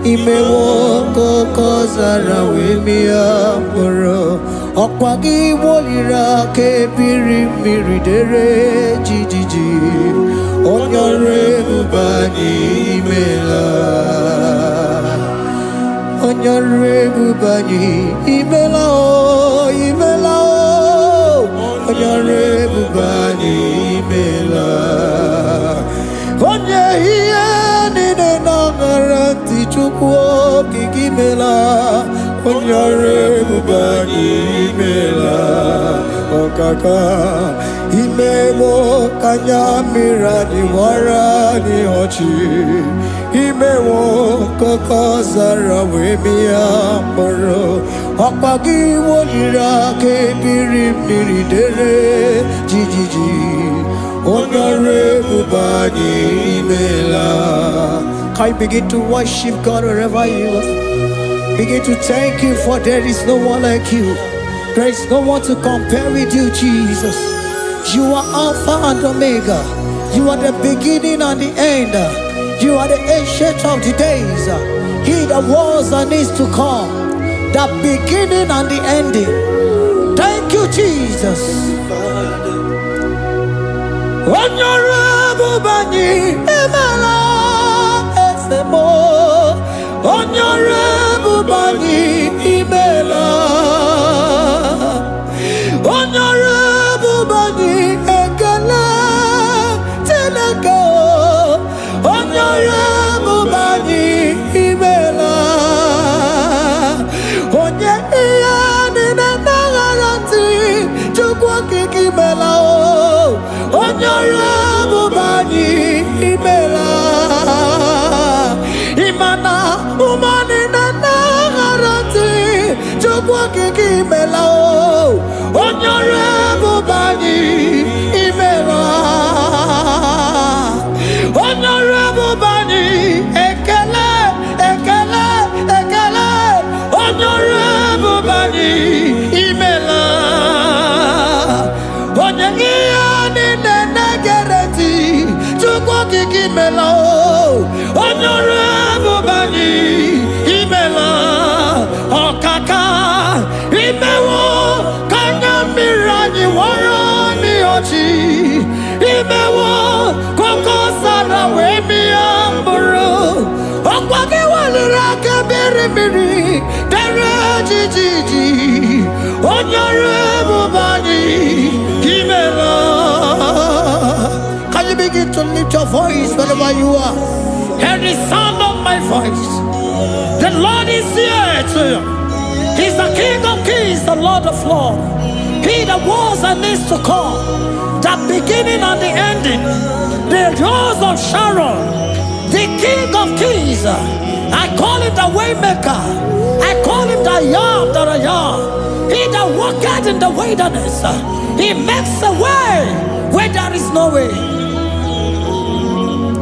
Imewo koko zara wemia moro Okwagi wolira ke biri miridere jijiji Onyore bubani imela Onyore bubani imela o imela o Onyore bubani imela Onye hiye nine nangaranti chukwo kikimela Onyore bubani imela Okaka Imewo kanyamira ni wara ni hochi Imewo koko zara wemia moro Okwagi wolira ke biri miridere jijiji Onyore bubani imela. Can you begin to worship God wherever you are? Begin to thank Him, for there is no one like you. There is no one to compare with you, Jesus. You are Alpha and Omega. You are the beginning and the end. You are the ancient of the days. He that was and is to come. The beginning and the ending. Thank you, Jesus. Onyore bubani imela esemo. Onyore bubani imela. Onyore bubani ekele teleko. Onyore bubani imela. Onye iya nina nangaranti chukwa kikimela o. Onyore bubani imela. Imana umani nangaranti chukwa kikimela o. Onyore bubani imela. Onyore bubani ekele ekele ekele. Onyore bubani imela. Onye iya nine negereti chukwa kikimela o. Onyore bubani imela. Okaka imewo kanyamira ni wara ni ochi. Imewo koko sara wemia mburu. Okwagi walira ke biri biri dere jijiji. Onyore bubani imela. Can you begin to lift your voice wherever you are? Hear the sound of my voice. The Lord is here to you. He's the King of kings, the Lord of lords. He that was and is to come, the beginning and the ending, the rose of Sharon, the King of kings. I call him the Waymaker. I call him the Yam that I am. He that walketh in the wilderness, he makes a way where there is no way.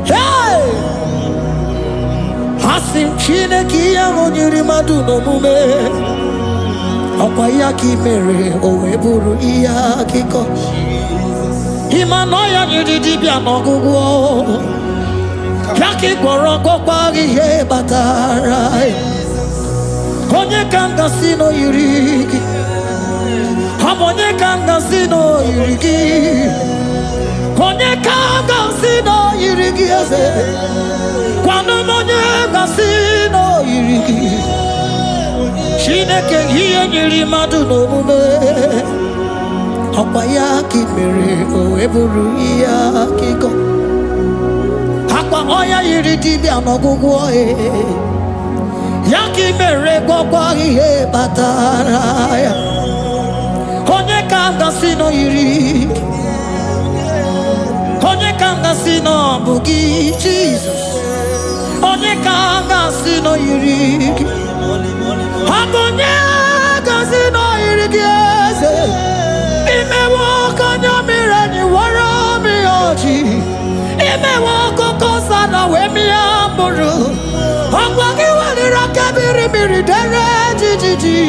Hey! Hasim Chineki Yamonyuri Maduno Mume. Okwayaki mere oweburu iya kiko. Imanoya nyidibia nogugo. Yaki gorogo kwagi ye batara. Onye kanga sino yurigi. Onye kanga sino yurigi. Onye kanga sino yurigi eze. Kwano onye kanga sino yurigi. Chineke hiye nyiri madu n'omume. Akwa ya kimere oweburu iya kiko. Akwa oya yiri dibia n'ọgwụgwọ ya kimere gwọkwa ihe batara ya. Onye ka m gasị nọ yiri. Onye ka m gasị nọ bụ gị Jesus. Onye ka m gasị nọ yiri gị. Onye gasị nọ yiri gị eze. Imewo kanyamira ni wara mi oji. Imewo koko sana we mi amburu. Akwa ki walira kabiri miri dere jijiji.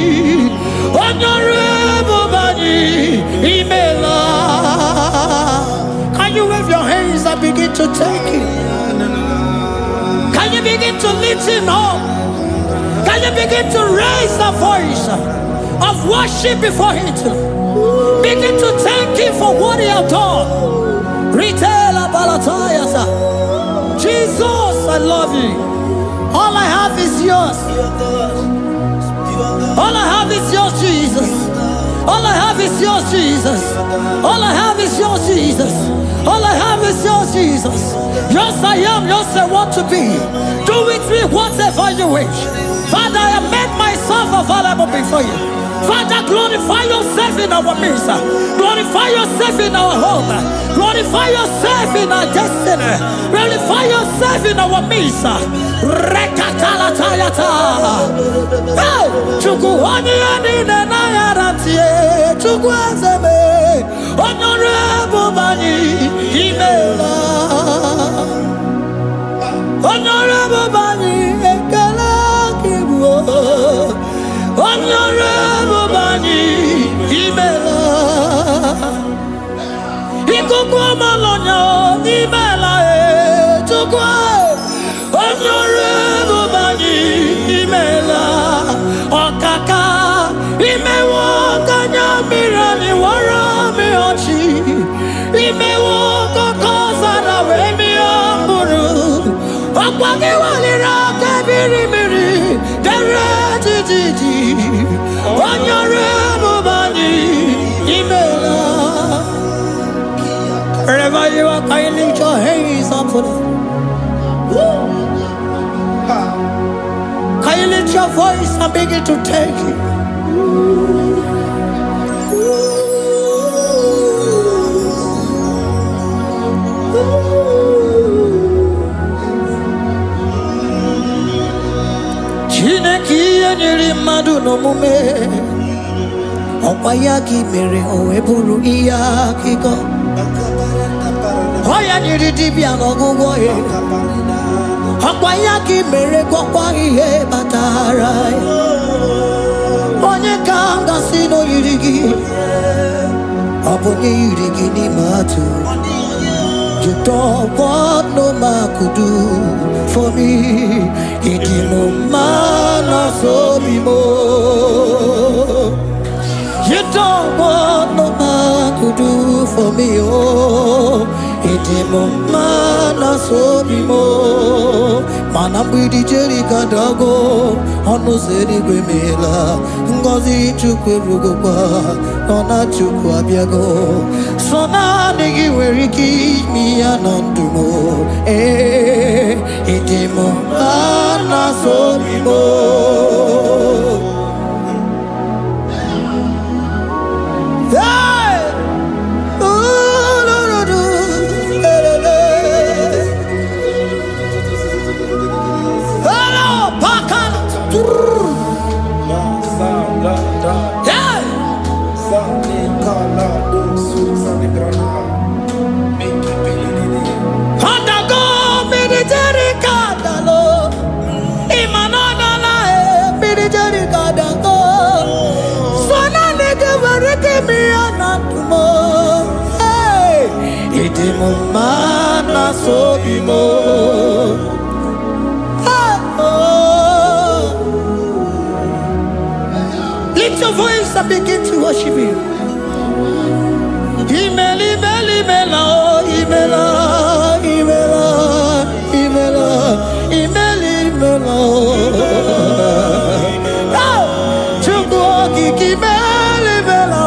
Onyore bubani imela. Can you wave your hands and begin to take it? Can you begin to lift him up? Can you begin to raise the voice of worship before Him? Begin to thank Him for what He has done. Retail Balatayasa. Jesus, I love You. All I have is Yours. All I have is Yours, Jesus. All I have is Yours, Jesus. All I have is Yours, Jesus. All I have is Yours, Jesus. Yours I am, Yours I want to be. Do with me whatever You wish. Father, I have made myself available before You. Father, glorify Yourself in our midst. Glorify Yourself in our home. Glorify Yourself in our destiny. Glorify Yourself in our midst. Rekatalatayata. Hey! Chukwani anine na yaratie. Chukwazeme. Honorable Bani Imela. Honorable Bani Ekala Kibu. Honorable Bani Imela. Ikukwa Malonya Imela Chukwa. Honorable Bani Imela. Okaka Imewa Kanya Mirani Warami Ochi. Imewa Kokosa na Wemi Amburu. Okwagi Walira Kabiri Miri. Dere Titi. Honorable Bani Imela. Wherever you are, can you lift your hands up for them? Can you lift your voice and begin to take it? Chineki anyiri madu no mume. Opayaki mere oeburu iya kiko. Oya nyiri dibia no gugo ye. Opayaki mere kokwa ihe batara. Onye kanga sino yirigi. Obonye yirigi ni matu. You don't want no man could do for me. Idimo mana so bimo. You don't want no man could do for me. Oh, idimo mana so bimo. Manambidi jerika dago. Ono seri gwemela. Ngozi chukwe rugopa. Nona chukwa biago. Sona nigi weriki mi anandumo. Idimo mana so bimo. Mana so bimo. Lift your voice and begin to worship Him. Imeli, imeli, imela, imela, imela, imela, imeli, imela. Chukwu kiki imeli, imela.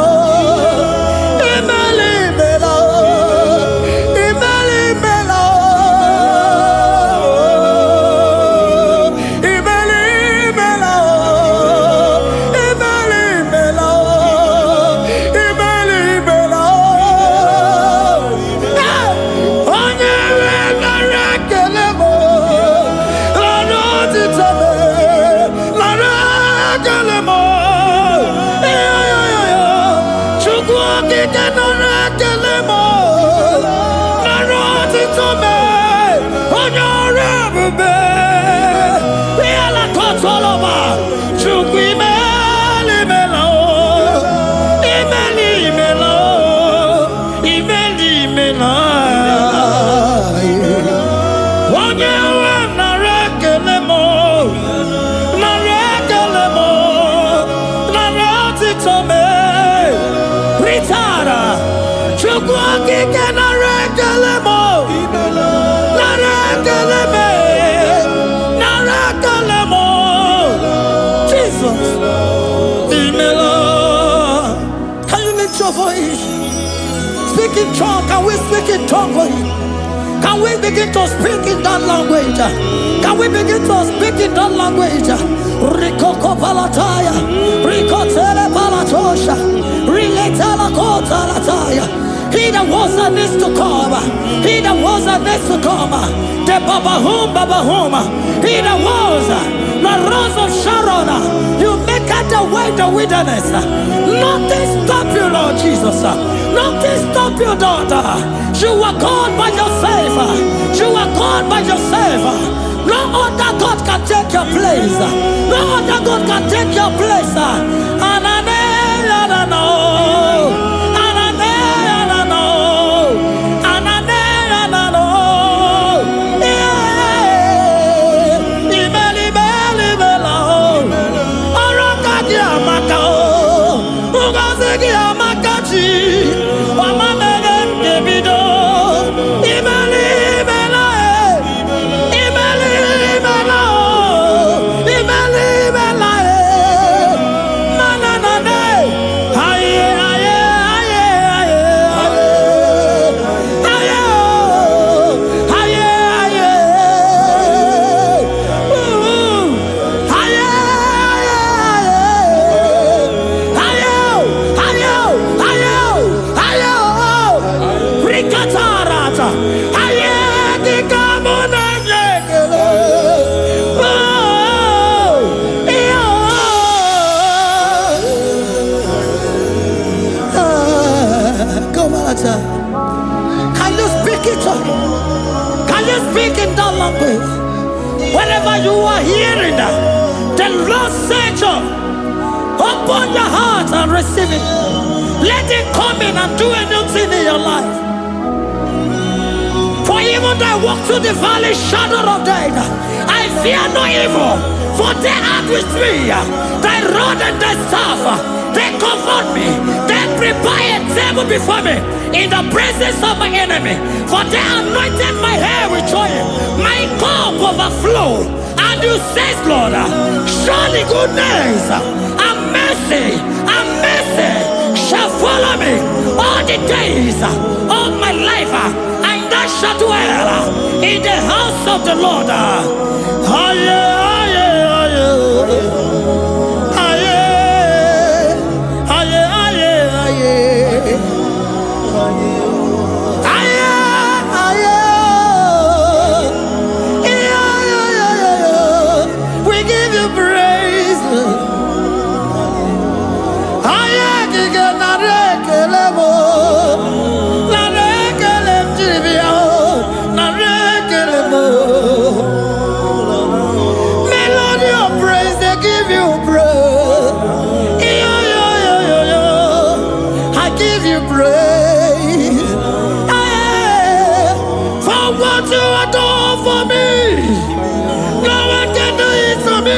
talk with him? Can we begin to speak in that language? Can we begin to speak in that language? Rikoko palataya, rikotele palatosha, riletala kotalataya. He that was and needs to come. He that was and needs to come. The Babahum. He that was the rose of Sharon. You make it the way in the wilderness. Nothing stop you, Lord Jesus. Nothing stop you, daughter. You are God by yourself. You are God by yourself. No other God can take your place. No other God can take your place. And I know. Can you speak it? Can you speak in that language? Whenever you are hearing that, the Lord said, open your heart and receive it. Let it come in and do a new thing in your life. For even though I walk through the valley shadow of death, I fear no evil, for they are with me. Thy rod and thy staff, they comfort me. They prepare a table before me in the presence of my enemy. For they anointed my hair with oil, my cup overflow. And you say, Lord, surely goodness and mercy shall follow me all the days of my life, and I shall dwell in the house of the Lord. We give you praise. Melody of praise, they give you praise. I give you praise. For what you are doing for me, no one can do it for me.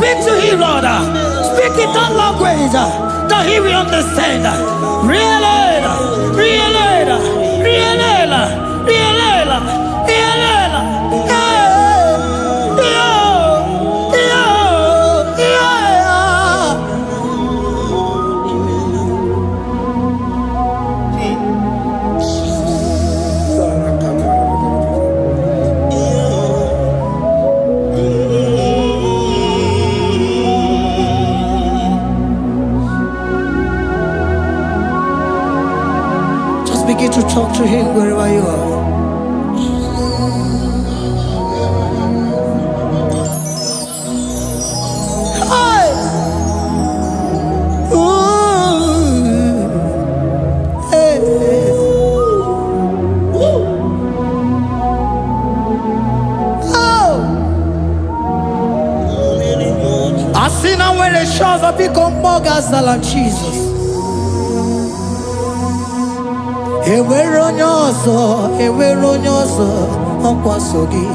Speak to him, Lord. Speak in that language that he will understand. Begin to talk to him wherever you are. Hi. Ooh. gazala Jesus. Enwere onye ọzọ, enwere onye ọzọ ọkwa so gị.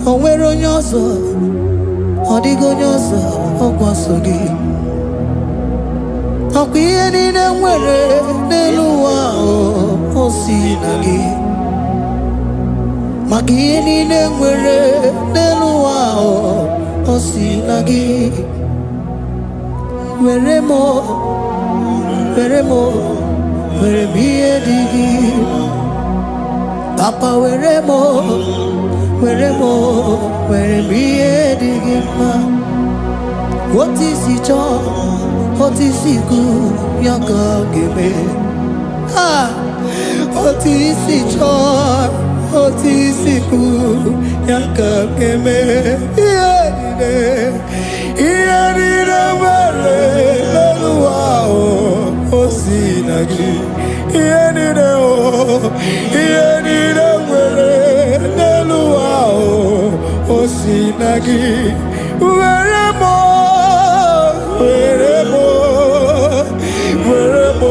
O nwere onye ọzọ, ọ dịghị onye ọzọ ọkwa so gị. Ọkwa ihe niile nwere n'elu ụwa o si na gị. Maka ihe niile nwere n'elu ụwa o si na gị. Were m, were m, were m ihe dị gị. Papa were m, were m, were m ihe dị gị mma. Otu isi chọọ, otu isi kwu ya ka ọ ga-eme. Otu isi chọọ, otu isi kwu ya ka ọ ga-eme. Ihe niile nwere n'elu ụwa o si na gị. Ihe niile nwere n'elu ụwa o si na gị. Were m, were m, were m,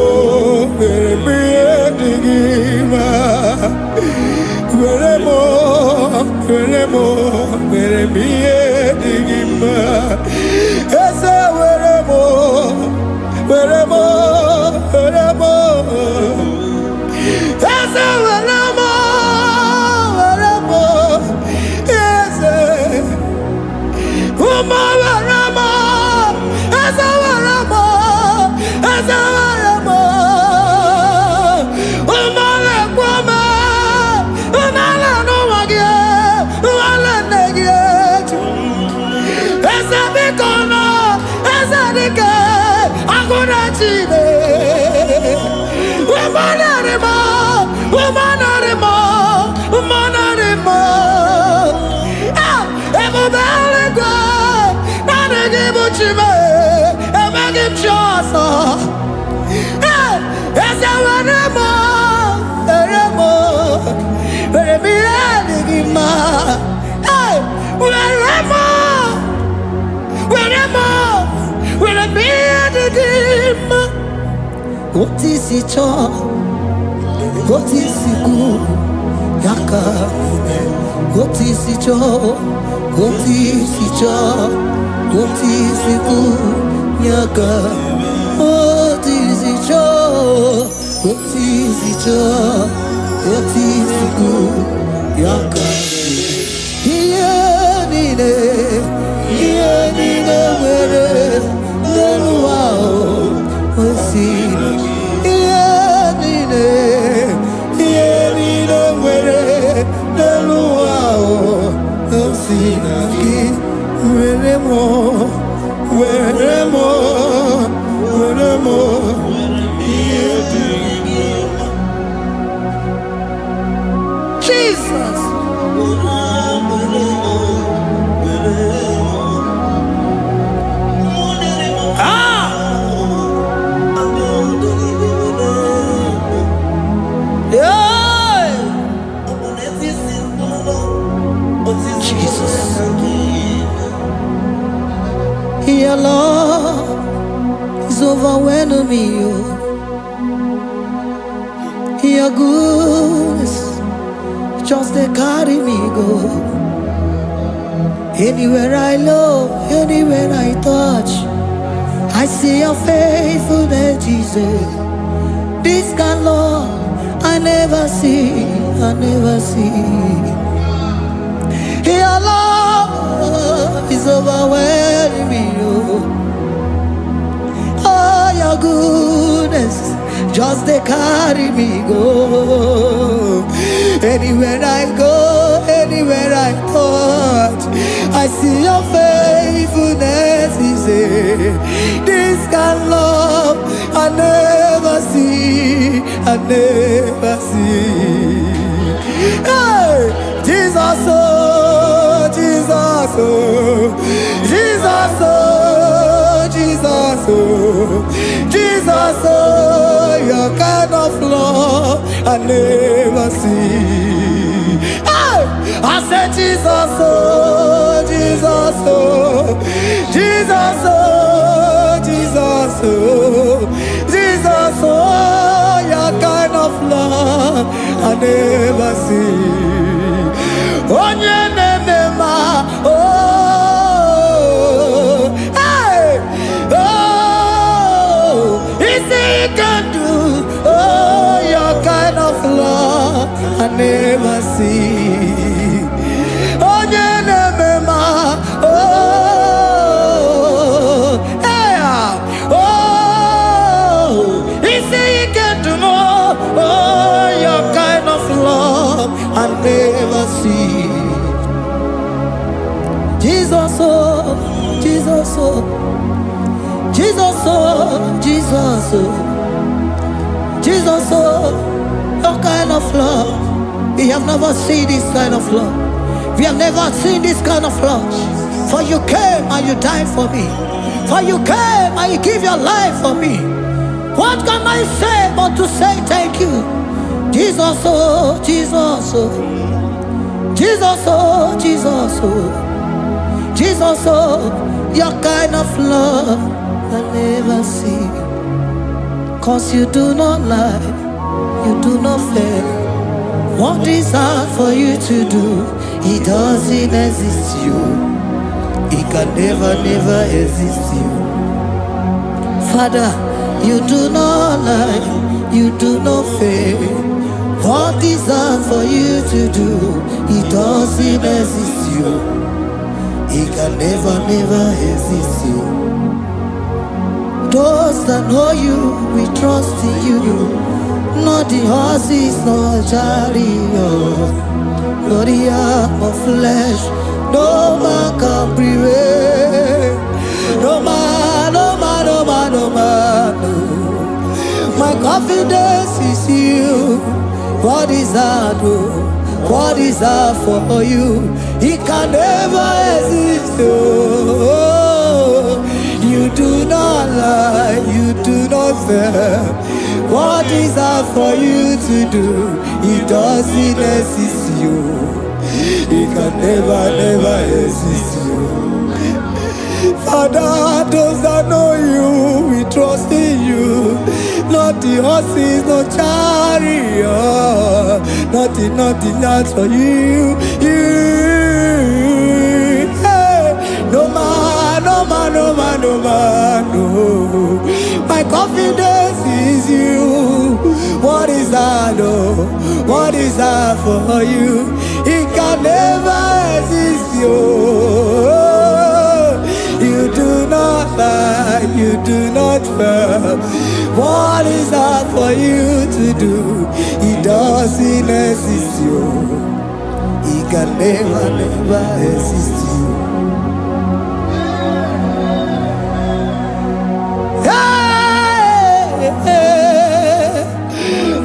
were m ihe dị gị mma. Were m, were m, were m ihe dị gị mma. Eze were m, were m, were m. Eze were m, were m. Eze Uma were m, eze were m, eze were m. Uma lekwa m, uma le n'ụwa gị, uma le nne gị eju. Eze biko nọ, eze dike, agụ na-echi ime. Uma nari m, uma nari m, uma nari m. Ebube eluigwe, naanị gị bụ chi m, emeghị m chi ọzọ. Eze were m, were m, were m ihe dị gị mma. Were m, were m, were m ihe dị gị mma. Otu isi chọọ, otu isi kwu ya ka eme. Otu isi chọọ, otu isi chọọ, otu isi kwu ya ka. Otu isi chọọ, otu isi chọọ, otu isi kwu ya ka. Ihe niile nwere n'elu ụwa o si na gị. Ihe niile nwere n'elu ụwa o si na gị. Were m, were m, were m ihe dị gị mma. Jesus. Your love is overwhelming me. Your goodness just they carry me go. Anywhere I look, anywhere I touch, I see your faithfulness, Jesus. This kind of love I never see, I never see. Your love is overwhelming me. Oh, your goodness just they carry me go. Anywhere I go, anywhere I touch, I see your faithfulness. This kind of love I never see, I never see. Hey, Jesus, oh, Jesus, oh, Jesus, oh, Jesus, oh, Jesus, oh, your kind of love I never see. Hey, I said Jesus, oh, Jesus, oh, Jesus, oh, Jesus, oh, Jesus, oh, your kind of love I never see. Oh, hey, oh, easy can do. Oh, your kind of love I never see. Oh, oh, hey, oh, easy can do more. Oh, your kind of love I never see. Jesus, oh, Jesus, oh, Jesus, oh, Jesus, oh, Jesus, oh, your kind of love. We have never seen this kind of love. We have never seen this kind of love. For you came and you died for me. For you came and you give your life for me. What can I say but to say thank you? Jesus, oh, Jesus, oh, Jesus, oh, Jesus, oh, Jesus, oh, your kind of love I never see. 'Cause you do not lie, you do not fail. What is hard for you to do, it doesn't exist you. It can never, never exist you. Father, you do not lie, you do not fail. What is hard for you to do, it doesn't exist you. It can never, never exist you. Those that know you, we trust in you. Not the horses, not chariot, not the arm of flesh. No man can prevail. No man, no man, no man, no man, no. My confidence is you. What is hard, oh? What is hard for you? It can never exist, oh. You do not lie, you do not fail. What is hard for you to do, it doesn't exist you. It can never, never exist you. Father, those that know you, we trust in you. Not the horses, no chariot. Nothing else for you. Hey, no man, no man, no man, no man, no. My confidence is you. What is that, oh? What is that for you? It can never exist you. You do not lie, you do not fail. What is that for you to do? It doesn't exist you. It can never, never exist you. Hey, hey,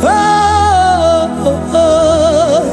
oh, oh, oh.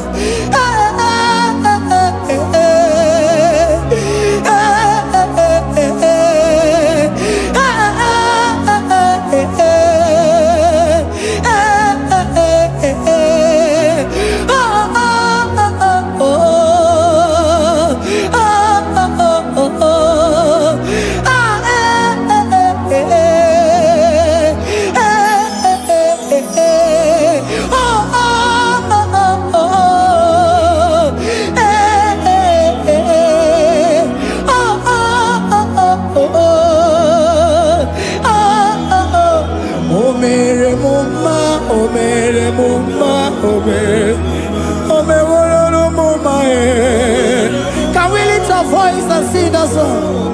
Can we lift our voice and sing that song?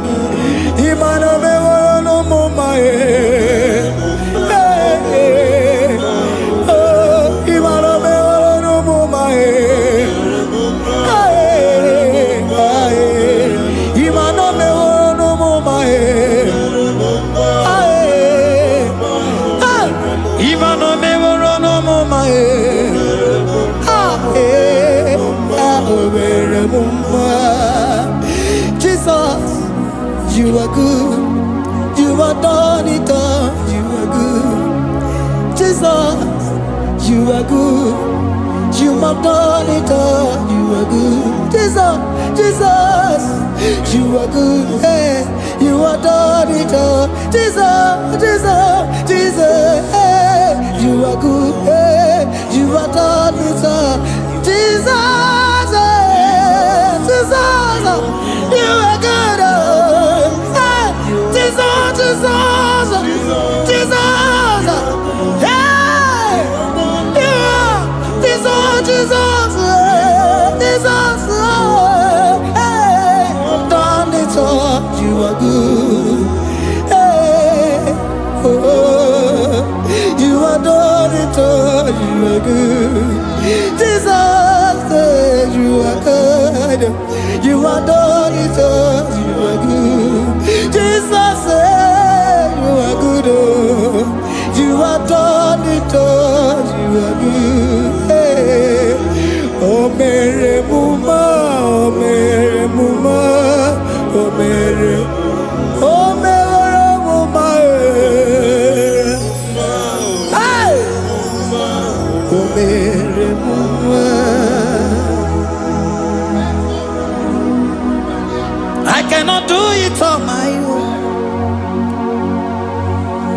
Jesus, you are good. You are done it all. You are good. Jesus, you are good. You have done it all. You are good. Jesus, Jesus, you are good. Hey, you have done it all. Jesus, Jesus, Jesus, hey, you are good. Hey, you have done it all. Jesus, hey, Jesus, you are good. Hey, Jesus, Jesus, Jesus, hey, you are Jesus, Jesus, Jesus, hey, done it all. You are good. Hey, oh, you are done it all. You are good. Jesus, you are good. You are done it all. You are good. Jesus, you are good. Oh, you are done it all. You are good. Hey, oh, Mary Muma, oh, Mary Muma, oh, Mary, oh, Mary Muma, hey, oh, Mary Muma. I cannot do it on my own.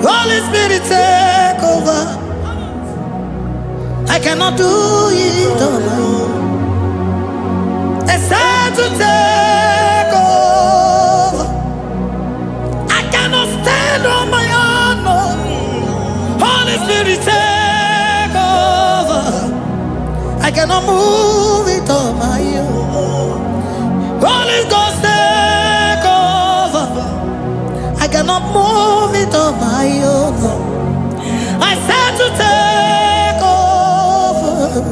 Holy Spirit, take over. I cannot do it on my own. It's time to take over. I cannot stand on my own. No. Holy Spirit, take over. I cannot move it on my own. Holy Ghost, take over. I cannot move it on my own. I said to take over.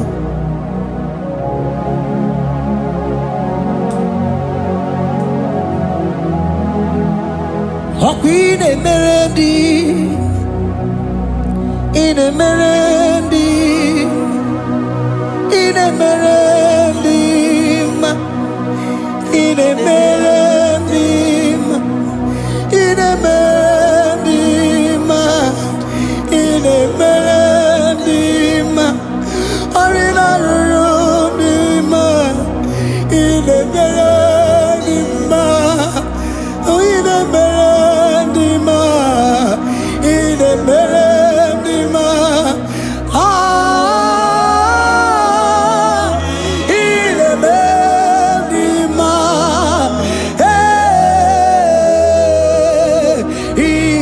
In a melody, in a melody, in a melody, in a melody, in a melody, in a melody, or in a room, in a melody, oh, in a melody, in a melody, in a melody, hey, in a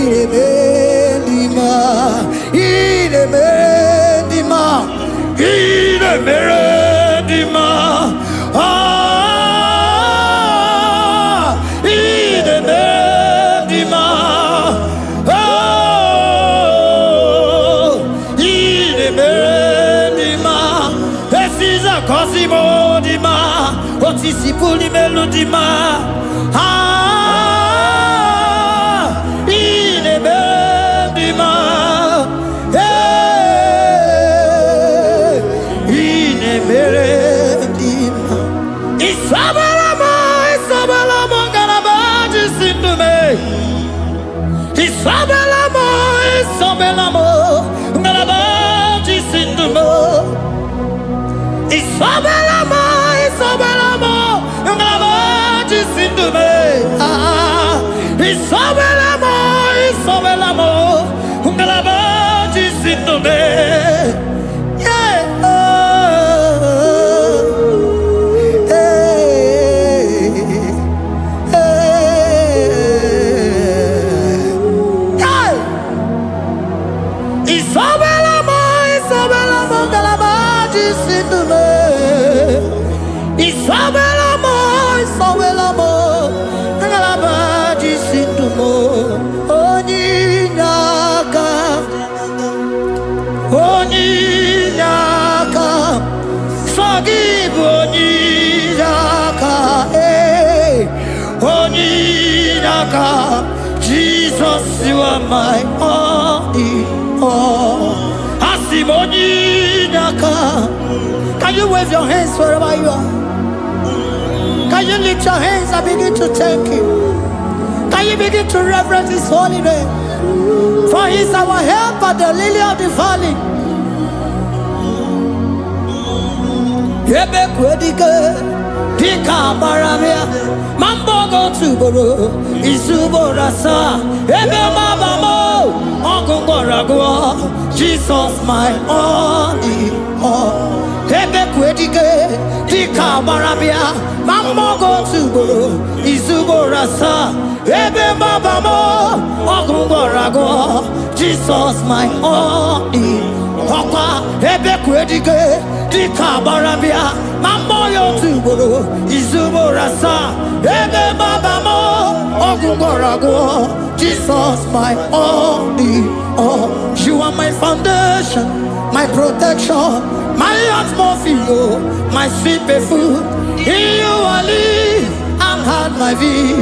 melody, in a melody, in a melody, Cosimo di ma, Otisipu di melodima, in a melodima, in a melodima. Isabelamo, Garabaji Sindume. Isabelamo, Garabaji Sindume. Isabelamo, Ngalabaji Sindume. Isabelamo, Ngalabaji Sindume. Yeah. Isabelamo, Ngalabaji Sindume. Isabelamo, Ngalabaji Sindume. Onyinaka, forgive Onyinaka, hey, Onyinaka, Jesus, you are my all in all. Asim Onyinaka. Can you wave your hands wherever you are? Can you lift your hands and begin to thank Him? Can you begin to reverence His holy name? For He is our help at the lily of the valley. ebe kwedike dika barabia mambogo tuboro isuborasa ebe mabamo ogungorago Jesus my only all ebe kwedike dika barabia mambogo tuboro isuborasa ebe mabamo ogungorago Jesus my only Papa, ebe kwedike dika barabia mamoyo tuboro izuborasa ebe babamo ogungorago Jesus my only all. You are my foundation, my protection, my atmosphere, my sweet perfume. In you I live and had my view.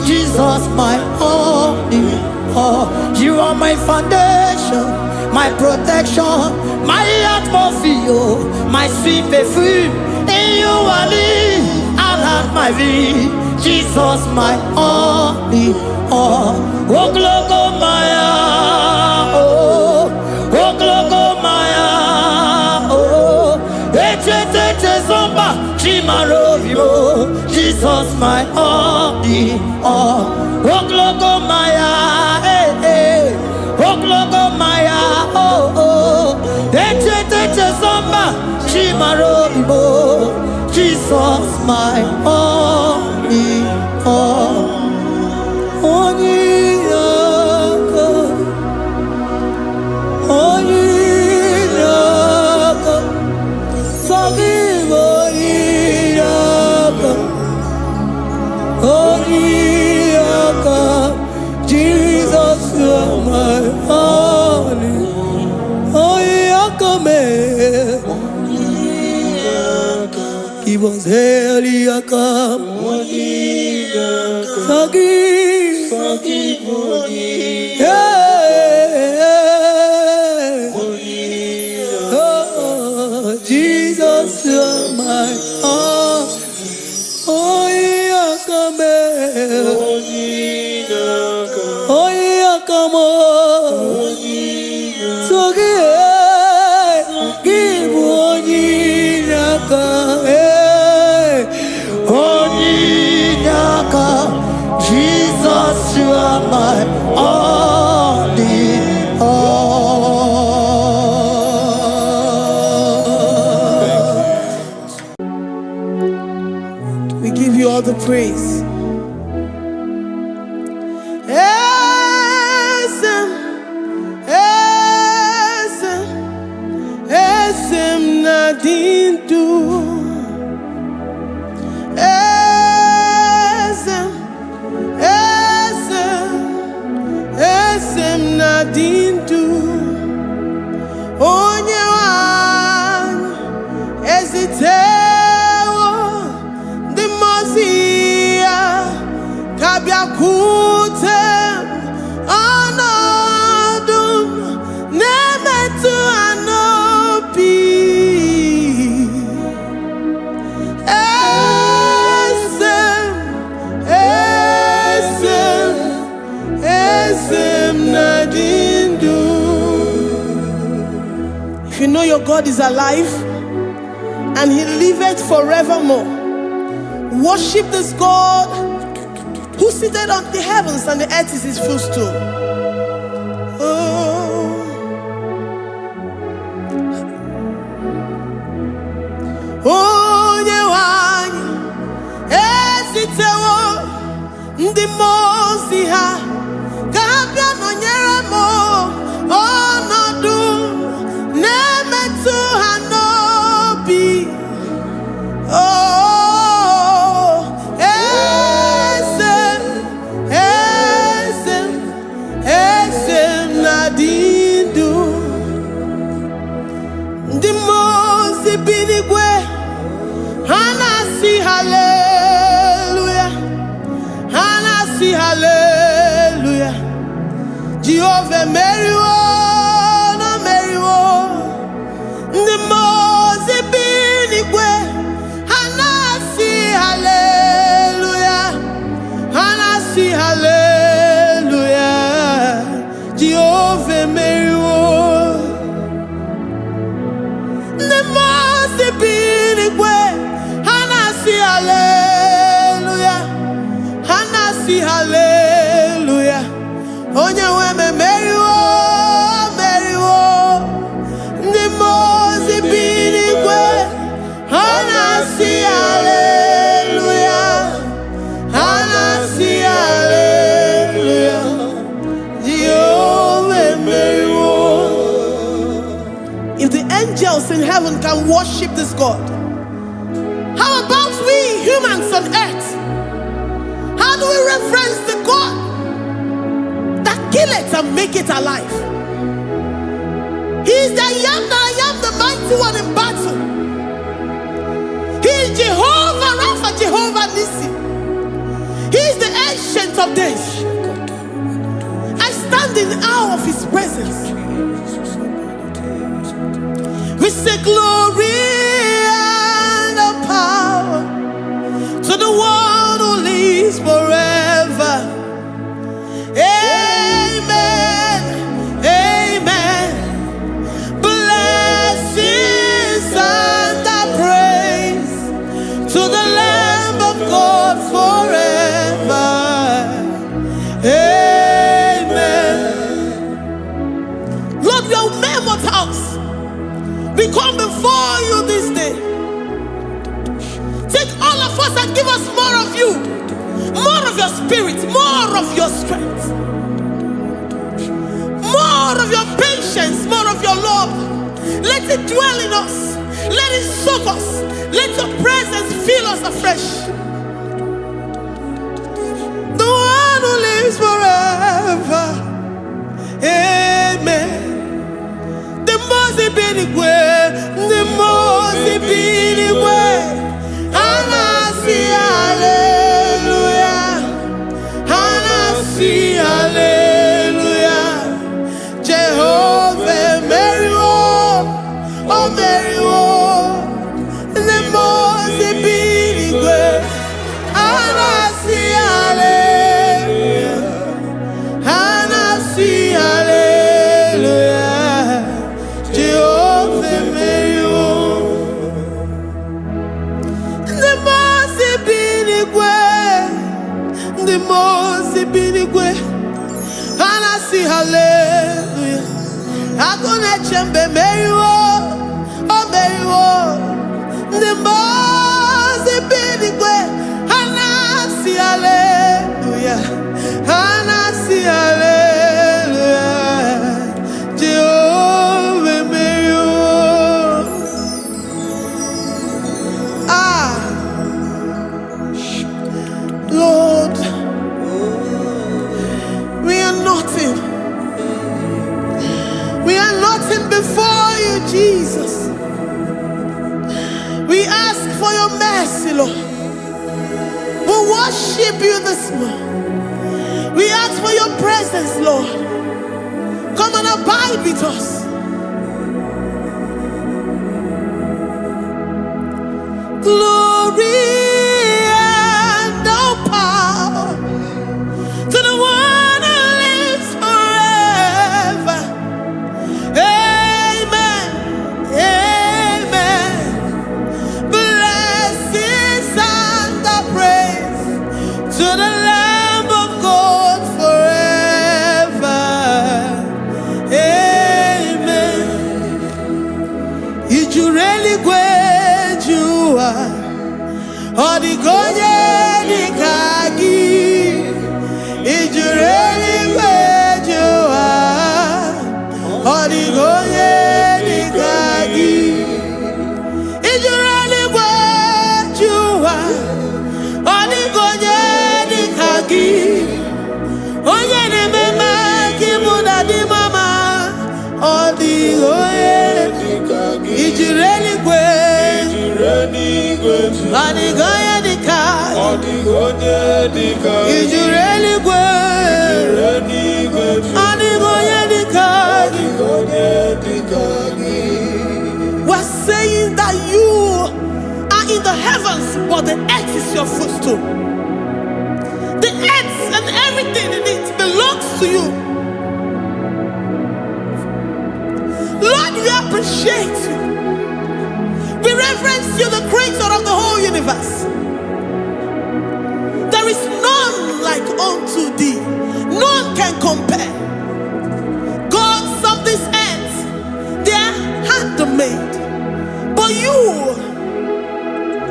Jesus my only all. You are my foundation, my protection, my atmosphere, my sweet perfume. In you I live and have my vie. Jesus my only all. Oh glogo maya, oh glogo maya, oh ete zomba chimarovio. Jesus my only all. Oh glogo maya, oh glogo maya, oh ete zomba chimarovio. Jesus my only all. Jesus you are my only. He was Eliakam. Forgive. Oh, Jesus, you are my all. Oh, Yakame. Oh, Yakamo. Jesus, you are my only all. We give you all the praise. Esem nadintu. Nadindu onyewan ezitewo the mozia kabia kutem anodum nemetu anopi esem nadindu. If you know your God is alive and he liveth forevermore, worship this God who seated on the heavens and the earth is his footstool. Oh, nyewani esitewo ndi mozi ha kabia nonyere mo onodu nemetu hanobi. Oh, esem nadindu ndi mozi binigwe hanasi hallelujah, hanasi hallelujah. Jehovah meriwo no meriwo ndi mozi binigwe hanasi hallelujah, hanasi hallelujah. Jehovah meriwo ndi mozi binigwe heaven can worship this God? How about we humans on earth? How do we reference the God that kill it and make it alive? He is the I am, the mighty one in battle. He is Jehovah Rapha, Jehovah Nissi. He is the ancient of days. I stand in awe of his presence. We say glory and the power to the one who lives forever. Amen, amen. Blessings and the praise to the Lamb of God forever. Amen. Lord, we are mere mortals. We come before you this day. Take all of us and give us more of you, more of your spirit, more of your strength, more of your patience, more of your love. Let it dwell in us. Let it soak us. Let your presence fill us afresh. The one who lives forever. Amen. The most way. Anasi, hallelujah. Anasi, hallelujah. Jehovah, Mary, oh Mary, the most way. Anasi, hallelujah. Anasi, hallelujah. Jehovah, Mary, the most binigwe, and I see hallelujah. I'm gonna chamber Mary, oh Mary, the most binigwe, and I see hallelujah, and I see hallelujah. Jehovah Mary, Lord, we are nothing. We are nothing before you, Jesus. We ask for your mercy, Lord. We worship you this morning. We ask for your presence, Lord. Come and abide with us. Glory. Odigonye nikagi, ijureli wejoa. Odigonye nikagi, ijureli wejoa. Odigonye nikagi, onye ne mema kimuda di mama. Odigonye nikagi, ijureli wejoa. Odigonye nikagi, ijureli Odigonye nikagi. We're saying that you are in the heavens, but the earth is your footstool. The earth and everything in it belongs to you. Lord, we appreciate you. We reverence you, the creator of the whole universe. There is none like unto thee. None can compare. Gods of this earth, they are handmade. But you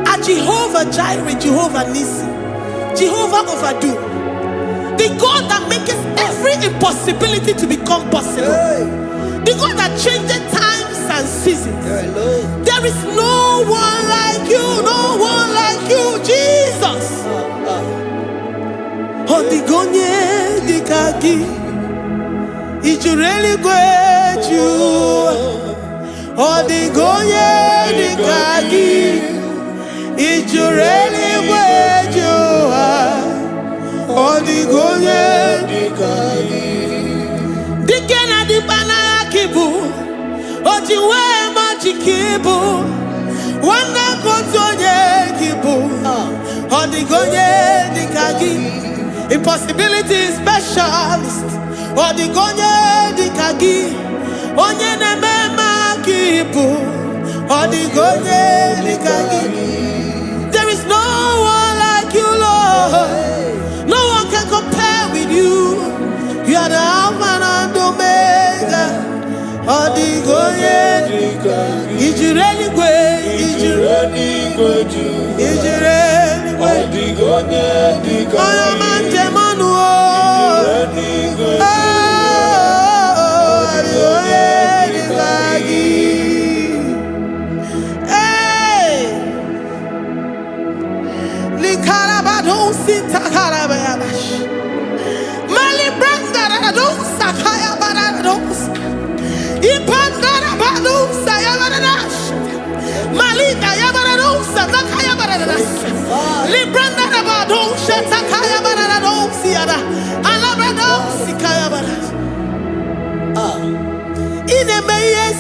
are Jehovah Jireh, Jehovah Nissi, Jehovah Overdo. The God that makes every impossibility to become possible. The God that changes times and and seasons. There is no one like you, no one like you, Jesus. Odigonye dikagi, ijureli gweju. Odigonye dikagi, ijureli gweju. Odigonye dikagi. Dikena dibana kibu, ojiwe majikibu, wana kontonye kibu. Odigonye dikagi. Impossibility specialist. Odigonye dikagi. Onye nemema kibu. Odigonye dikagi. There is no one like you, Lord. No one can compare with you. You are the Alpha and Omega. Odigonye dikagi. Ijureli gwe. Ijureli gwe. Ijureli gwe. Odigonye dikagi.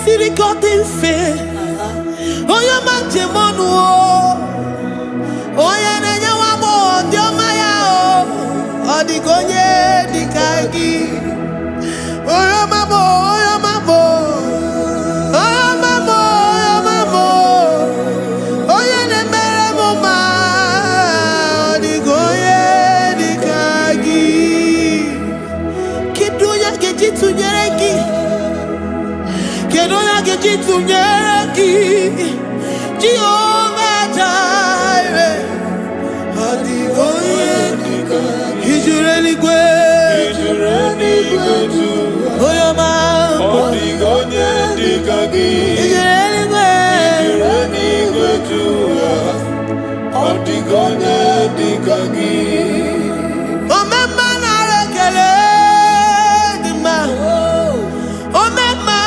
Sirigotin fe, oya manje monu o, oya nenya wamo diomaya o, odigonye dikagi, oya mamo, oya mamo, oya mamo, oya mamo, oya nemere moma, odigonye dikagi, kiduya gejitu nyeregi. Kedoya gejitu nyereki, Jehovah Jireh. Odigonye dikagi, ijureli gwe, oyo mambo. Odigonye dikagi, ijureli gwe, odigonye dikagi. Omema na rekele dima, omema.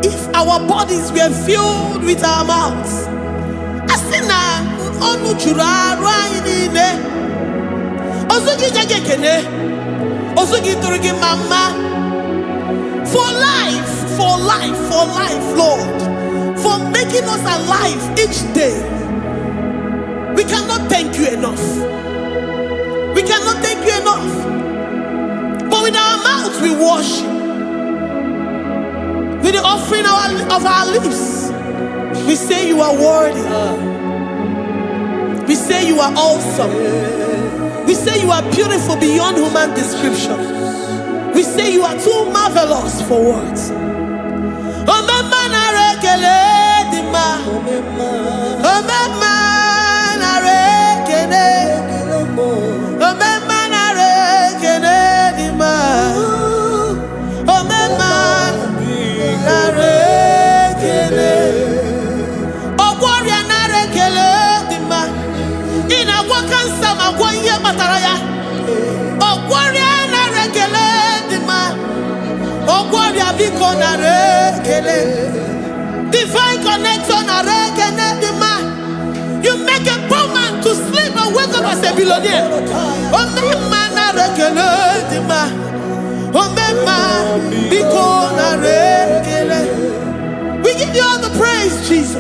If our bodies were filled with our mouths, asina onu chura rainine, osugi jagekene, osugi turigi mama. For life, Lord, for making us alive each day. We cannot thank you enough. We cannot thank you enough. But with our mouths we worship. With the offering of our lips, we say you are worthy. We say you are awesome. We say you are beautiful beyond human description. We say you are too marvelous for words. Divine connection. You make a poor man to sleep and wake up as a billionaire. We give you all the praise, Jesus.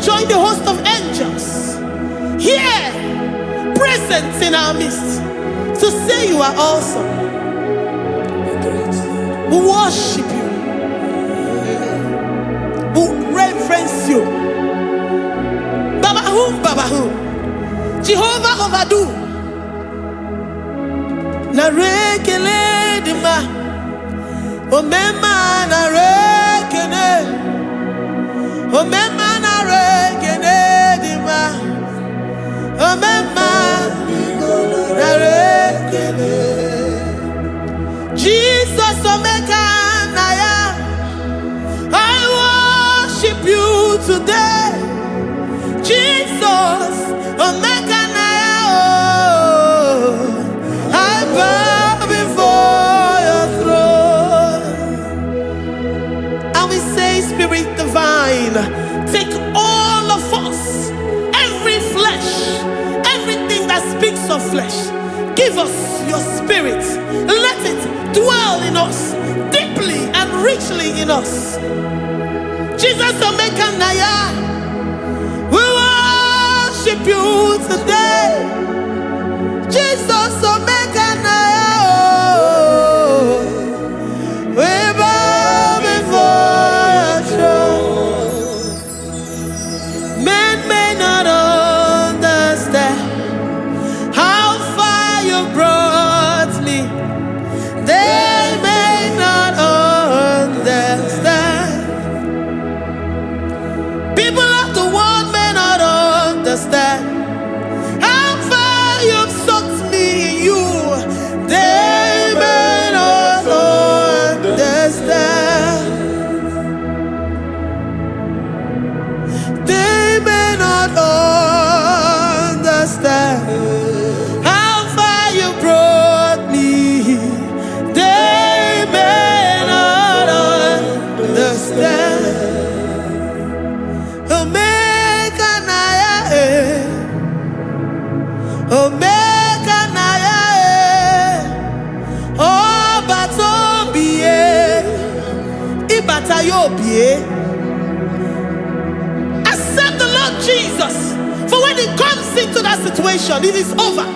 join the host of angels here, present in our midst, to say you are awesome. We worship you. We reverence you. Baba who? Jehovah overdo. Na rekele dima. Omema na rekene. Omema na rekene dima. Omema na rekene. Jesus omeka na ya. I worship you today. Jesus omeka na ya. I bow before your throne. And we say, Spirit divine, take all of us, every flesh, everything that speaks of flesh. Give us your spirit. Let it dwell in us, deeply and richly in us. Jesus omeka na ya. We worship you today. Jesus omeka na ya. We bow before your throne. Men may not understand how far you brought me. They may not understand. People of the world may not understand how far you've sucked me in you. They may not understand. They may not understand how far you brought me. They may not understand. Omega Naya, Omega Naya, oh Batobie, Ibatayobie. Accept the Lord Jesus, for when He comes into that situation, it is over.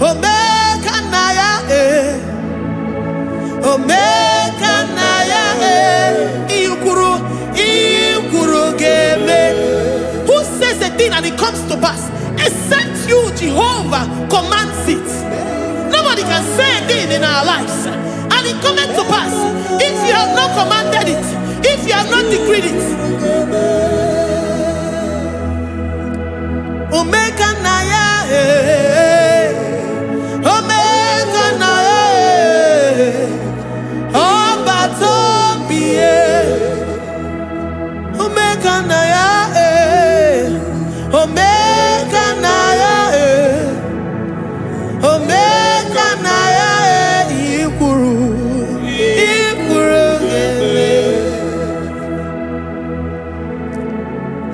Omega Naya, Omega Naya, Ikuru Game. Who says a thing and it comes to pass? Except you, Jehovah, commands it. Nobody can say a thing in our lives and it comes to pass if you have not commanded it, if you have not decreed it. Omega Naya, Omega Naya, oh Batobie, Omega Naya, Omega Naya, Omega Naya, Ikuru Game.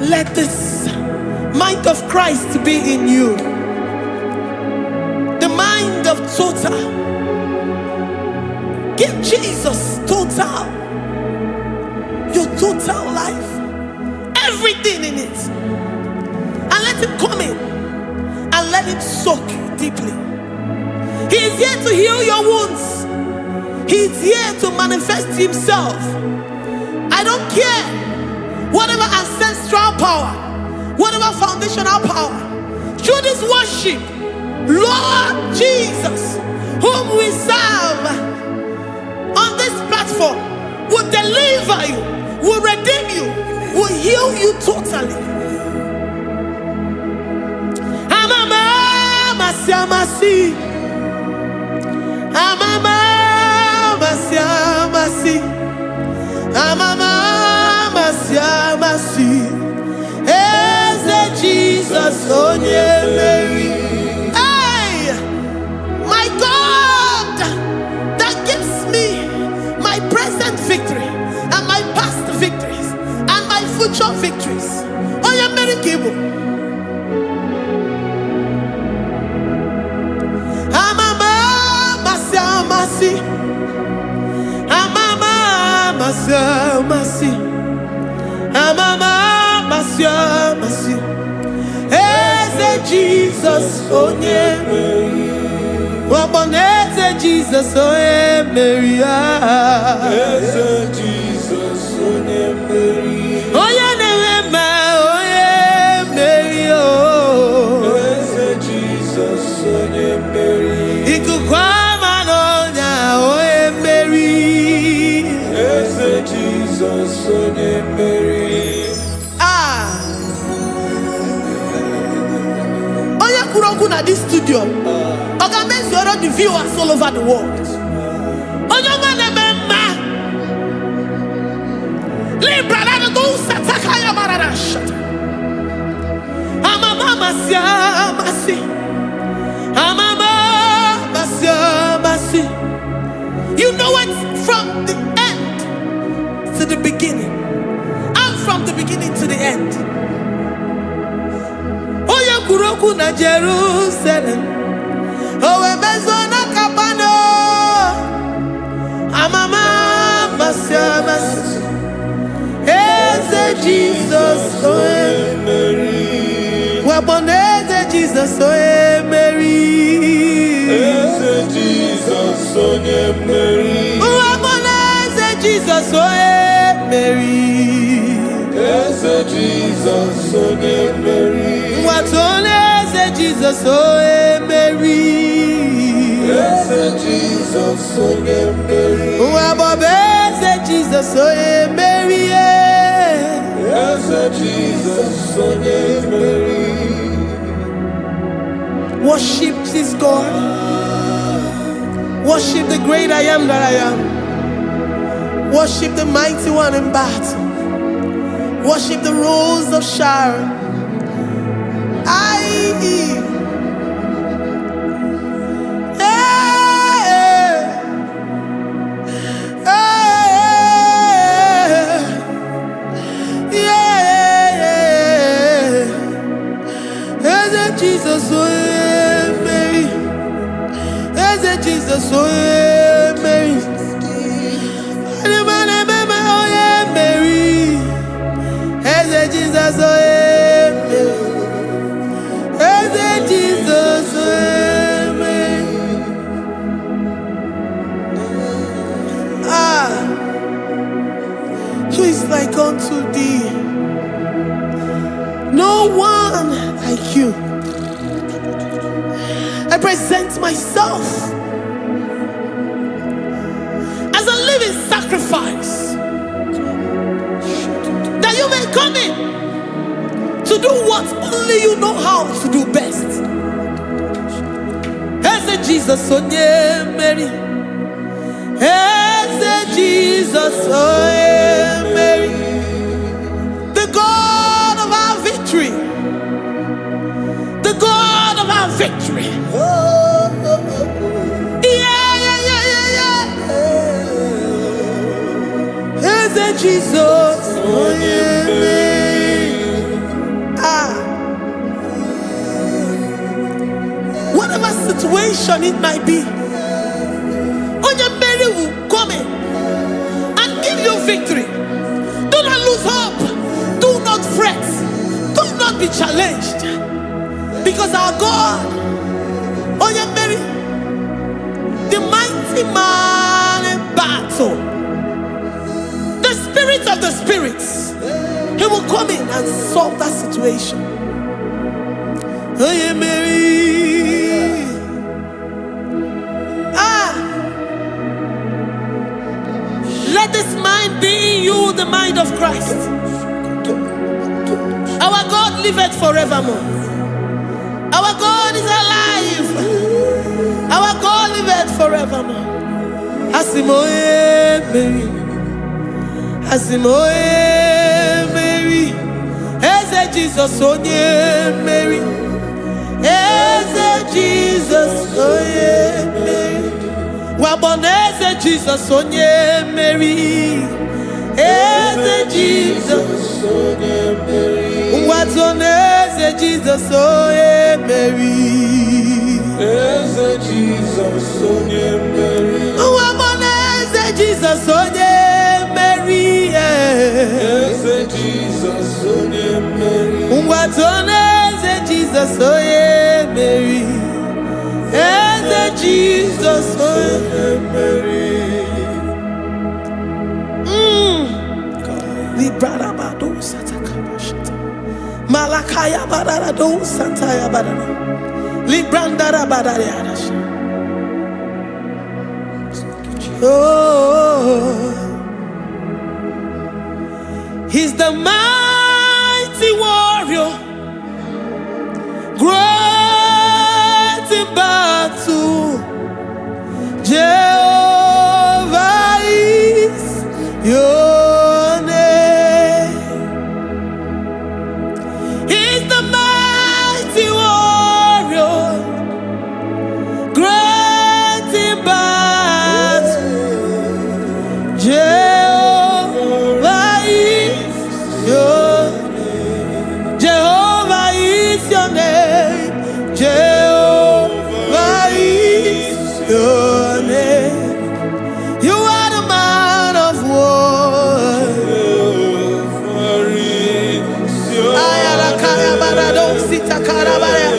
Let this mind of Christ be in you. The mind of total. Give Jesus total. Your total life. Everything in it. And let Him come in. And let Him soak you deeply. He is here to heal your wounds. He is here to manifest Himself. I don't care. Whatever ancestral power, whatever foundational power, through this worship, Lord Jesus, whom we serve on this platform, will deliver you, will redeem you, will heal you totally. Amama Masiamasi, Amama Masiamasi, Amama Masiamasi. Jesus, on Mary. Hey, my God, that gives me my present victory and my past victories and my future victories. Oh, yeah, Mary Igbo. masi. Amama masya masi. Eze Jesus onye Mary. Waboneze Jesus onye Mary. Eze Jesus onye Mary. Onye na-eme onye Mary. Eze Jesus onye Mary. Ikuku ama n'ọnya onye Mary. Eze Jesus onye Mary. Onye kwuru okwu na this studio, ọ ga-emezuoro the viewers all over the world. Onye ọma na-eme mma. Libra na go sataka ya marara shata. Amama masya masi. Amama masya masi. You know it from the end to the beginning. And from the beginning to the end. Oye kuroku na Jerusalem. Owe bezo na kapano. Amama masya masi. Eze Jesus oye Mary. Waboneze Jesus oye Mary. Eze Jesus onye Mary. Waboneze Jesus oye Mary. Eze Jesus onye Mary. Watoneze Jesus oye Mary. Eze Jesus onye Mary. Wabobeze Jesus oye Mary. Eze Jesus onye Mary. Worship this God. Worship the great I am that I am. Worship the mighty one in battle. Worship the rose of Sharon. Jesus, oh Mary. Jesus, oh Mary. Mary. Jesus, oh Mary. Jesus, oh Mary. Who is like unto thee? No one like you. I present myself as a living sacrifice, that you may come in to do what only you know how to do best. Eze Jesus onye Mary. Eze Jesus onye Mary. The God of our victory. The God of our victory. Eze Jesus, oh whatever situation it might be, Onye Mary will come in and give you victory. Do not lose hope. Do not fret. Do not be challenged, because our God, Onye Mary, the mighty man in battle, the spirit of the spirits, he will come in and solve that situation. Onye Mary. Let this mind be in you, the mind of Christ. Our God liveth forevermore. Our God is alive. Our God liveth forevermore. Asimoye Mary. Asimoye Mary. Eze Jesus onye Mary. Eze Jesus onye Mary. Waboneze Jesus onye Mary. Eze Jesus onye Mary. Watoneze Jesus onye Mary. Eze Jesus onye Mary. Waboneze Jesus onye Mary. Eze Jesus onye mmeri. Ngwatone eze Jesus onye mmeri. Eze Jesus onye mmeri. Librada bado satakaba shata. Malakaya badara do sataya badara. Librandara badara yadash. Oh, he's the mighty warrior, great in battle. Jehovah is your name. He's the mighty warrior, great in battle. Jehovah is your name. Jehovah is your name. Jehovah is your name. You are the man of war. Jehovah is your Ayarakaya barado sita karabaya.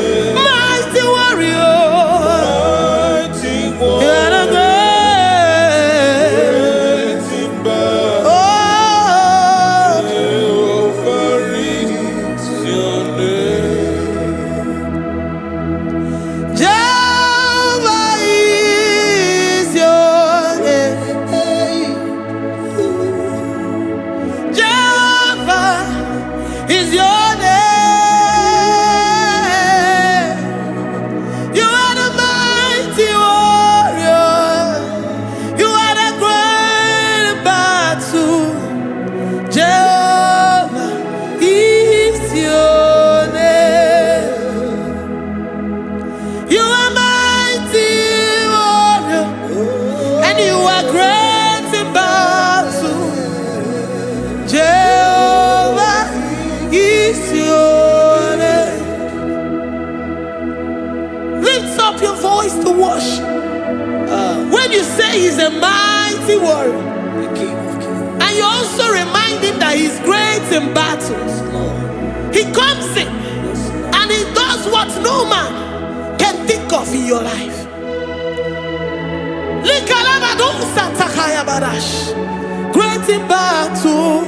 Mighty warrior. mighty You one. are the great. Great in battle. Oh, Jehovah is your name. Jehovah is your name. Jehovah is your name. You are the mighty warrior. You are the great battle. Jehovah is your name. You are mighty warrior, and you are great in battle. Jehovah is your name. Lift up your voice to worship. When you say he's a mighty warrior, and you also remind him that he's great in battles, he comes in and he does what no man can think of in your life. Great in battle,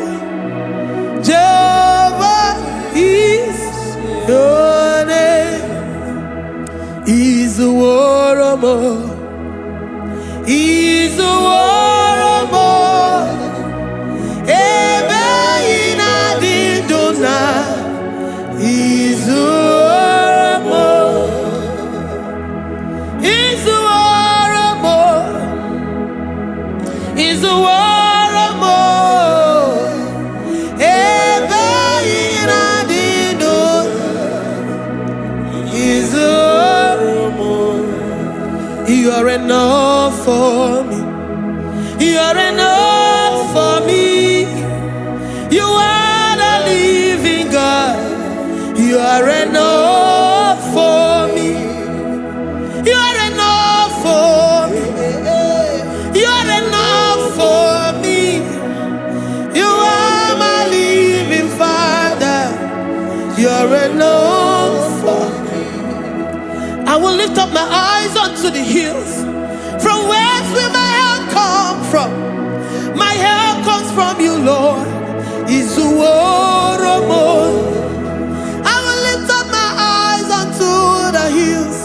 Jehovah is your name. He's a warrior. He's a warrior. Ebe ina didona. He's a warrior. He's a warrior. He's a warrior. Ebe ina didona. He's a warrior. You are enough for me. You are enough for me. You are the living God. You are enough for me. You are enough for me. You are enough for me. You are my living Father. You are enough for me. I will lift up my eyes unto the hills. From whence will my help come from? My help comes from you, Lord. Is the word of God. I will lift up my eyes unto the hills.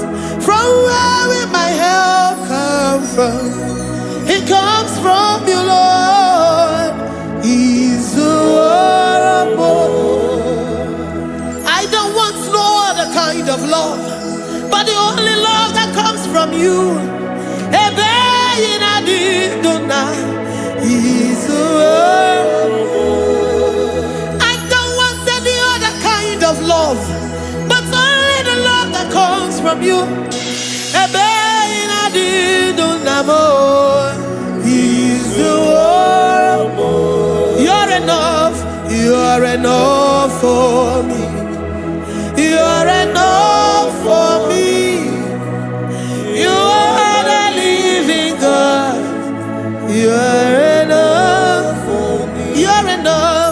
From where will my help come from? It comes from you, Lord. Is the word of God. I don't want no other kind of love, but the only love that comes from you. I don't want any other kind of love, but only the love that comes from you. You're enough. You're enough for me. You're enough for me. You are the living God. You're enough for me. You're enough.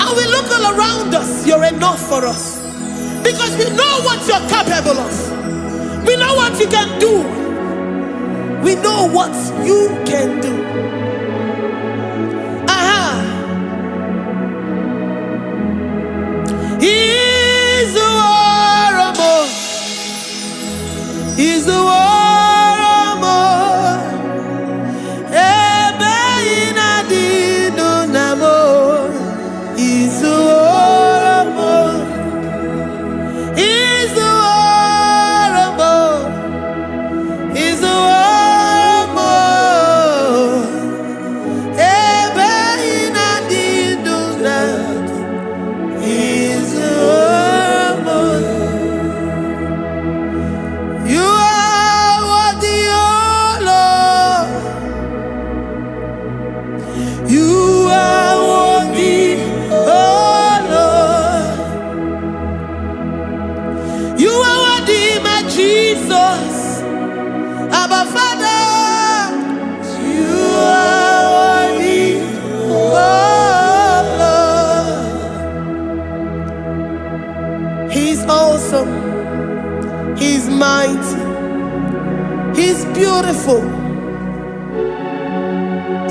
And we look all around us, you're enough for us. Because we know what you're capable of. We know what you can do. We know what you can do. He's the war. He's the war. He's mighty. He's beautiful.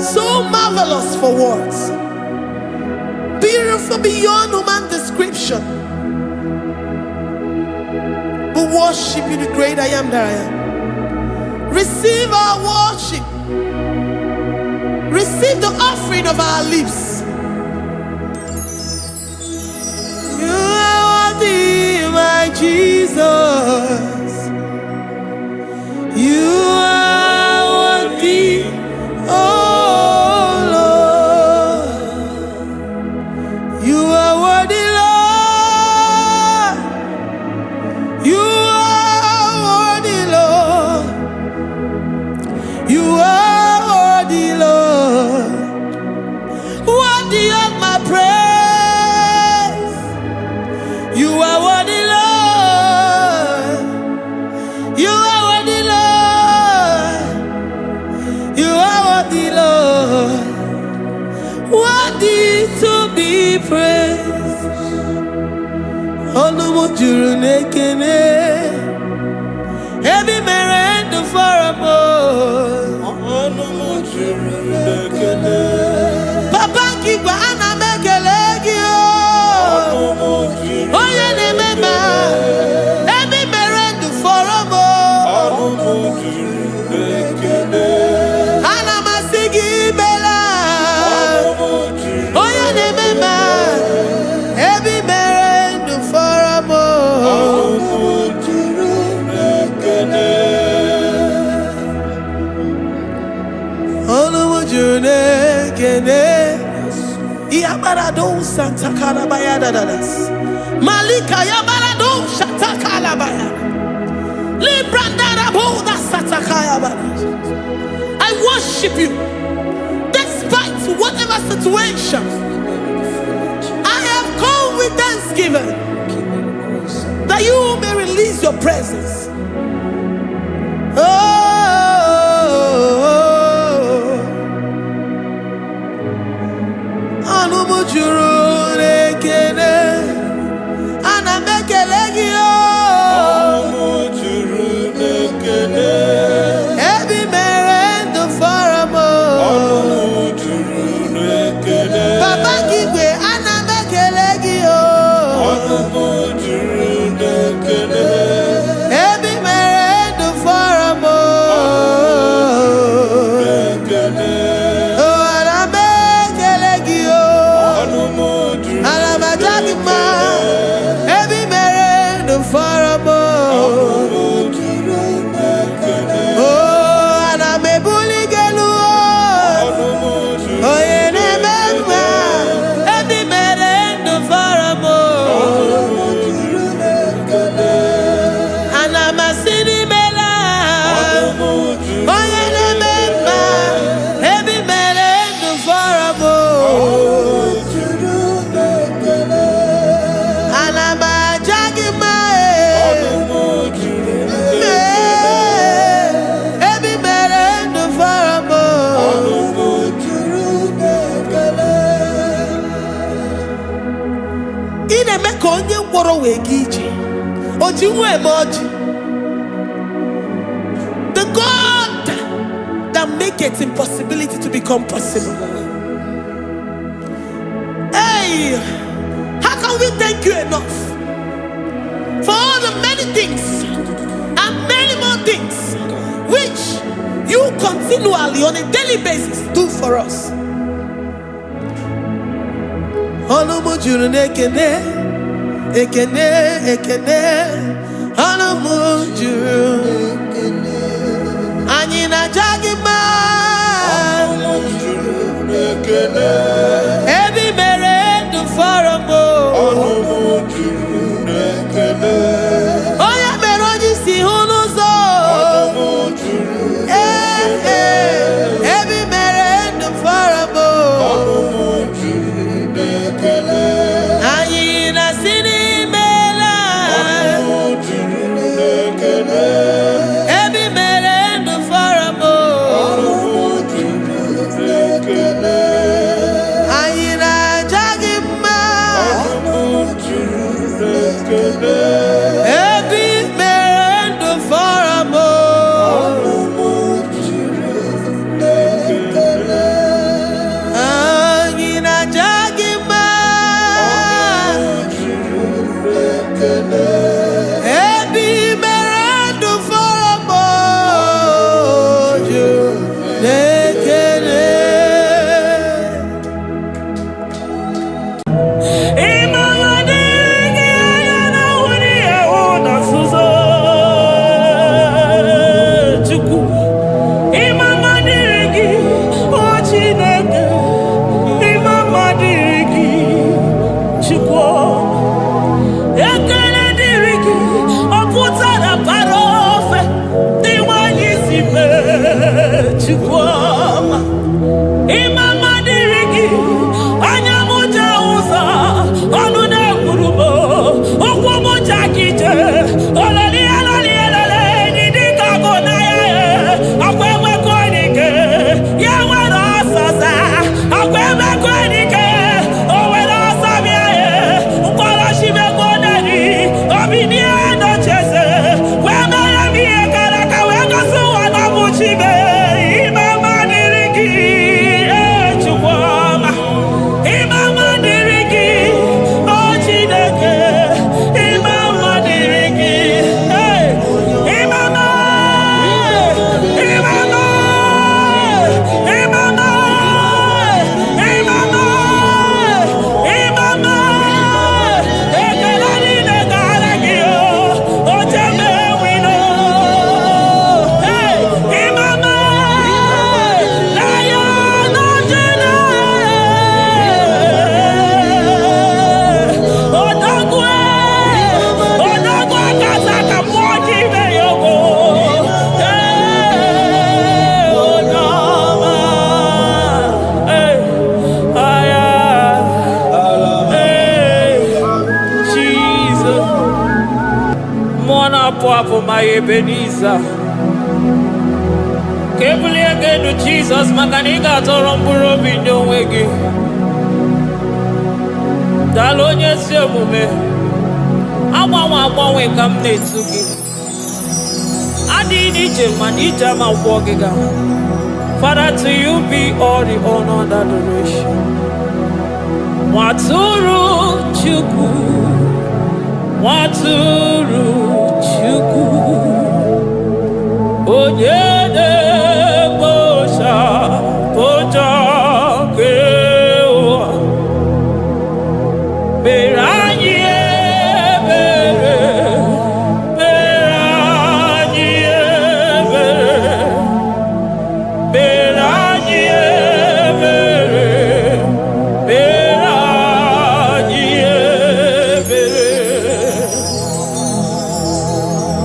So marvelous for words. Beautiful beyond human description. We worship you, the great I am that I am. Receive our worship. Receive the offering of our lips. You are worthy, my Jesus. You are worthy, oh Lord. You are worthy, Lord. You are worthy, Lord. You are worthy, Lord. Worthy of my praise. You are worthy, Lord. You are worthy, Lord. You are worthy, Lord. Worthy to be praised. Onumu juru nekene. Ebi merendo faramo. Onumu juru nekene. Papa kigwa ana mekelegi o. Onumu juru Oye ne mema. Ebi merendo faramo. Onumu juru nekene. Ana masigi bela. Onumu juru Oye ne mema. Ebi merendo faramo. Onumu juru nekene. Onumu juru nekene. Iabarado Santa Bayada das. Malika Yabarado Shatakala Bayada. Librandara Boda Satakaya Bayada. I worship you despite whatever situation. I have come with thanksgiving that you may release your presence. Anumu juru nekene, ana mekelegi o. Onumu juru nekene. Ebi merendo faramo. Onumu juru nekene. Papa kigwe ana mekelegi o. Onumu juru nekene. Ebi merendo faramo. Nekene. Oh, ana mekelegi o. Onumu ị na-eme ka onye ngwọrọ wee ga ije. O ji nwa eme ọjị. The God that maketh impossibility to become possible. Hey, how can we thank you enough for all the many things and many more things which you continually on a daily basis do for us? Olumu juru n'ekene, ekene, ekene. Olumu juru. Anyị na-aja gị mma. Olumu juru n'ekene. Ebi mere ndụ fọrọ m. Olumu juru n'ekene. Onye mere onye isi hụ n'ụzọ. Olumu juru n'ekene. Ebi mere ndụ fọrọ m. Olumu juru n'ekene. Anyị na-asị n'imela. Olumu juru n'ekene. Ebi mere ndụ fọrọ m. Olumu juru n'ekene. Anyị na-aja gị mma. Olumu juru n'ekene. Ebi mere ndụ fọrọ m. Olumu juru n'ekene. Anyị na-aja gị mma. Ebi mere ndụ fọrọ m. Juru n'ekele. Papa, my Ebenezer. Kebuli again to Jesus, Makaniga Toromburo Bindo Wegi. Dalonya Semume. Awa we come Netsuki. Adi Manija ma Wogiga. Father, to you be all the honor and adoration. Waturu Chuku. Waturu Chuku Onyede Bosha Boja Kewa Beranye Bere Beranye Bere Beranye Bere Beranye Bere.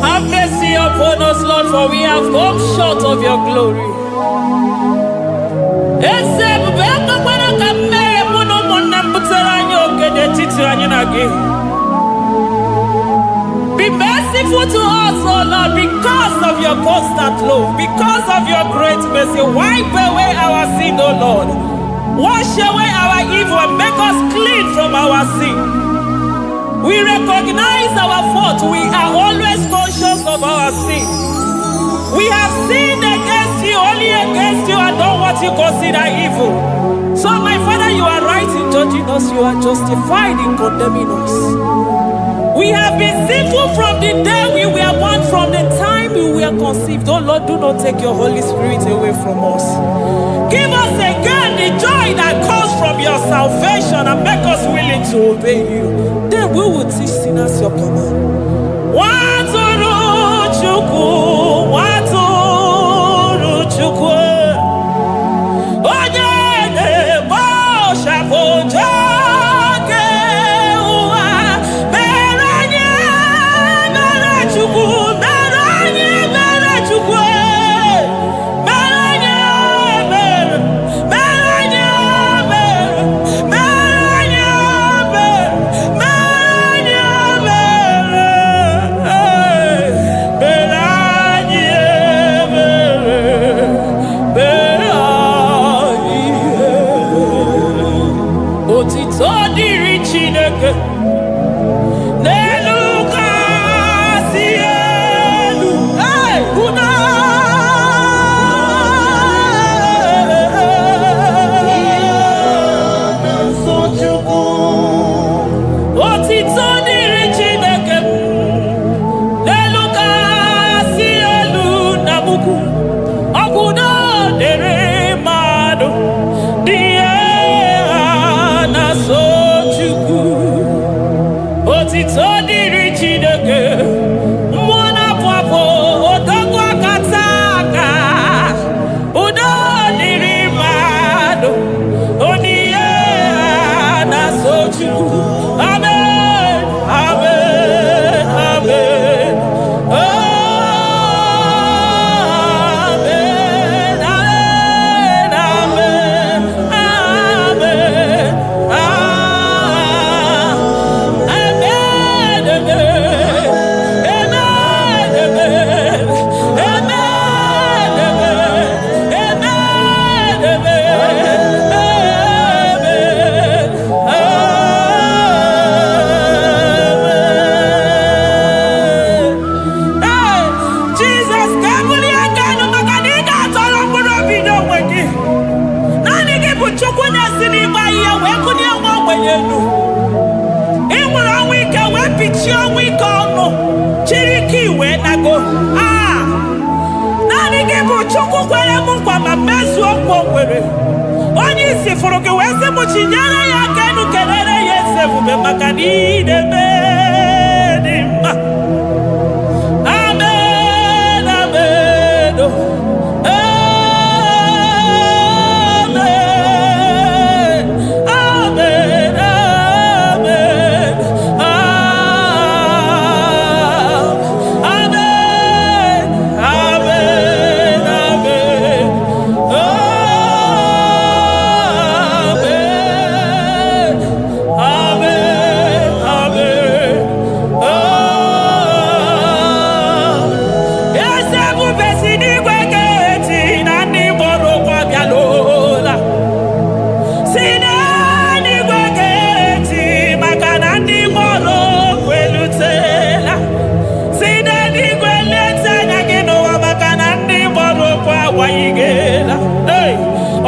Have mercy upon us, Lord, for we have come short of your glory. Be merciful to us, oh Lord, because of your constant love, because of your great mercy. Wipe away our sin, oh Lord. Wash away our evil and make us clean from our sin. We recognize our fault. We are always conscious of our sin. We have sinned against you, only against you, and done what you consider evil. So, my Father, you are right in judging us. You are justified in condemning us. We have been sinful from the day we were born, from the time we were conceived. Oh Lord, do not take your Holy Spirit away from us. Give us again the joy that comes from your salvation and make us willing to obey you. Then we will teach sinners your command. Waturu chukwu. Onye na-ebo shaboja. Onye isi fụrụ gị wee sị m chinyere ya aka enu kelere ya eze ebube maka na ị na-eme dị mma. Amen, amen, amen, amen, amen, amen, amen.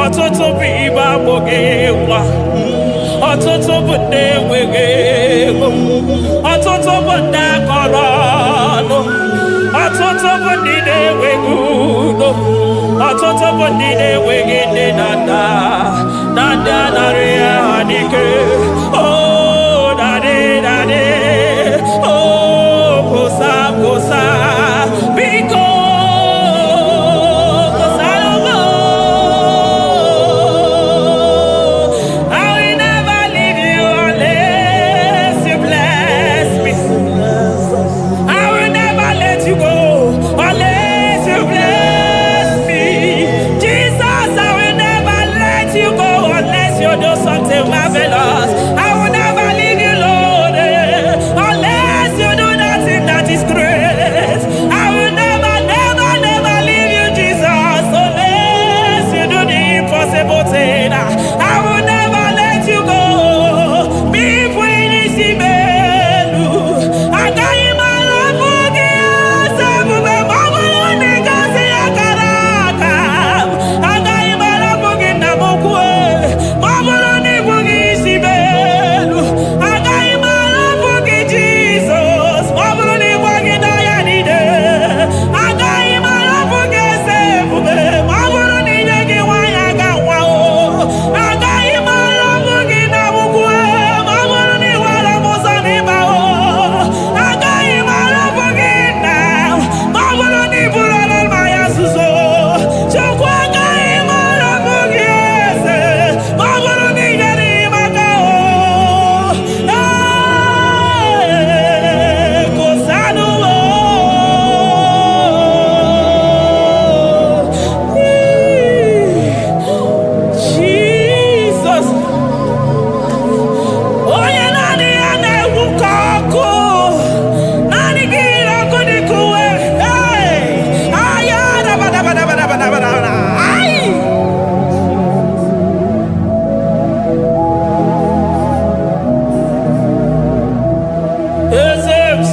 Ọtụtụ bụ ibe agbụghị nwa, ọtụtụ bụ ndị enweghị ego, ọtụtụ bụ ndị akọrọ ọnụ, ọtụtụ bụ ndị na-enweghị udo, ọtụtụ bụ ndị na-enweghị nne na nna, na ndị anarị ya n'ike. Oh, daddy, daddy, oh, kosa, kosa, biko. Something marvelous.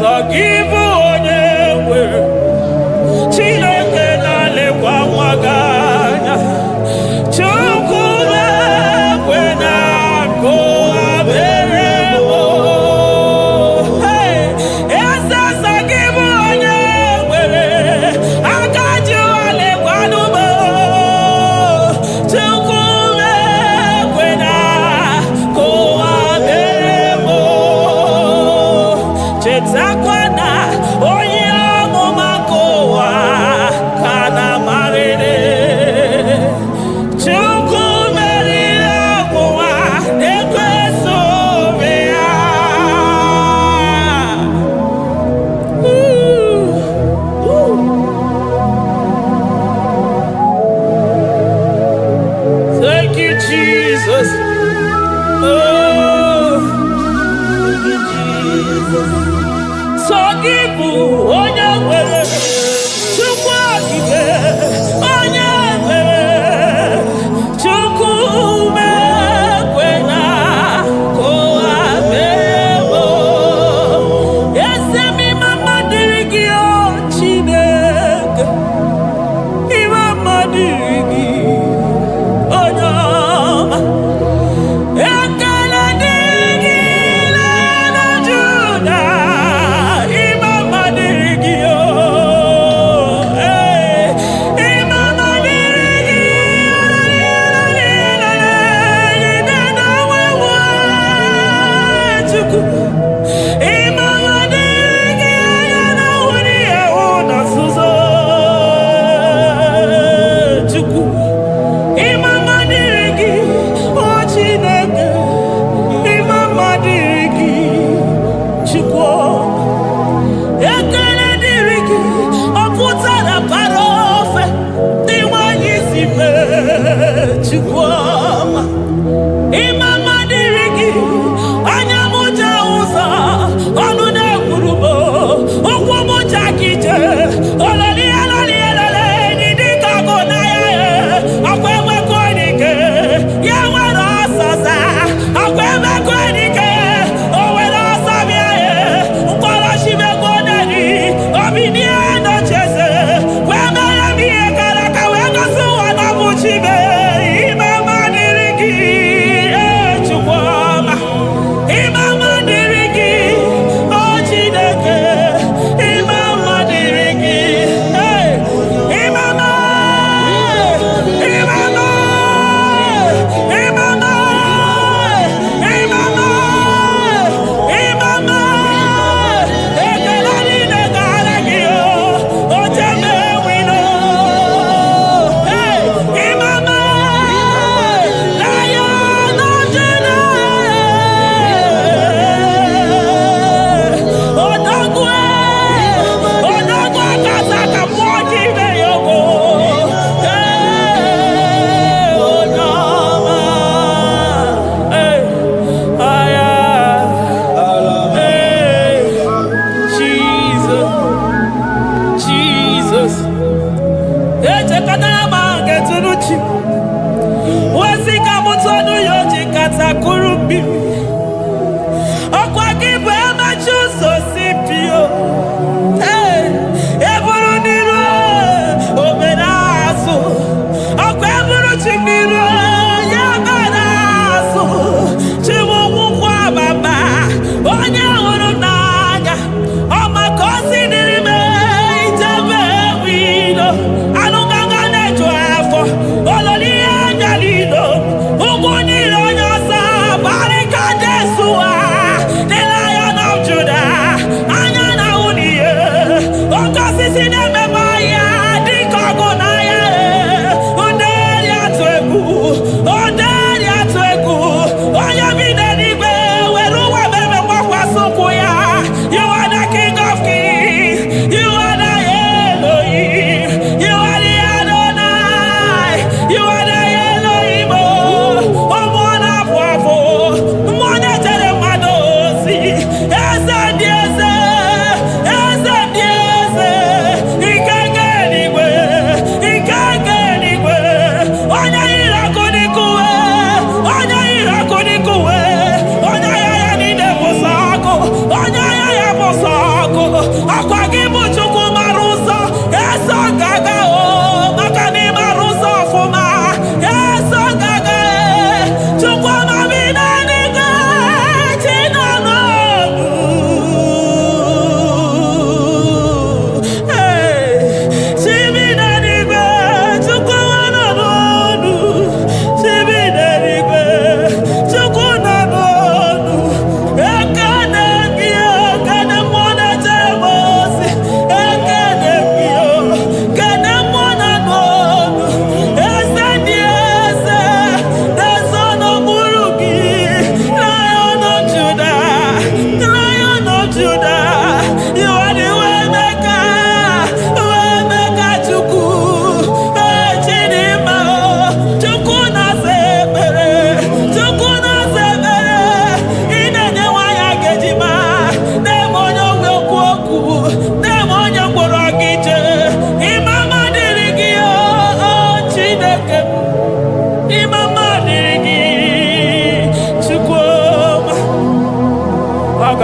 sọ gị bụ onye nwere Chineke na-elekwa nwa gị anya Chukwu na-ekwe na nkụwa mere eze sọ gị bụ onye nwere aka ji alekwa n'ugbo Chukwu na-ekwe na nkụwa mere chetakwa na onye ọmụma nke ụwa ka na-amarịrị Chukwu meriri ọnwụnwa na-ekweso obe ya. Thank you, Jesus. Oh, thank you, Jesus. Sọ gị bụ onye nwere Chukwu okike onye nwere Chukwu mekwe na kụwa mebo eze mma dịrị gị o Chineke ime mma dịrị gị onye ọma ekele dịrị gị na Juda ime mma dịrị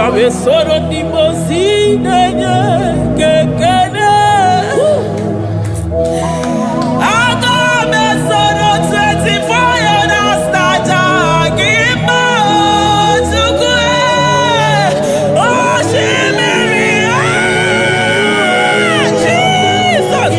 Abesoro di mosine kekene. Aga mesoro 24 years staja gima tukwe. Oh shimiri Jesus.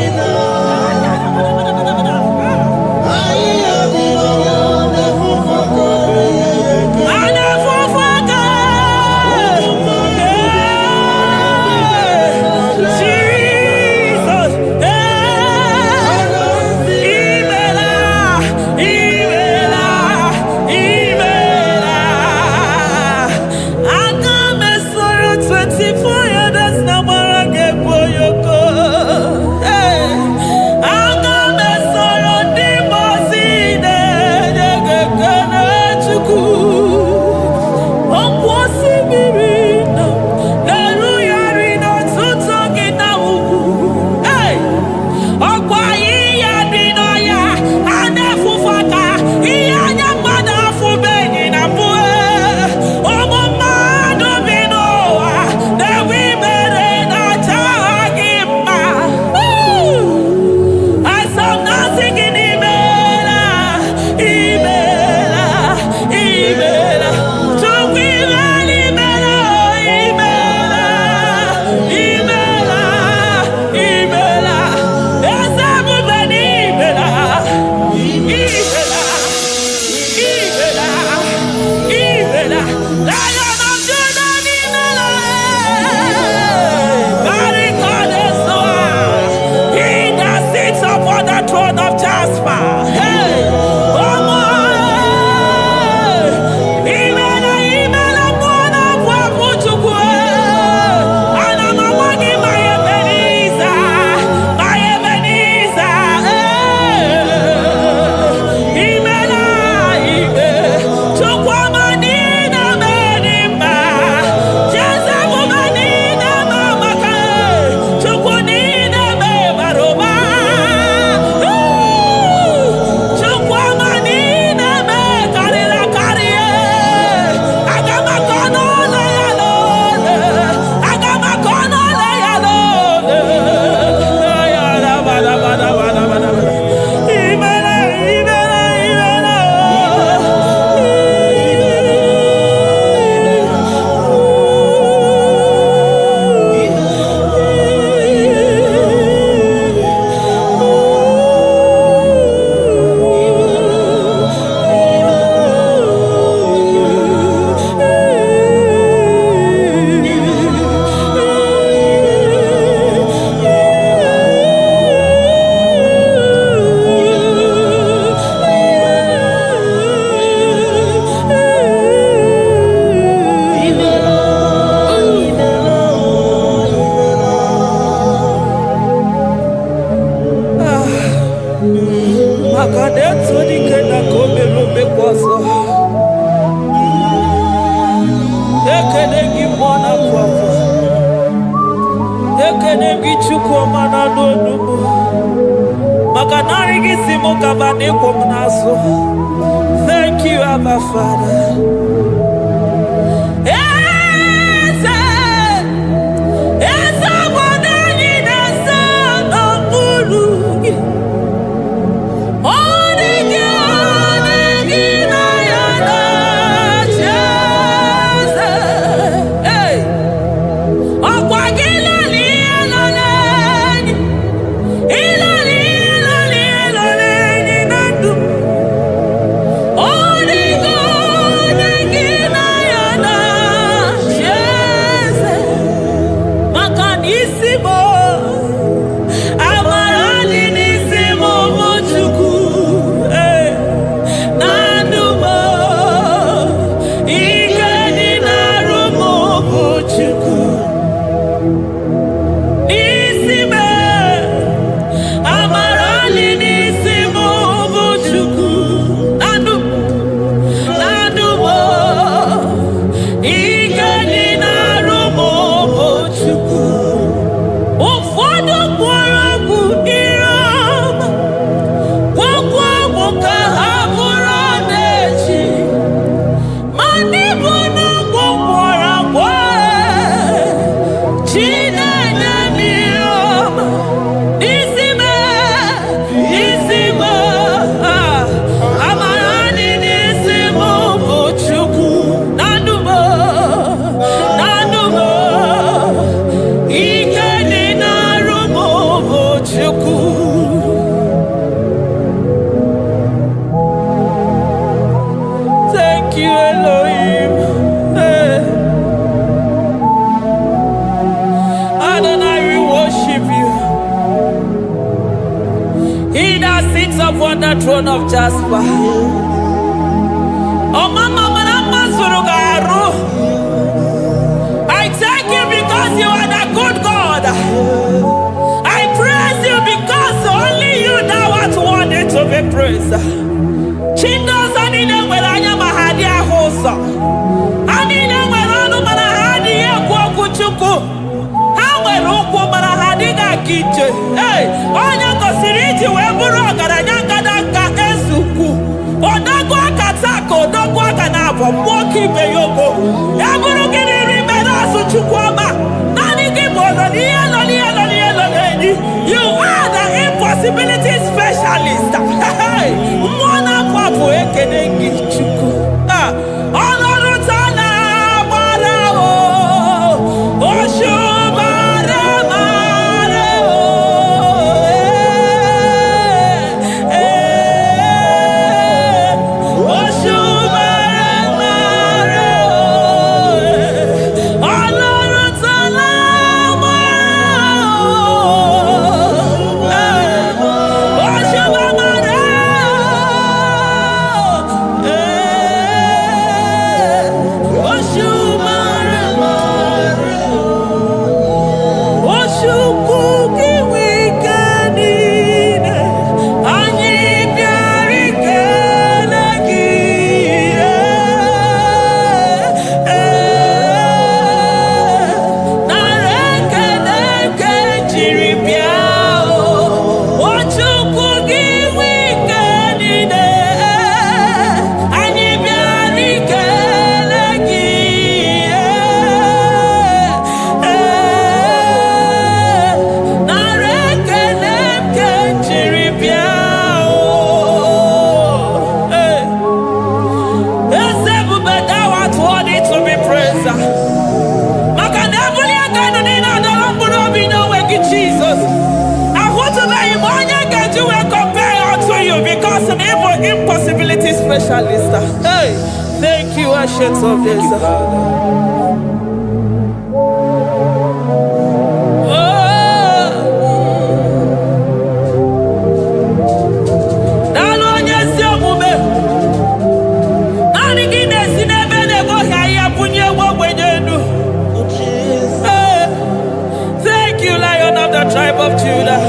Thank you, Abba Father. He that sits upon the throne of Jasper. Oh, Mama, I thank you because you are the good God. I praise you because only you thou art worthy to be praised. Chindos anine weranya mahadi ahosa. Anine weranu marahadi yekwo kuchuku. Hawe rukwo marahadi ga kiche. Hey, onya kosiriti weburu ogaranya kadaka esuku. Odagwa katako, odagwa kanabo, mwoki beyoko. Yaburu gini rimena suchukwama. Nani kibono, you are the impossibility specialist. Mwana papu ekenengi chuku. Honoru tana barao. Oshubare mareo. Oshubare mareo. Honoru tana impossibility specialist. Hey, thank you, Ancient of Days. Thank you, Lion of the tribe of Judah.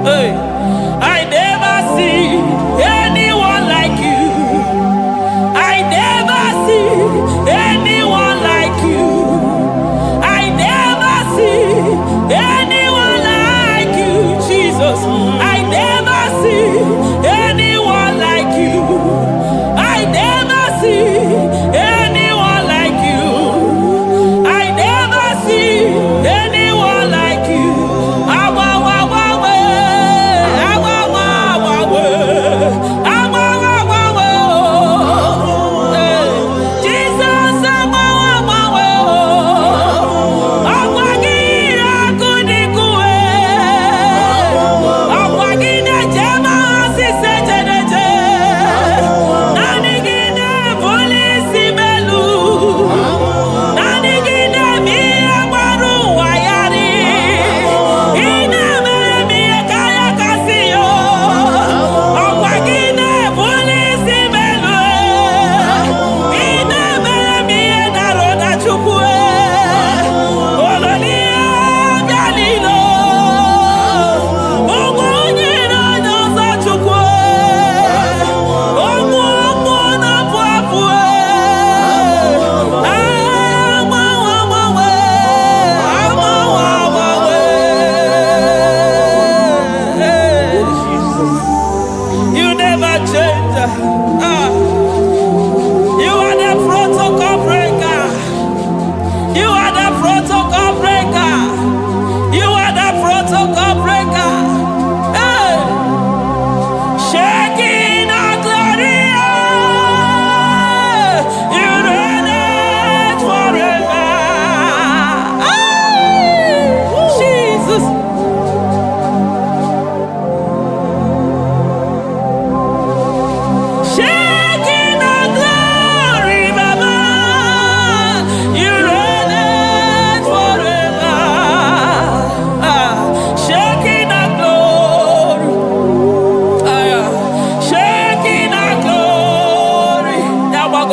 Hey, I never see anyone like you. I never see anyone like you. I never see anyone like you, Jesus. I never see anyone like you. I never see anyone like you. I never see anyone like you.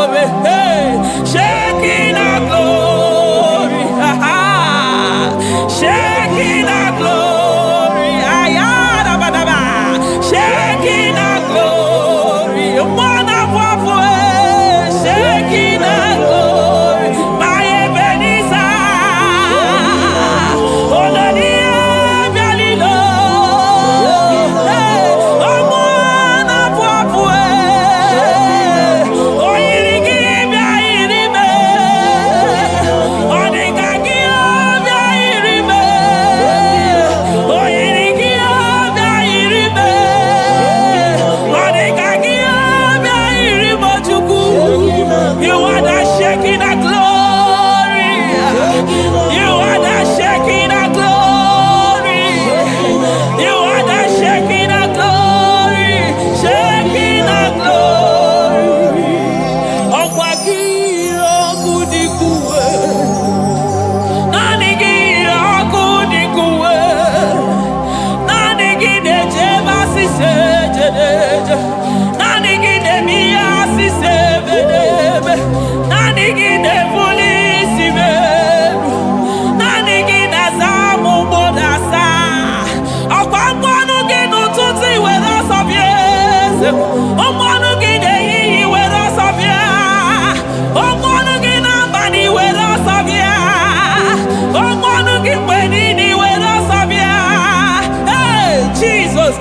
glory. Hey, Shekinah glory. Shekinah glory. Ayadabadaba. Shekinah glory. Wonderful. Shekinah glory. My Ebenezer. You are the Shekinah glory. You are the Shekinah glory. You are the Shekinah glory. Shekinah glory. Okwakiro kudikuwe. Nanigiro kudikuwe. Nanigide jeba sisejedeje. Nanigide miya sisebedebe. Nanigide polisi beru. Nanigide zamu bodasa. Ọ̀pọ̀lọpọ̀ gínú tún ti ìwé lọ́sọ̀bíẹ́sẹ̀. Ọmọnú gídé yìí ìwé lọ́sọ̀bíẹ́. Ọmọnú gínú àbáni ìwé lọ́sọ̀bíẹ́. Ọmọnú gípé ní ìwé lọ́sọ̀bíẹ́. Hey, Jesus,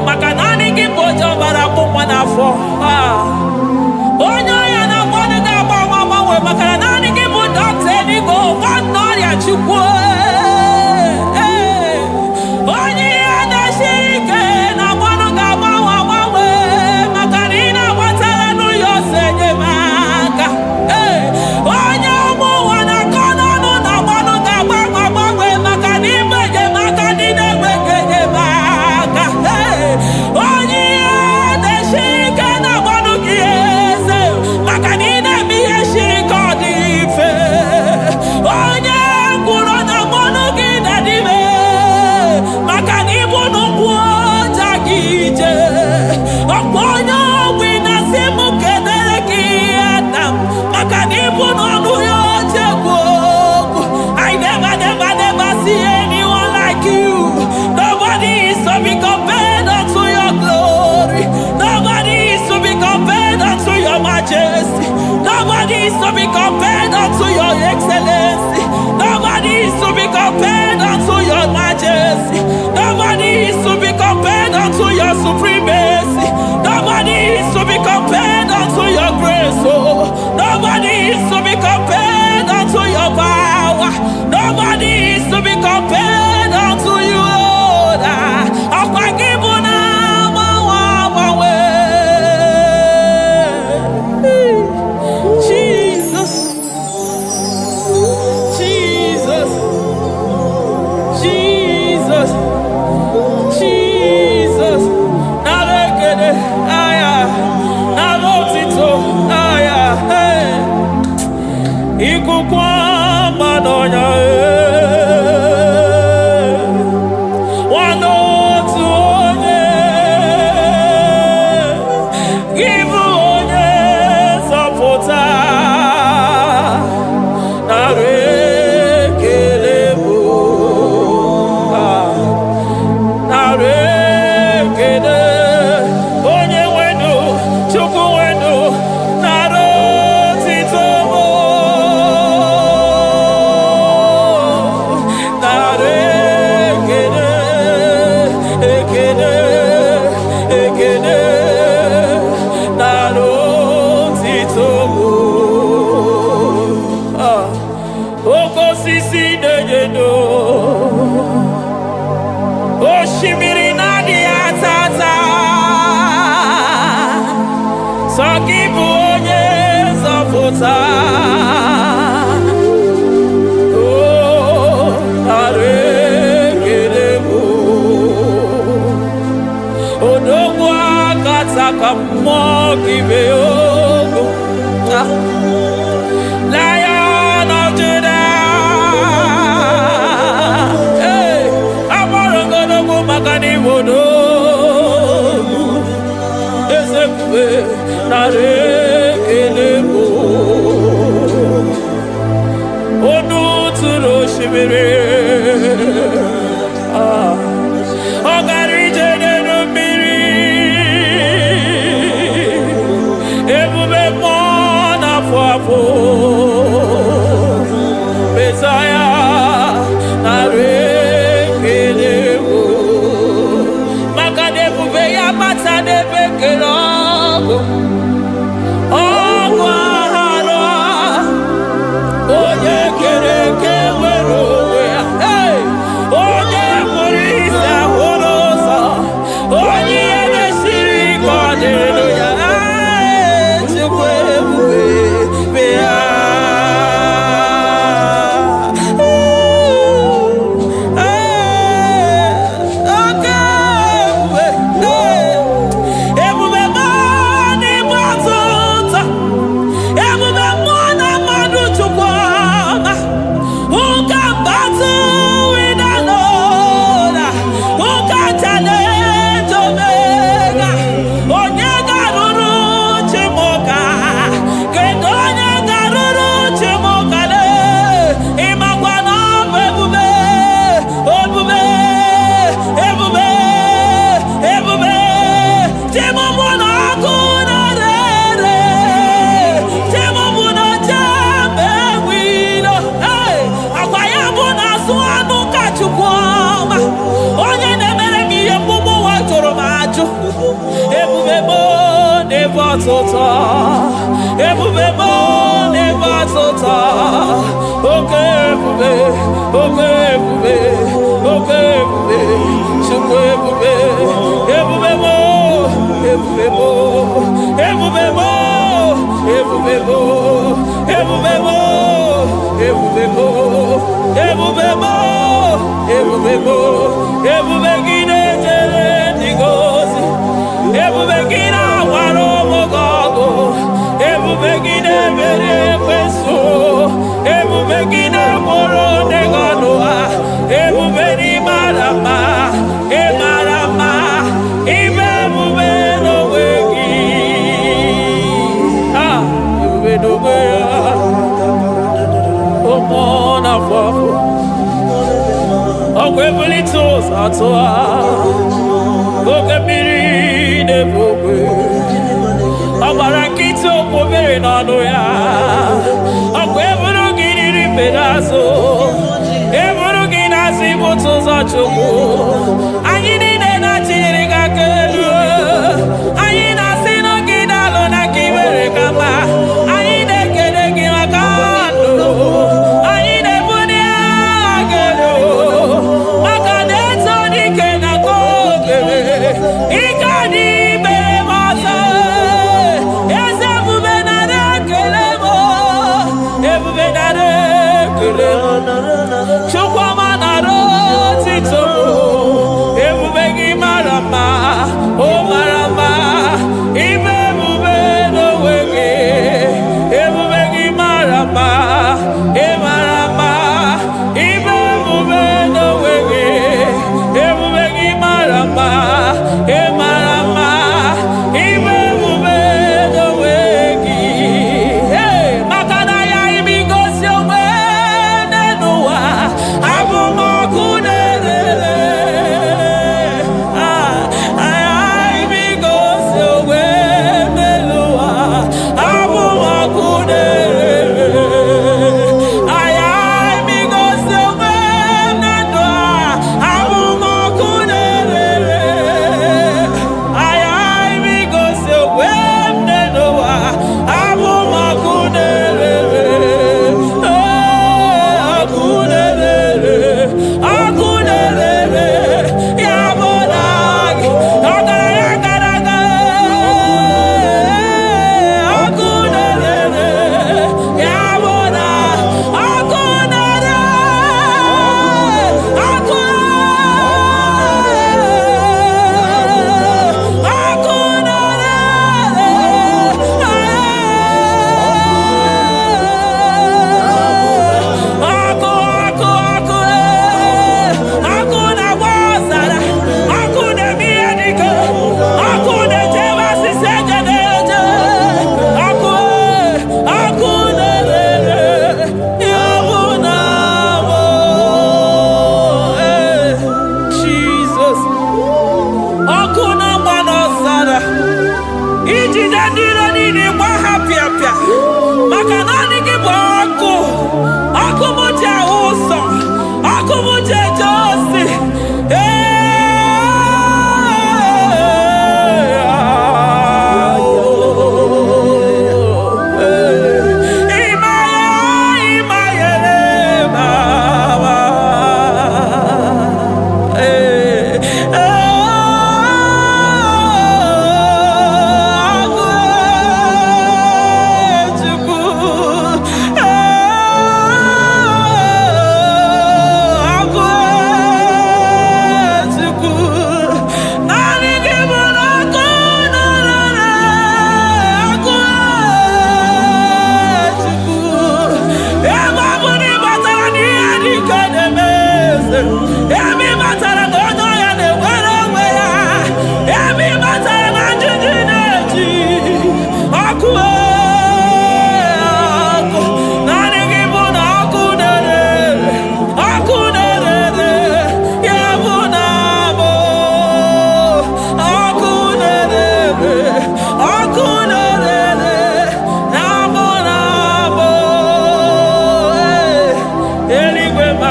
maka na anyị gị bụ oje ọbara akpụ nwa n'afọ. Onye ọya na-akpọ ndị ga-agbanwe agbanwe maka na naanị gị bụ dọkịta eluigwe nwanne ọrịa Chukwu. Onye ihe na-esiri ike na mmanụ ga-agbanwe agbanwe maka na ị na-agbatara n'ụlọ ose enyemaka. Onye ọmụ ụwa na-akọ n'ọnụ na mmanụ ga-agbanwe agbanwe maka na ịbụ enyemaka ndị na-enweghị enyemaka. Onye ihe na-esiri ike na mmanụ gị eze maka na ị na-eme ihe siri ike ọ dị mfe. Onye kwuru na mmanụ gị na-adịbe maka na ịbụ n'ụkwụ ọja gị ije. Ọkpọ onye ọgwụ na-asị m kedere gị Adam maka na ịbụ n'ọnụ ya oche egwu okwu. I never see anyone like you. Nobody is to be compared unto your glory. Nobody is to be compared unto your majesty. Nobody is to be compared unto your excellency. Nobody is to be compared unto your majesty. Nobody is to be compared unto your supremacy. Nobody is to be compared unto your grace. Oh, nobody is to be compared unto your power. Nobody is to be compared unto you, Lord. Jesus, Jesus, Jesus, Jesus. Narekede, aya, narotito, aya, hey. Ikukwa madonya, wanotu onye, give onye zọpụta. Narekele bụ, narekele onye wenu, Chukwu wenu, narotito bụ. Narekele, ekele, ekele, narotito bụ. Oke osisi na-enyedo, osimiri na-adịghị ata ata. Sọ gị bụ onye nzọpụta. Lion of Judah, hey, Amarangono Magani Wodo, Ezekwe, Narekelebo, Onu Turo Shimere, Ogarije Nenumiri, Ebube Mona Fwapo, Messiah, Narekelebo, Makadebube Yamata Debekelabo, Ogwahara, Oye Kereke Werowe, hey, Oye Murisa Horosa, Oye Nesiri Kodeluya, Chukwebuwe, Bea. Ebube never tota. Okay, ebube, chukwu ebube, ebube gị na-ejere ndị gozi, ebube gị na-awara ụmụgọgụ, ebube gị na-emere ekwensu, ebube gị na-agboro ndegọnụ ha, ebube n'ịmara mma, ịmara mma, ime ebube n'onwe gị, ebube n'onwe ya, ụmụ n'afọ afọ, ọgwụ ebulite ụzọ atụ ha, oke mmiri na-ebu ogwe, ọ gbara nkịtị okwu obere n'ọnụ ya, ọkwa eburu gị riri mbere azụ, eburu gị na-azụ ibute ụzọ Chukwu, anyị niile na-achịnyere gị aka elu, anyị na-asị n'oge na-alụ na ka iwere ka mma, anyị na-ekele gị maka ndụ, anyị na-ebuli agha gị elu, maka na eto dike na ka obere, ike adị ime ọzọ, eze ebube nara ekele m, ebube nara ekele m, Chukwuma nara otito m, ebube gị mara mma, o mara mma, ime ebube n'onwe gị, ebube gị mara mma, ị mara mma, ime ebube n'onwe gị, ebube gị mara mma, ị mara mma, ime ebube n'onwe gị, maka na ya ime igosi onwe n'ụwa,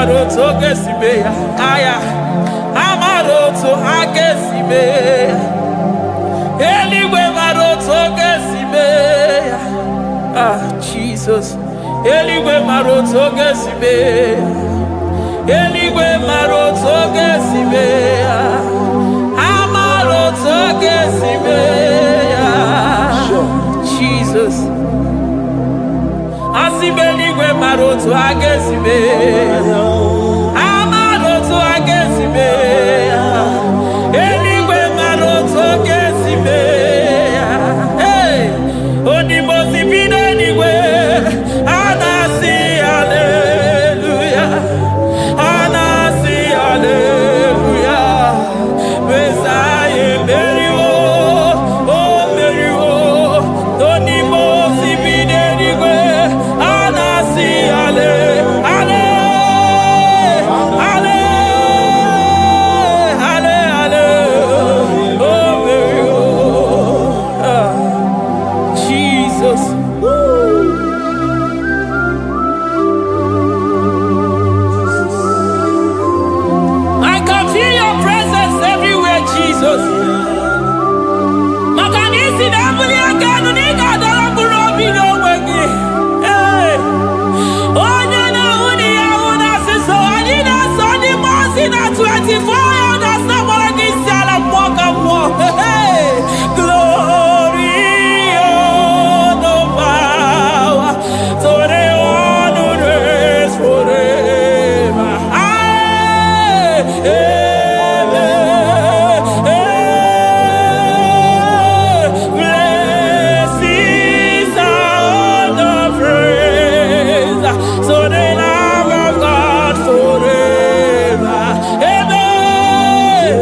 maroto gesibe aya amaroto agesibe eligwe maroto gesibe Jesus eligwe maroto gesibe eligwe maroto gesibe amaroto gesibe Jesus Asibeligwe maroto agesibe amaroto agesibe eligwe maroto gesibe onimosibine eligwe anasi hallelujah anasi hallelujah Messiah meriwo oh meriwo onimosibine eligwe anasi ale ale ale ale ale oh meriwo Jesus I can feel your presence everywhere, Jesus. Makanisi dabuli aganu ni kadara burobi no wegi. Hey, onye na uni ya una siso ani na soni mosi na 24 elders na moragi siala mwaka mwo. Hey, glory, honor, power, to the one who reigns forever. Blessings are the praise, so the love of God forever. Amen.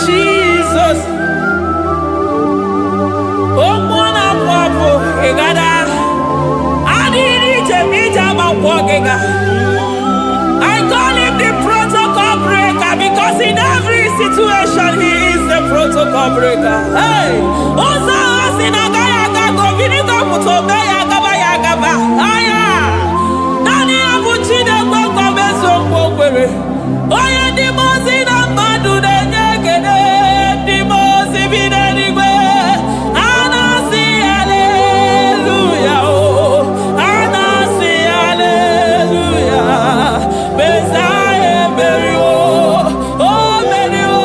Jesus. Oh, mwana papo, egada. Adiri chemija makwogega. I call him the protocol breaker because in every situation he is the protocol breaker. Hey, Osa Osinagaya Gago Vinigo Mutobe Yagaba Yagaba. Aya, Nani Abuchide Gwagwa Meso Gwogwere. Oya di mozi na madu de nyegede, di mozi bidenigwe. Anasi hallelujah, oh, anasi hallelujah. Messiah merio, oh merio,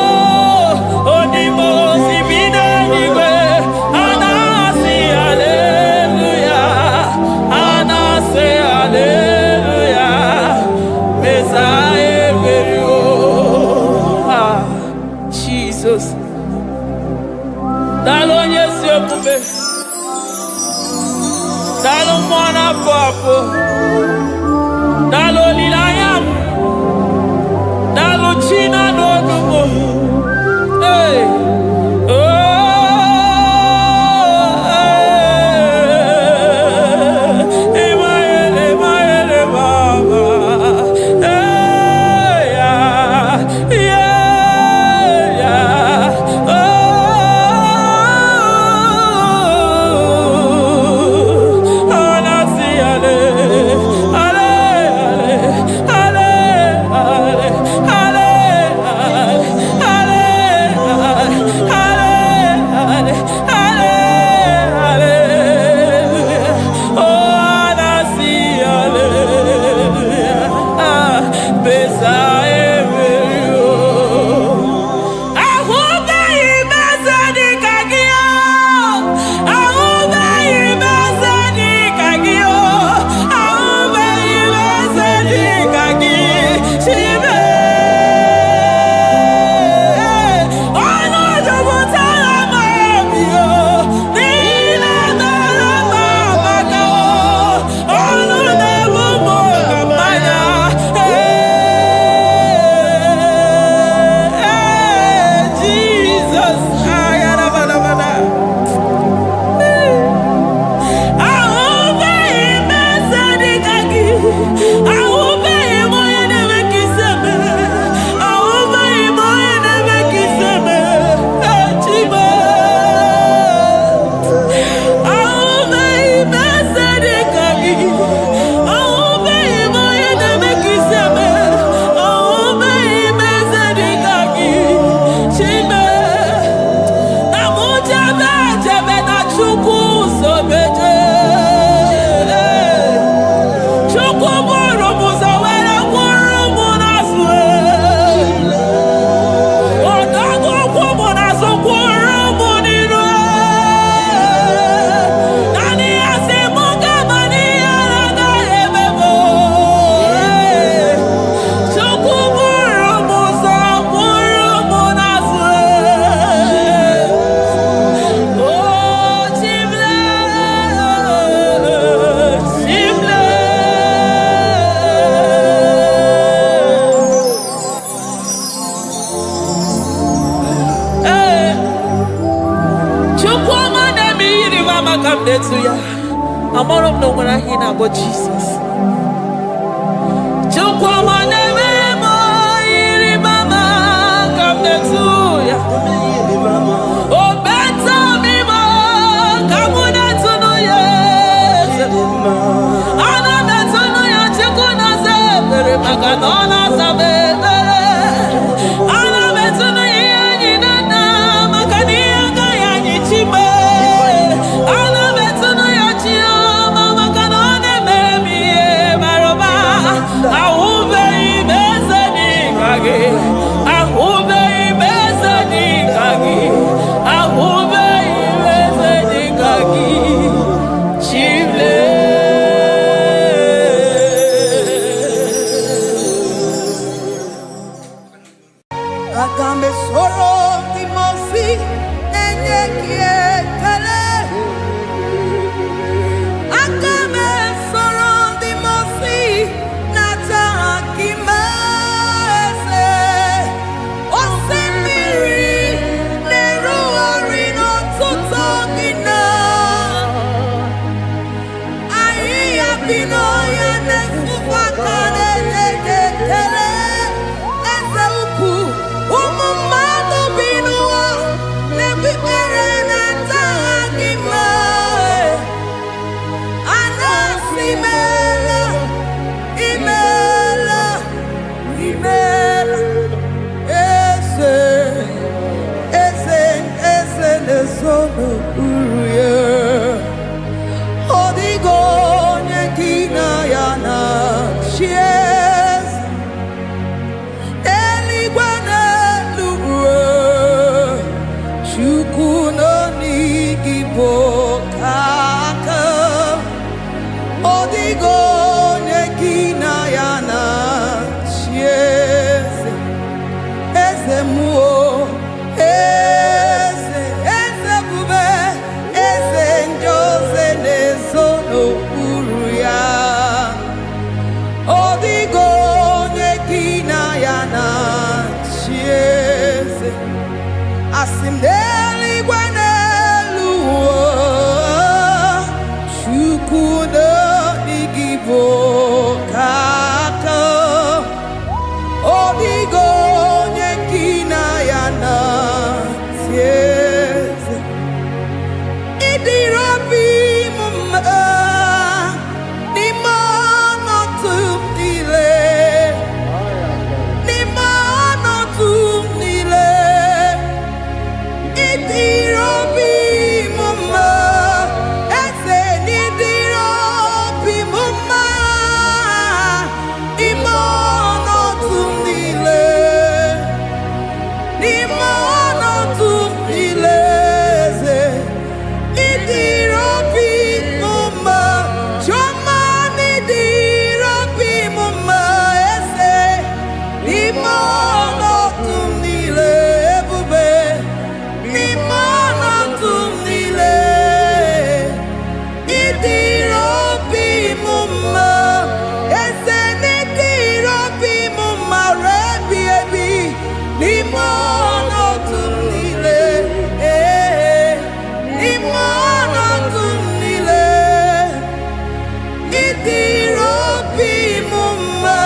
oh di mozi bidenigwe. Anasi hallelujah, anasi hallelujah. Messiah merio. Jesus. Dalo nyesi okube. Dalo mwana papo. Dalo lilayam. Dalo china nodumo. Hey. Oh. Emaele baba. Hey. Yeah. Oh. Anasi ale. come there to ya. I'm all of no when I hear about Jesus. Come there to ya. Oh, better me more. Come on to know ya. Ana better know ya. Chikuna se bere maganona sabe. Ana better know ya ni nana magani anga ya ni chibe. Ana better know ya chia mama kanone baby maroba. Aube ibeze ni kage. Aube ibeze ni kage. Aube ibeze ni kage. Chible. Agambe soro timosi enye kietele. Agambe soro timosi nata kimese. Osemiri neru orino tutogina. Ayi abino ya nesufakane neketele. Eze ukwu umumado binuwa nebibere nata agima. Anasimela imela imela eze nesono uruye. Odigo nyekina yana chies eligwe n'eluigwe. Chukwu nọ n'Igbo kaka. Odigo nyekina yana chies eze muo eze bube eze njoze nezono uru ya. Odigo nyekina yana chieze asim n'eluigwe n'elu ụwa. Chukwu nọ n'Igbo kaka. Odigo nyekina yana chieze idirobi mumma n'ime ọnọdụ niile. N'ime ọnọdụ niile idirobi mumma. Eze n'idirobi mumma. N'ime ọnọdụ niile. N'ime ọnọdụ niile eze idirobi mumma. Chioma n'idirobi mumma eze. N'ime ọnọdụ niile ebube. N'ime ọnọdụ niile idirobi mumma eze n'idirobi mumma rebi ebi. N'ime ọnọdụ niile n'ime ọnọdụ niile idirobi mumma.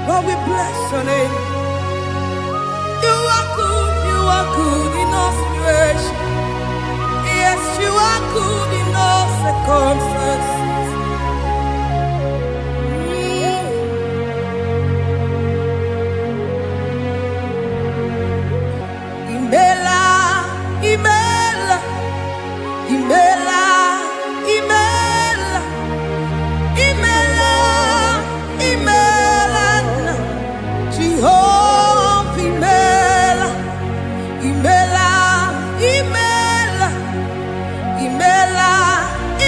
Lord, we bless your name. You are good in all situations. Yes, you are good in all circumstances. Imela, imela, imela, imela, imela, imela, Jehovah, imela, imela, imela, imela,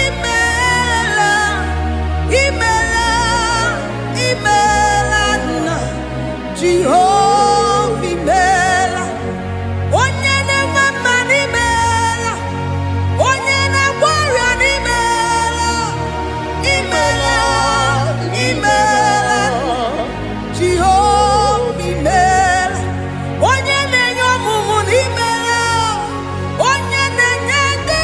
imela, imela, imela, Jehovah, imela. Onye na-enwe mma n'imela. Onye na-agwọ ọrịa n'imela. Imela, imela, Jehova imela. Onye na-enye ọmụmụ n'imela. Onye na-enye ndị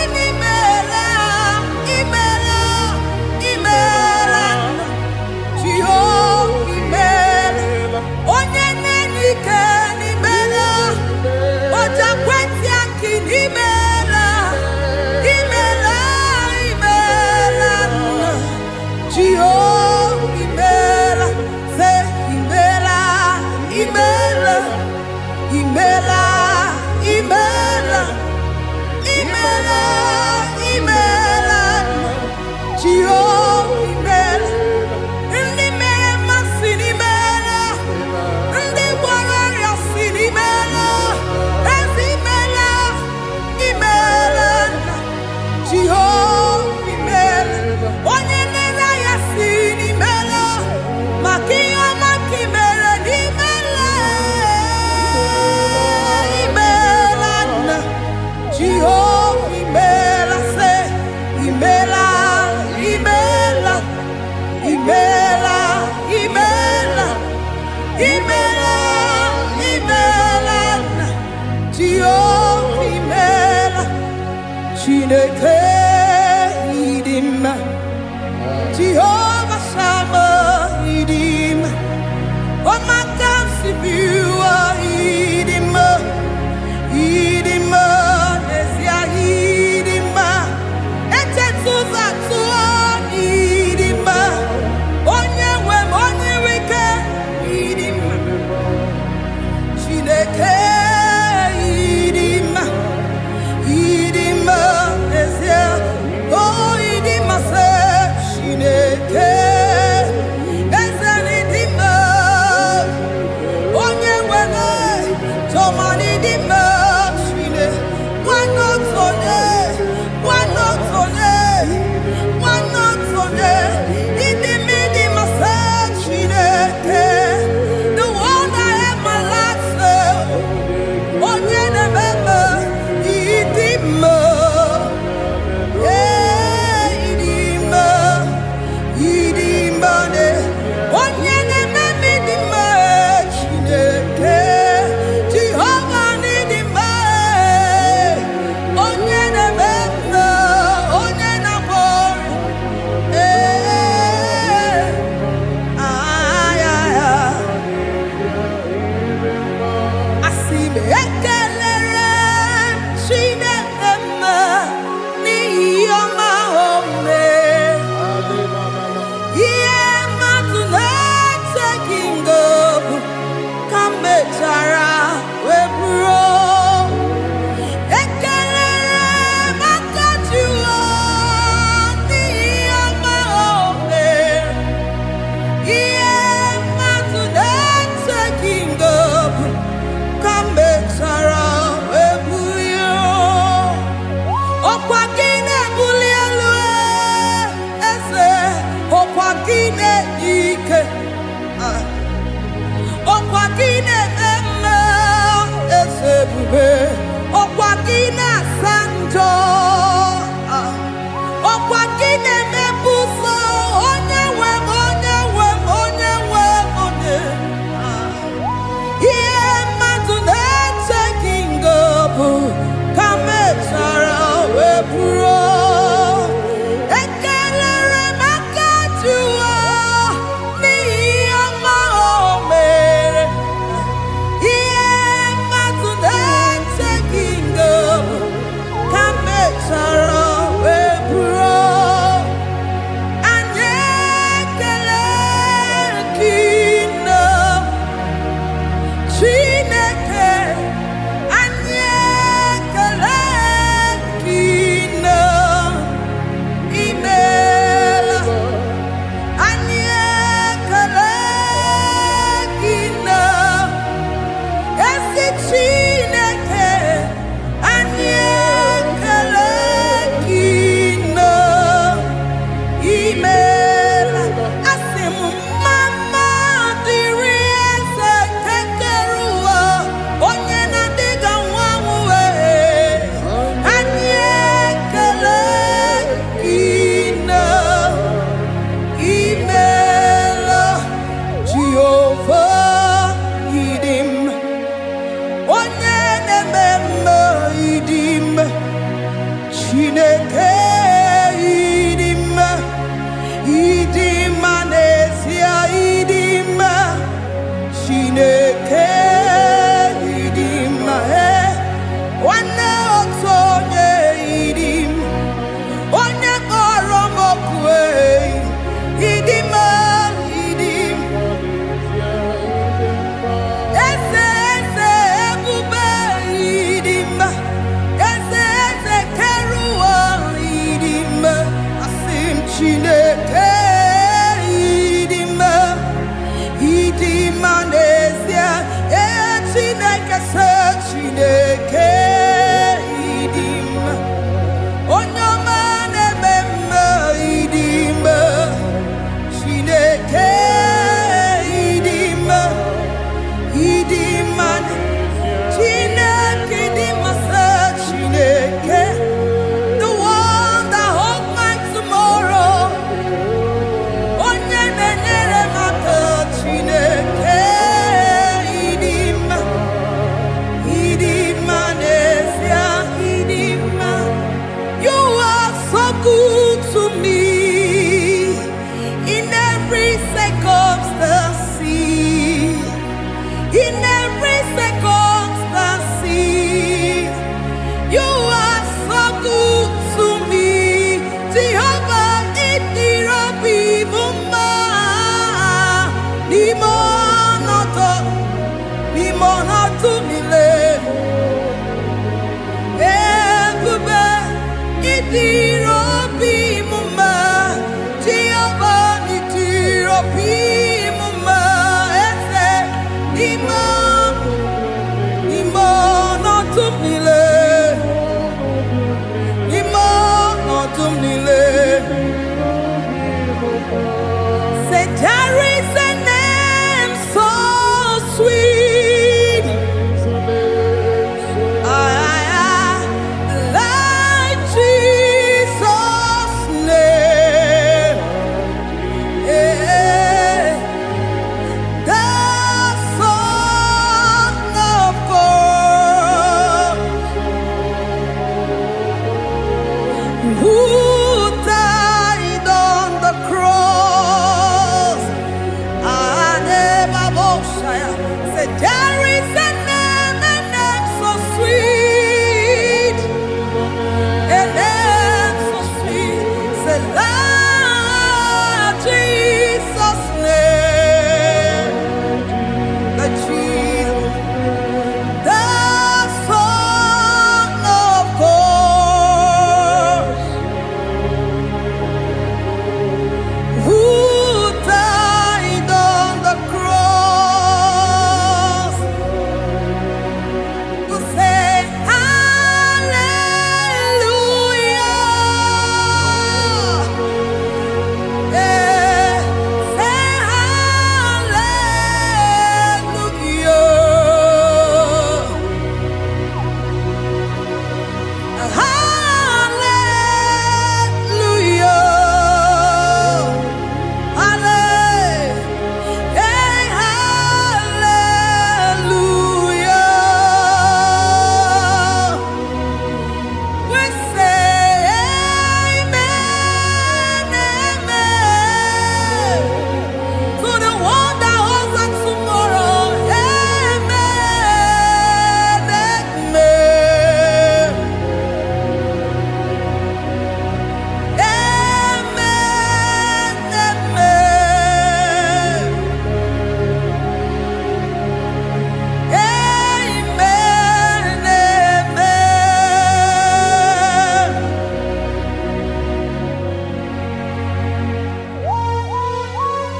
Chineke idima, Jehovah Shammah idima, Omakansibua idima, idima, Nesia idima, Etetuzatu idima, Onyewe Onyeweke idima, Chineke idima, idima, Nesia, oh idima se Chineke. good to me in every circumstance. In every circumstance, you are so good to me. Jehovah, it be mumma, limono to me le. Ebube, it be mumma, Jehovah, it be mumma. Limono to me le. Say there is a name so sweet, like Jesus' name, the Son of God, who died on the cross. Say there is a name so sweet, a name so sweet. Say Lord Jesus' name, the Jesus, the Son of God, who died on the cross. To say hallelujah, say hallelujah, hallelujah. We say amen, amen, to the one that holds us tomorrow. Amen, amen, amen, amen.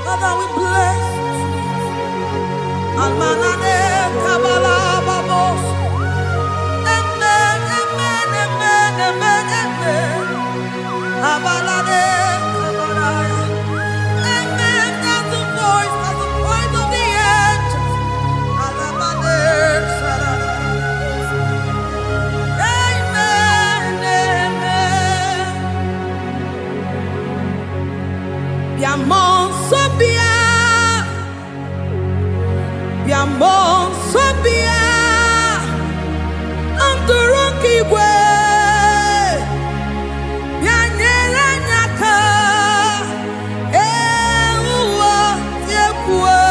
Father, we bless Almanane Kabala Babos. Amen, amen, amen, amen, amen. Abalade Kabalaya. Amen. That's the voice of the angels. Alabade Sarada. Amen, amen. Biamon Sobia, Biamon Sobia, Anturuki we, Bianyela Nyaka, Ewa Tiekwe,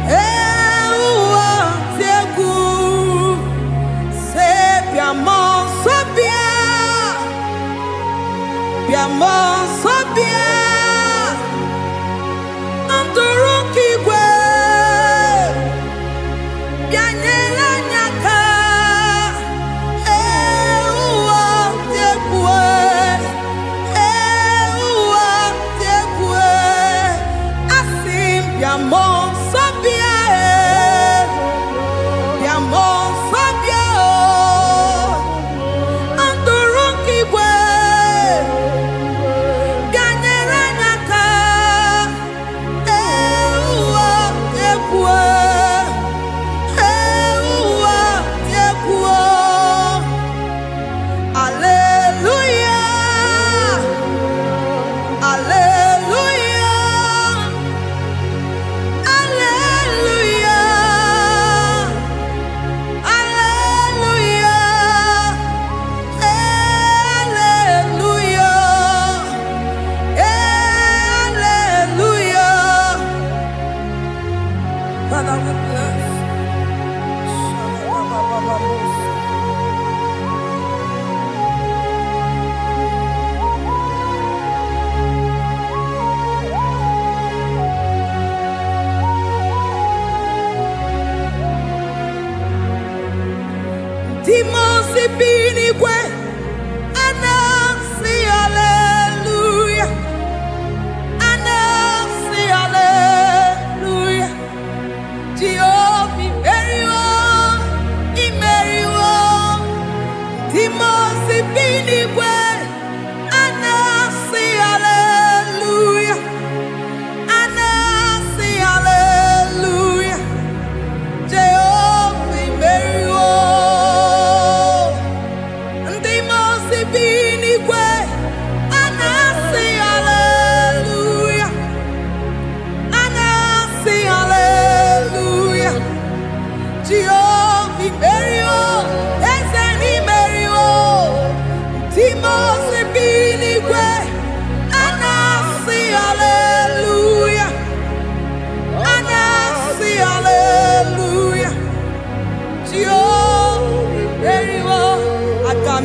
Ewa Tieku, Se Biamon Sobia, Biamon Sobia, Anturuki we, Bianyela Nyaka, Ewa Tiekwe, Ewa Tiekwe, Asim Biamon Sobia, Biamon Sobia, Anturuki we, Bianyela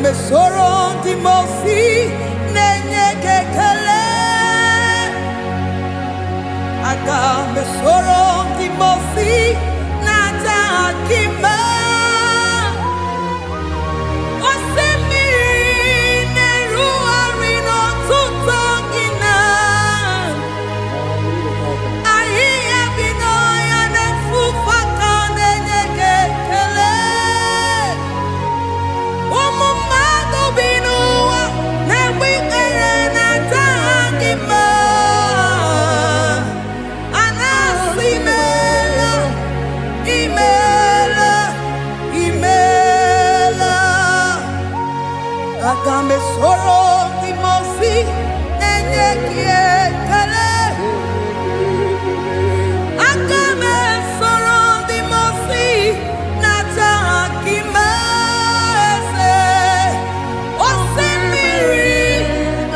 me soro di mosi nenye kekele. Aga me soro di mosi nata akima. Osemiri neru arino tutongina. Ahiya binoya ne fufaka nenye kekele. Umumado binuwa ne wikere nata akima. Anasimela, imela, imela. Agame soro di mosi nenye kiekele. Agame soro di mosi nata akimese. Osemiri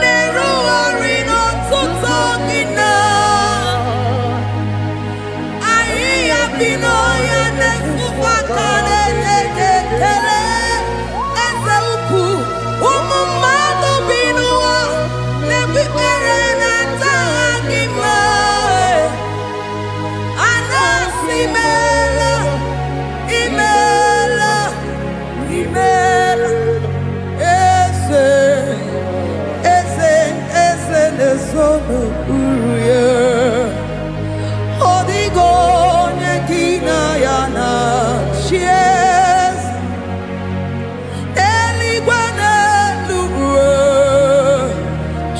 neru arino tutogina. Ahiya binoya ne fufakane nekekele. Eze ukwu umumado binuwa ne bikere nata akima. Anasimela, imela, imela. Eze, eze, eze nezono uruye. Odigo nekina yana chies. Eligwe n'eluigwe,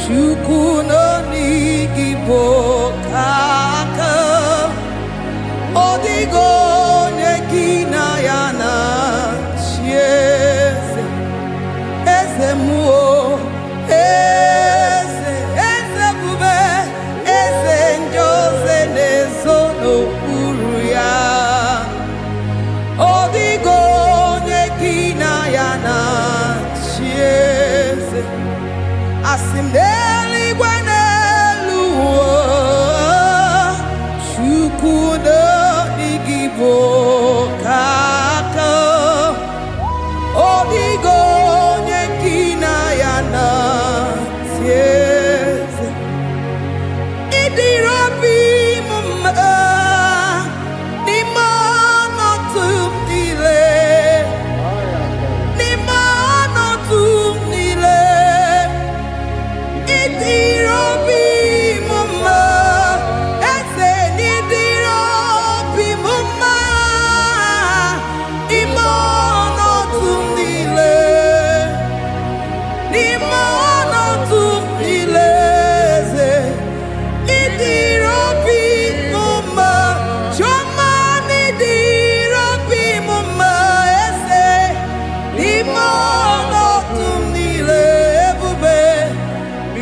Chukwu nọ n'Igbo kaka. Odigo nekina yana chies. Eze muo, eze, eze bube, eze njoze nezono uru ya. Odigo nekina yana chieze. Asim n'eluigwe n'elu ụwa, Chukwu nọ n'Igbo kaka. Odigo nekina yana chieze. Idirabi mumma ni mana tumdile. Ni mana tumdile. Idirabi mumma ese ni idirabi mumma. Imana tumdile. Ni mana tumdile. Idirabi mumma, choma idirabi mumma ese. Ni mana tumdile ebube.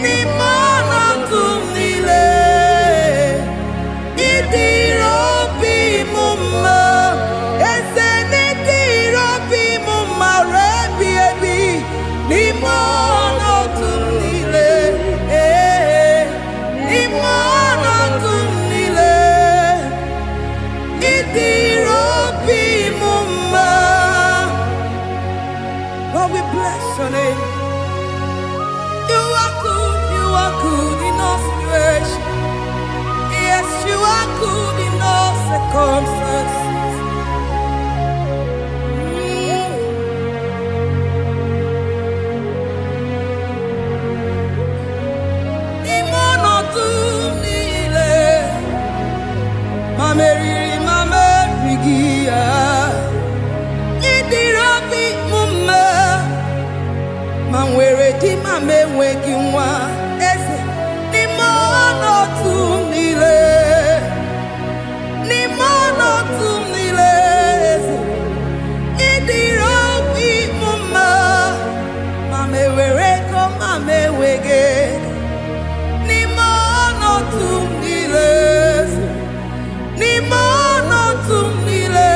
Ni mana tumdile. Idirabi mumma ese. Ni idirabi mumma rebi ebi. Ni mana tumdile. Ni mana tumdile. Idirabi mumma. Lord, we bless your name. You are good in all situations. Yes, you are good in all circumstances. Imono tumile, mameriri mamerigia. Idirabi mumma, manwere di mamenwegi nwa. Eze, imono tumile, imono tumile. Eze, idirabi mumma, mamewere ko mamewege. Imono tumile, imono tumile.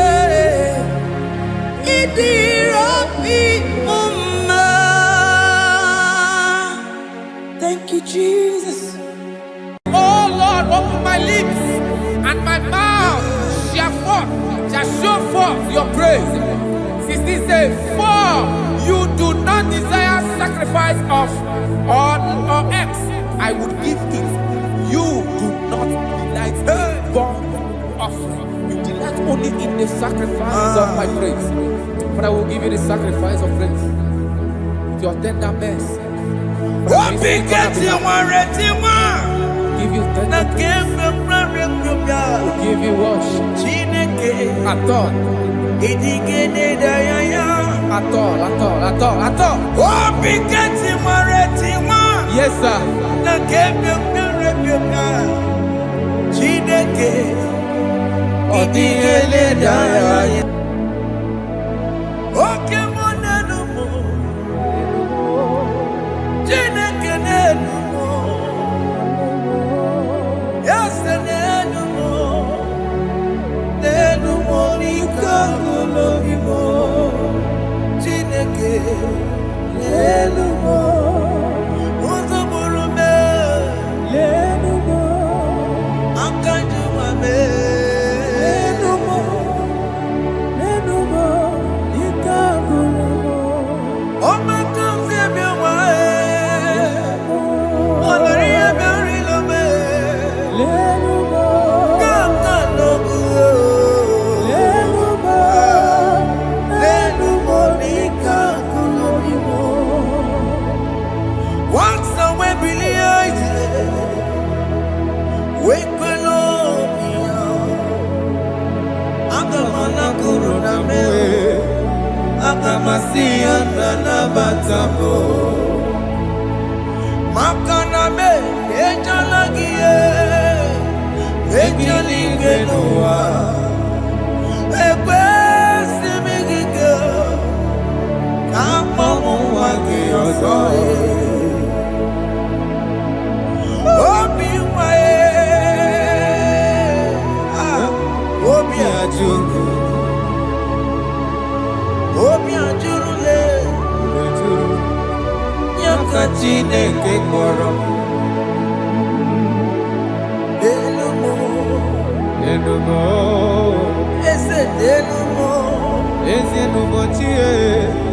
Idirabi mumma. Thank you, Jesus. Oh Lord, open my lips and my mouth shall show forth your praise. 16 says, for you do not desire sacrifice of or X, I would give it. You do not delight in burnt offering. You delight only in the sacrifice of my praise. But I will give you the sacrifice of praise. With your tender mercy. Give you tender praise. Will give you worship. At all. At all. Yes, sir.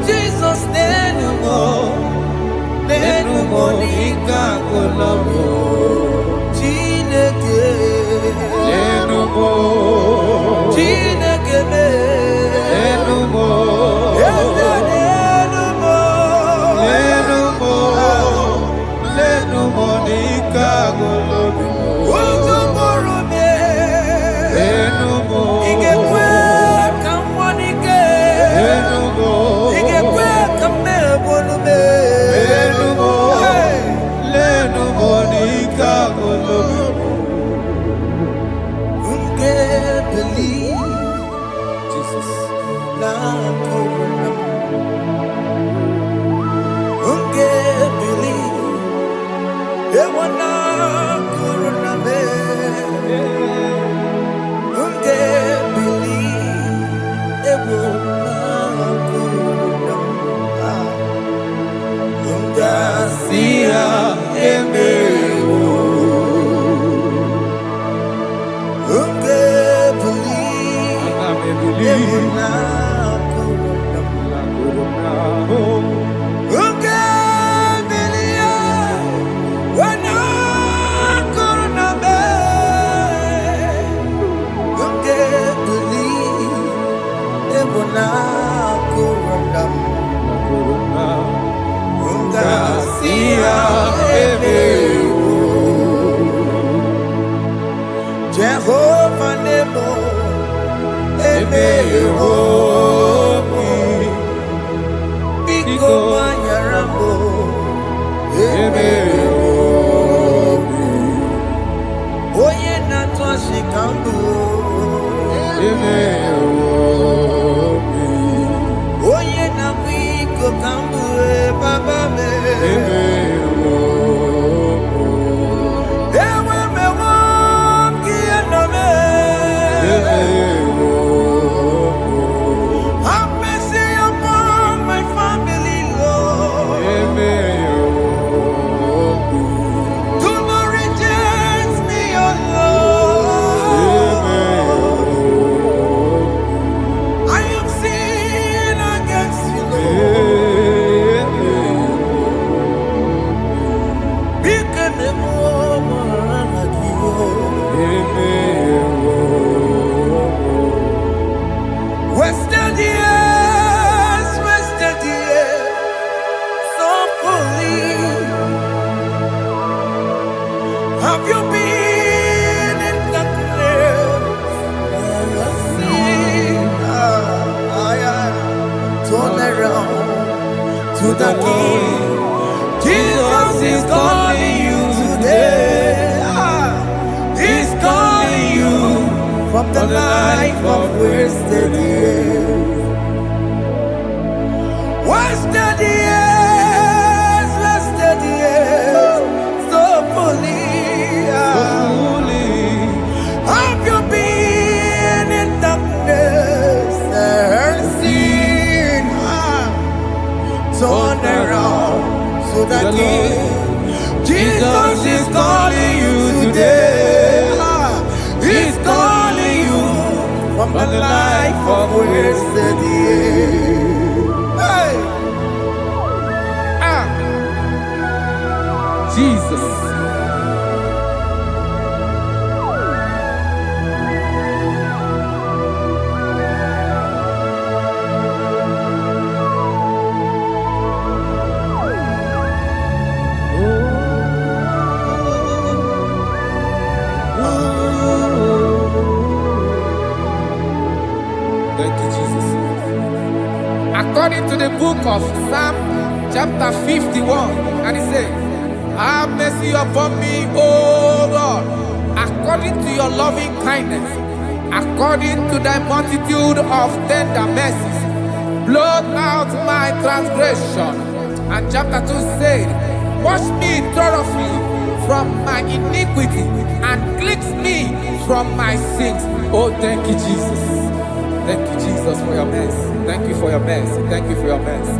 Jesus, Jehovah Nebo, Biko Manyarambo, Oye Natwa Shikambu, Oye Nabiko Kambu, Baba me. Have mercy upon my family, Lord. Wasted years, so fully. Have you been in the place? Turn around to the King. Jesus is calling you today. He's calling you from the life of wasted years. Wasted years, so fully. Have you been in darkness and seen? Turn around to the King. Jesus is calling you today. He's calling you from the life of wasted years. Hey! Jesus. Thank you, Jesus. According to the book of Psalm chapter 51, and it says, have mercy upon me, O Lord, according to your loving kindness, according to thy multitude of tender mercies, blot out my transgression. And chapter 2 said, wash me thoroughly from my iniquity and cleanse me from my sins. Oh, thank you, Jesus. Thank you, Jesus, for your mercy. Thank you for your mercy. Thank you for your mercy.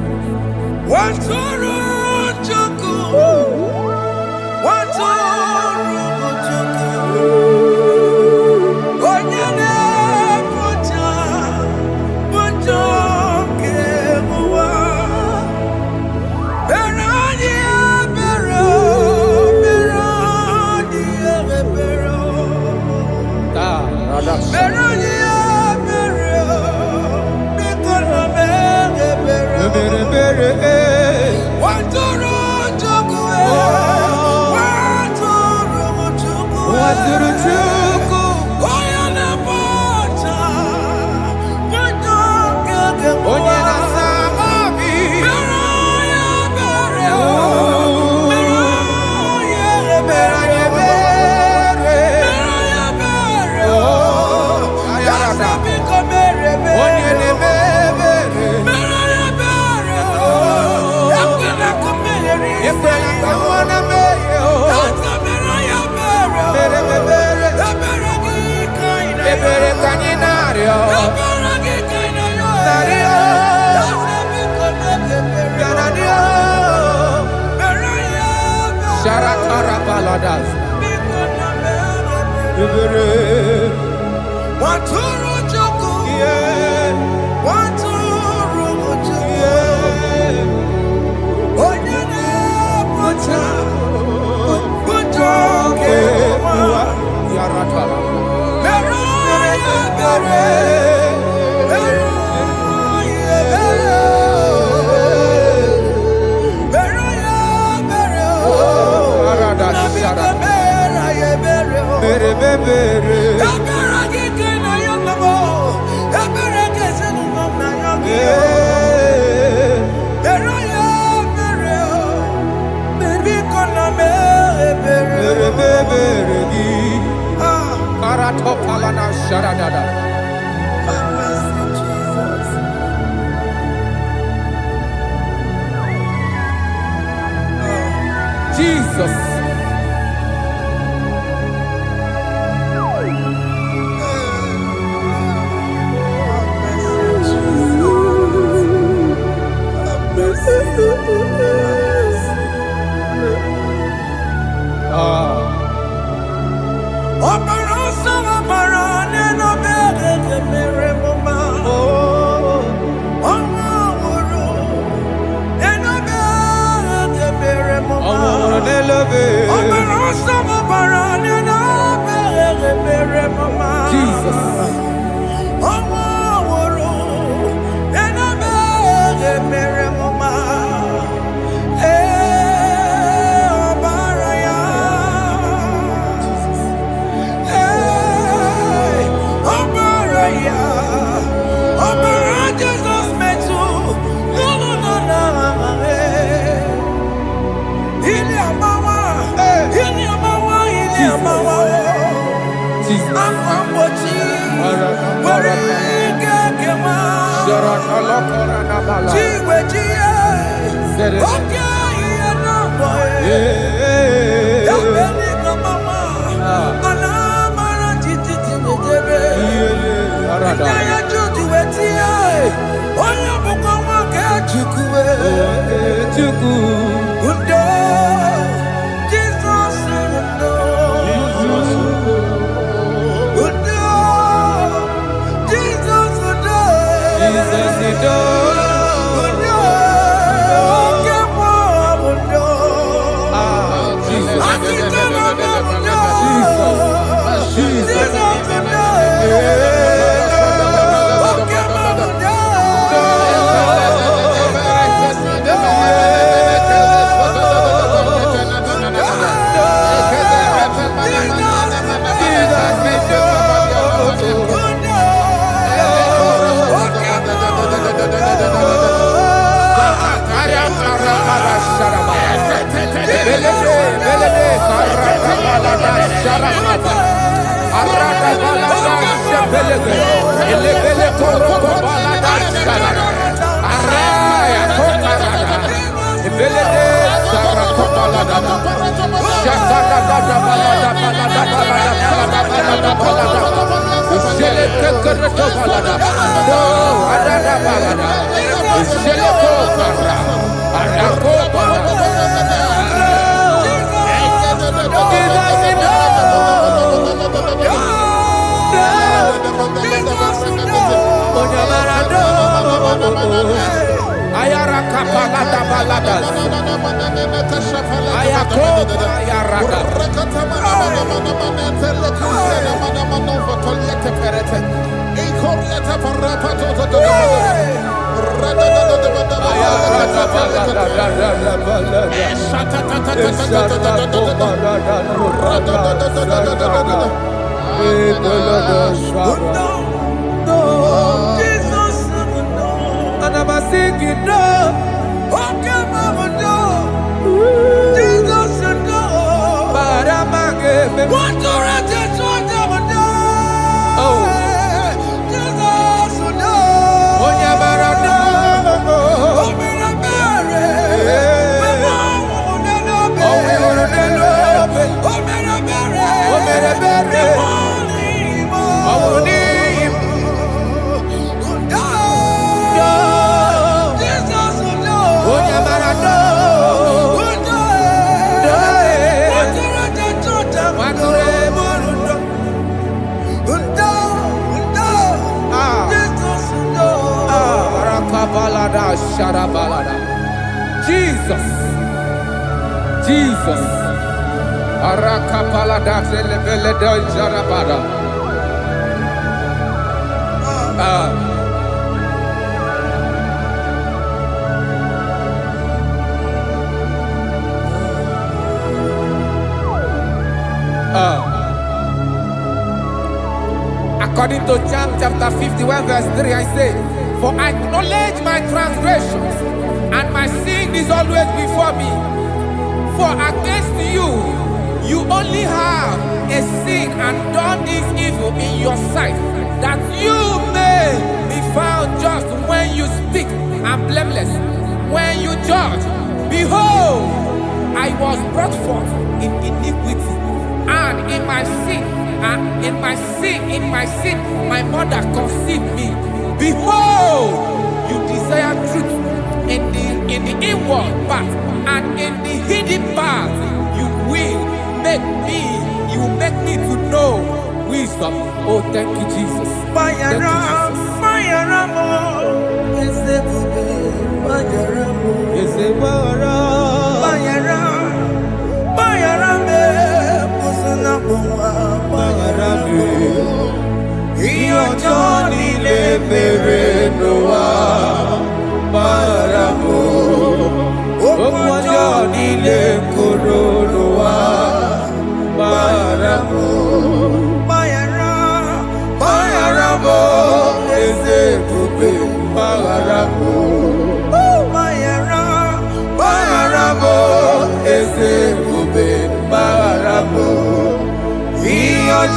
Jesus. Elevate. Jesus. Jesus. Arakapalada zelebeledo jarabada. According to John chapter 51 verse 3, I say, for I acknowledge my transgressions, and my sin is always before me. For against you, you only have a sin and done this evil in your sight, that you may be found just when you speak, and blameless when you judge. Behold, I was brought forth in iniquity, and in my sin, my mother conceived me. Behold, you desire truth in the inward part, and in the hidden part you will make me to know wisdom. Oh, thank you, Jesus. Thank you,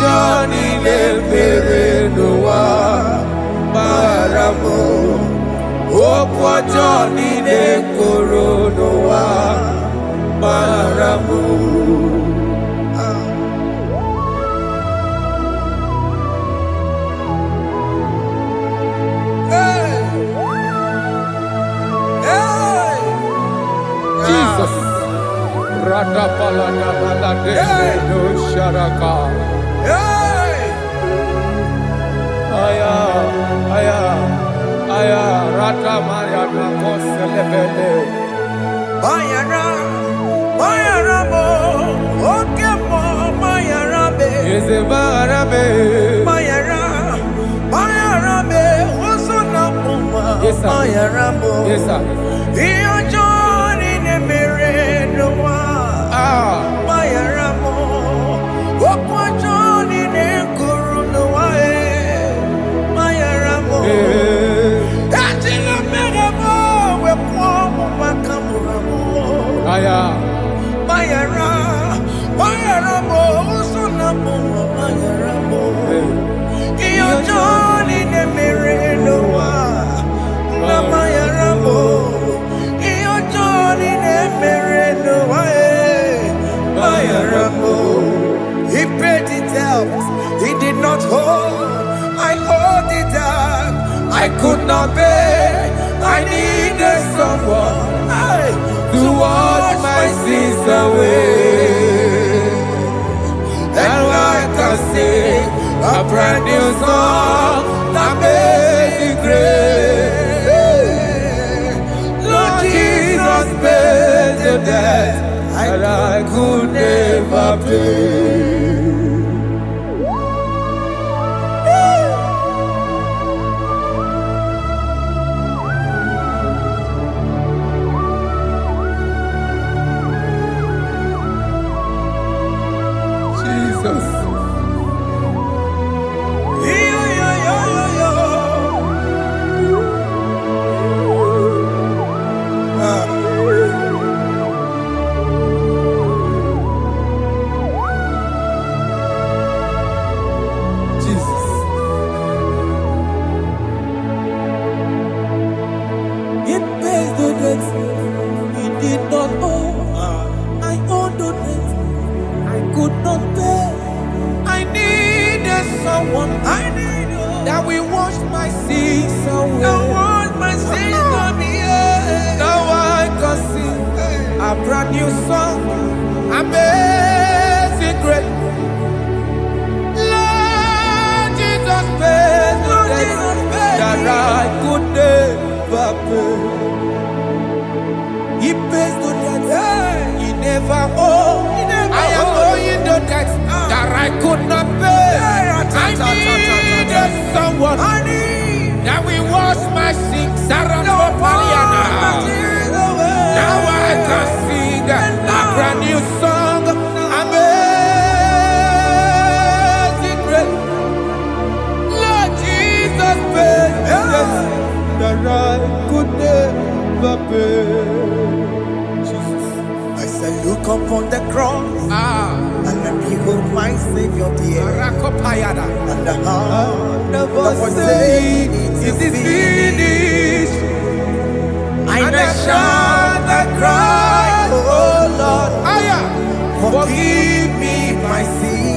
Johnny mere n'ụwa gbara m okwu ọjọọ niile kwuru n'ụwa gbara m. Jesus. Radapalana balade no sharaka. Aya, aya, aya, rata maria na koselebele. Bayara, bayara mo, oke mo, bayara be. Eze barabe. Bayara, bayara be, osona muma. Yes, sir. Bayara mo. Yes, sir. Iyo joni ne mere no wa. Bayara mo, okwa joni ne kuru no wa. Bayara mo. Ajila mere mo, we kwa mo makamura mo. Aya. Bayara, bayara mo, usuna mo, bayara mo. Iyo joni ne mere no wa. Na bayara mo. Iyo joni ne mere no wa. Bayara mo. He paid it out. He did not hold. I owed it out. I could not pay. I needed someone to wash my sins away. And I can sing a brand new song, Amazing Grace. Lord Jesus paid the debt that I could never pay. Jesus. It pays the debt he did not owe. I owed the debt I could not pay. I needed someone. That will wash my sins away. That wash my sins away. Now I can sing a brand new song. Amazing Grace. Lord Jesus paid the debt that I could never pay. He pays the debt he never owed. I am owing the debt that I could not pay. I needed someone that will wash my sins. Now I can sing a brand new song. Amazing Grace. Lord Jesus paid the debt that I could never pay. I said, look upon the cross and then behold my Savior dear. And the heart of us saying, it is finished. And I shout and cry, oh Lord, forgive me my sin.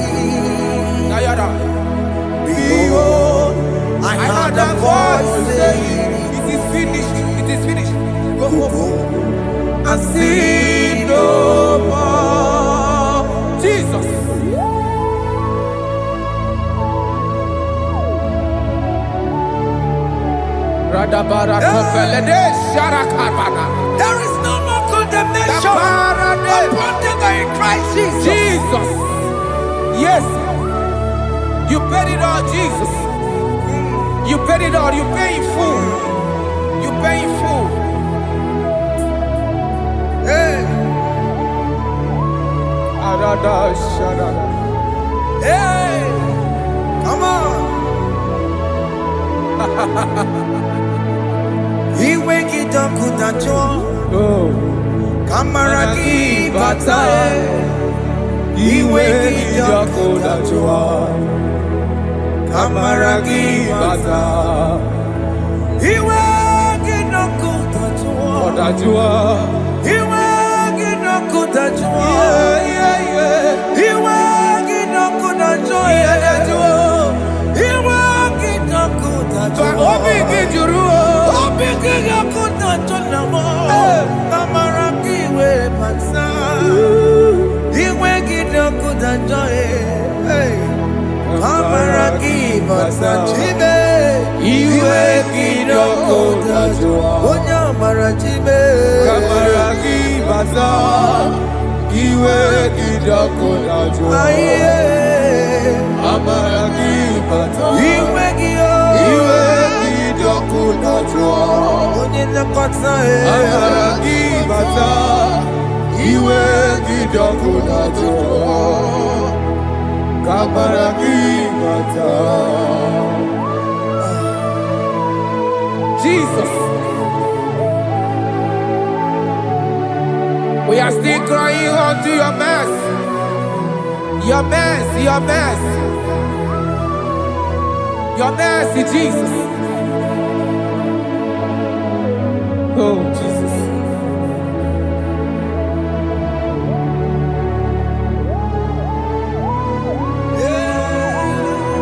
Behold, I heard a voice saying, it is finished, it is finished. Go home and sin no more. Jesus. There is no more condemnation upon them that in Christ Jesus. Jesus. Yes. You paid it all, Jesus. You paid it all. You pay in full. You pay in full. Hey. Hey. Come on. He wake it up with a joy. Kamaraki batae. He wake it up with a joy. Kamaragi bata. Iwe ginoko tajua. Tajua. Iwe ginoko tajua. Iwe ginoko tajua. Iwe ginoko tajua. Obi gijuru. Obi ginoko tajua. Kamaragi we bata. Iwe ginoko tajua. Kamaragi bata. Chibe. Iwe ginoko tajua. Onya marachibe. Kamaragi bata. Iwe ginoko tajua. Kamaragi bata. Iwe ginoko tajua. Onya nakota. Kamaragi bata. Iwe ginoko tajua. Kamaragi bata. Jesus, we are still crying unto your mercy, your mercy, your mercy, your mercy, Jesus. Oh, Jesus.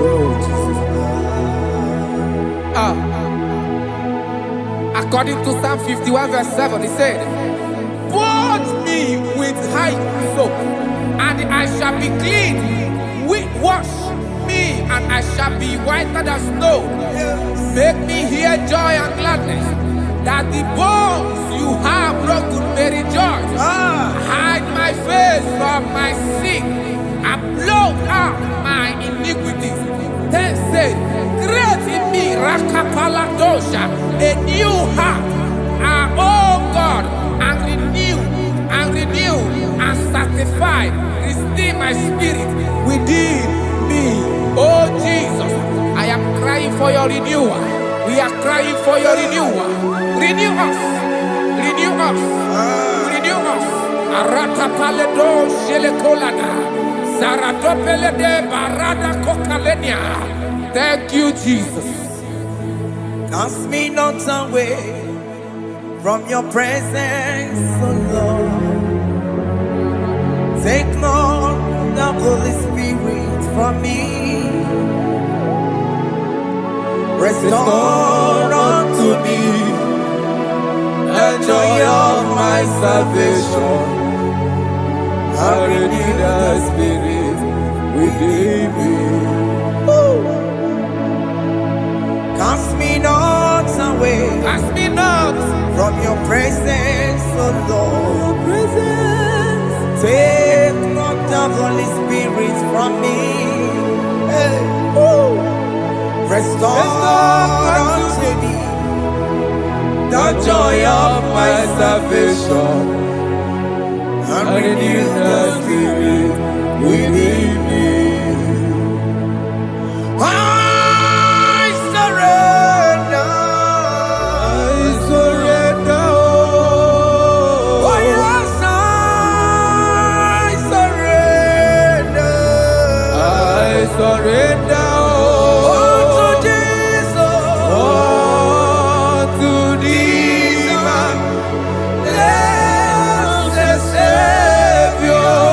Oh, Jesus. According to Psalm 51 verse 7, he said, "Wash me with hyssop, and I shall be clean. Wash me, and I shall be whiter than snow. Make me hear joy and gladness, that the bones you have broken may rejoice. Hide my face from my sin, and blot out my iniquities." Then said, "Create in me Rakapaladosha, a new heart, oh God, and renew, and sanctify, restore my spirit within me." Oh Jesus, I am crying for your renewal. We are crying for your renewal. Renew us, renew us, renew us. Aratapaledo shelekolada, zaratopelede barada kokalenia. Thank you, Jesus. Cast me not away from your presence, oh Lord. Take not the Holy Spirit from me. Restore unto me the joy of my salvation. I renew the spirit within me. Cast me not away, Cast me not from your presence, oh Lord. Take not the Holy Spirit from me. Hey. Restore unto me the joy of my salvation, and renew the spirit within me. I surrender. Oh yes, I surrender. Unto Jesus, unto thee, my blessed Savior.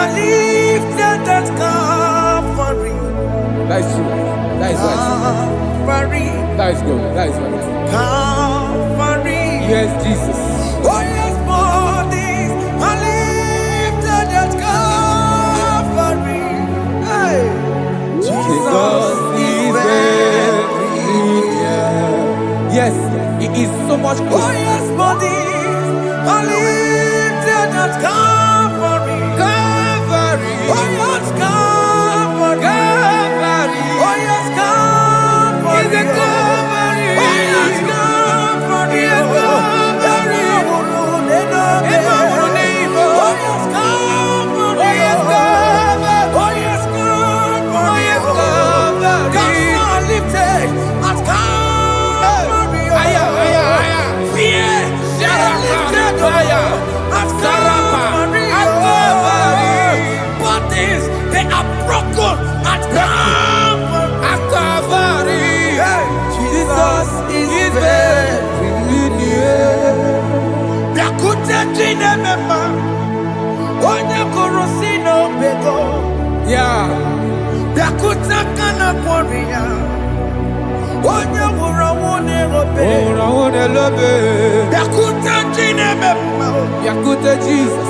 are lifted at Calvary. That is true. That is right. Calvary. That is good. That is right. Calvary. Yes, Jesus. Oh yes, bodies are lifted at Calvary. Hey. Jesus is very near. Yes, it is so much Oh good. yes, bodies are lifted at Calvary. Calvary. Oh yes, Calvary. Calvary. Oh yes, Calvary. Is it Calvary? Oh yes, Calvary. Yes, Calvary. Yeah. Yakute Jesus.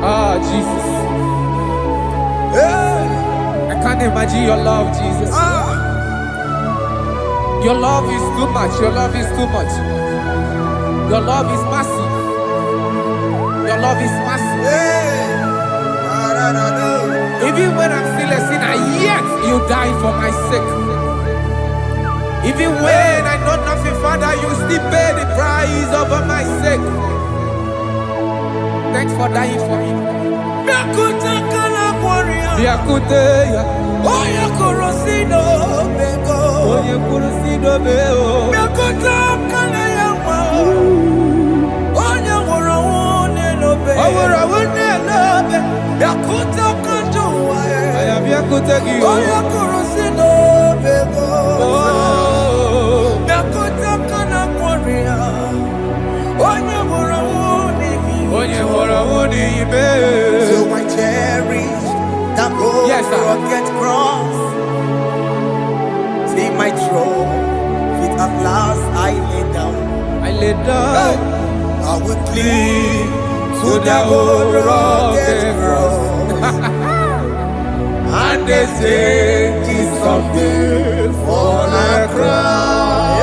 Ah, Jesus. I can't imagine your love, Jesus. Your love is too much. Your love is too much. Your love is massive. Your love is massive. Even when I'm still a sinner, yet you die for my sake. Even when I know nothing, Father, you still pay the price over my sake. Thanks for dying for me. So I cherish that rugged cross. See my throne, feet at last I lay down. I lay down. I will cling to the old rugged cross. And they say it's something for a crown.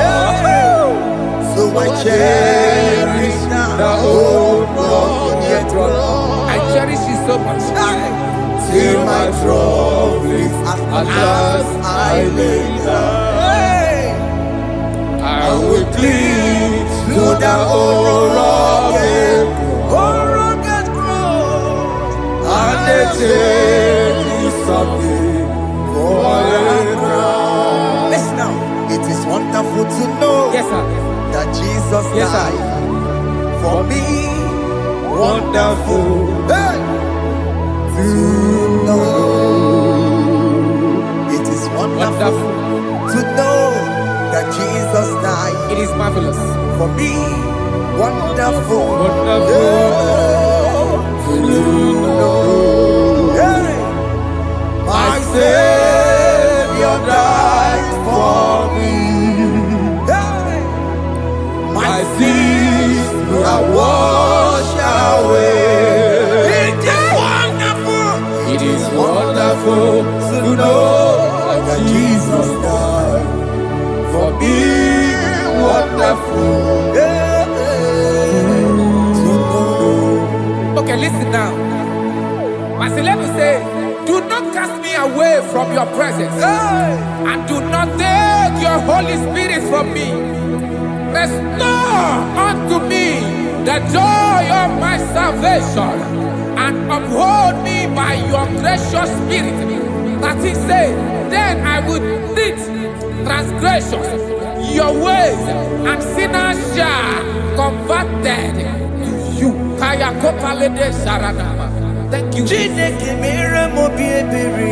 So I cherish the old rugged cross. I cherish you so much. Till my trophies at last I lay down. I will cling to the old rugged cross. And they take me something for a crown. Listen now, it is wonderful to know Yes, sir. that Jesus Yes, sir. died for me. Wonderful. Hey! To know. It is wonderful to know that Jesus died It is marvelous. for me. Wonderful. Wonderful. To know. Hey! My Savior died for me. Hey! My sins are washed away. It is wonderful to know that Jesus died for me. Wonderful to know. Okay, listen now. My celeb say, do not cast me away from your presence. And do not take your Holy Spirit from me. Restore unto me the joy of my salvation, and uphold me by your gracious spirit. That is said, then I would teach transgressions your ways, and sinners shall converted to you. Kaya kopalede saranama. Thank you. Chineke mere mo bi ebere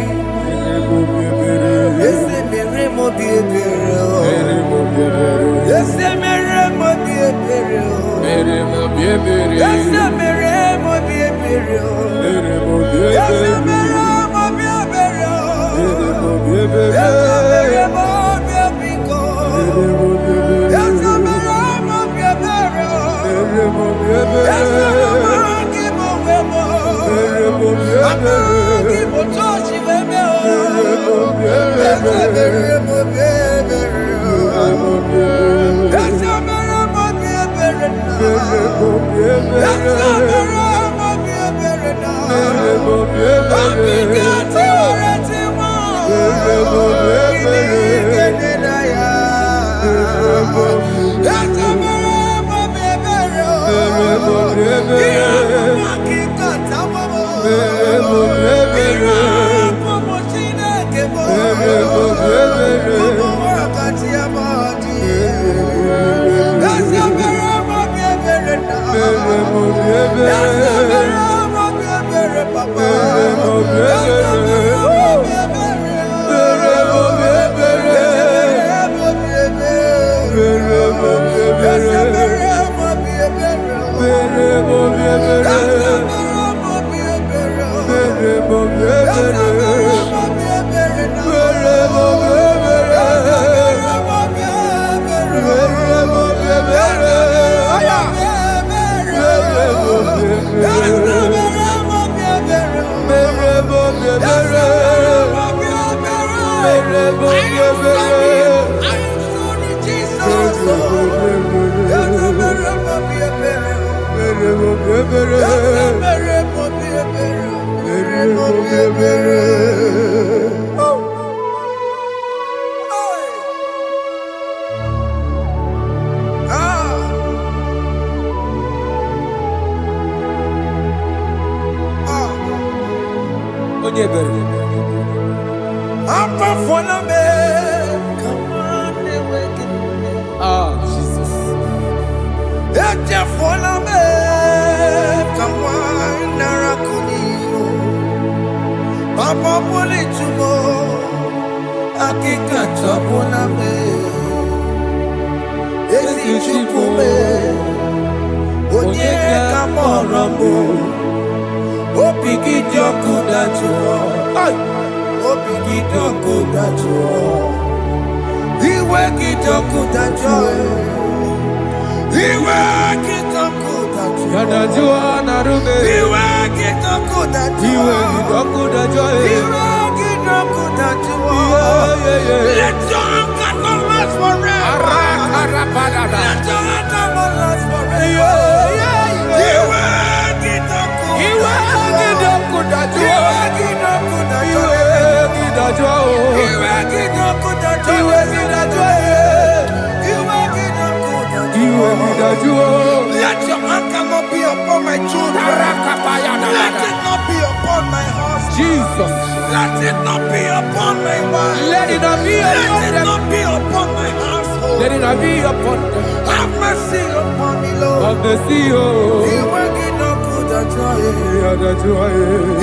Let your anger not be upon my children. Let it not be upon my house. Jesus. Let it not be upon my wife. Let it not be upon Let it them. not be upon my household. Let it not be upon them. Have mercy upon me, Lord. Of the sea, oh. You will get no good at joy. Yeah, the joy.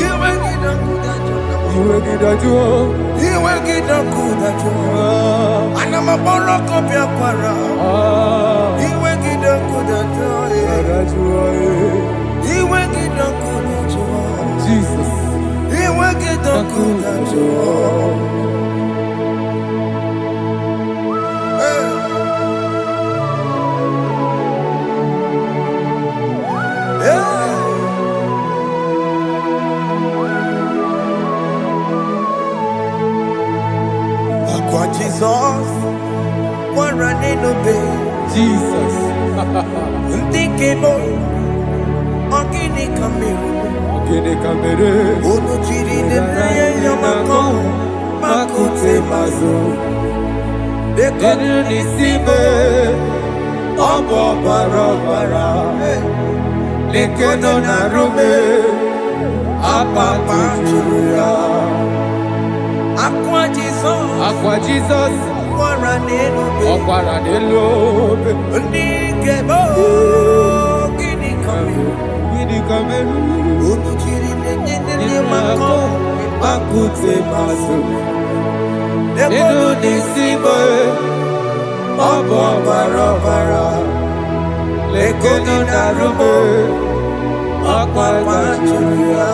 You will get no good at joy. You will get the joy. You will get no good at joy. And I'm a borrow copy of para. You will get no good at joy. The joy. You will get no good at joy. Jesus. You will get no good at joy. Jesus, one running obey. Jesus. Ndikebo, ogini kamiru. Ogini kamere. Ono chiri nebreye yamako, makute mazo. Denu nisibe, obo barabara. Lekeno narume, apa tujuya. Aqua Jesus, Aqua Jesus. Ọ̀pára nílò bẹ̀. Ndikebo, ogini kamiru. Gidi kamere. Ono chiri nebreye yamako, makute mazo. Lekonu nisimo Obo barabara Lekonu narumo Akwa machuya.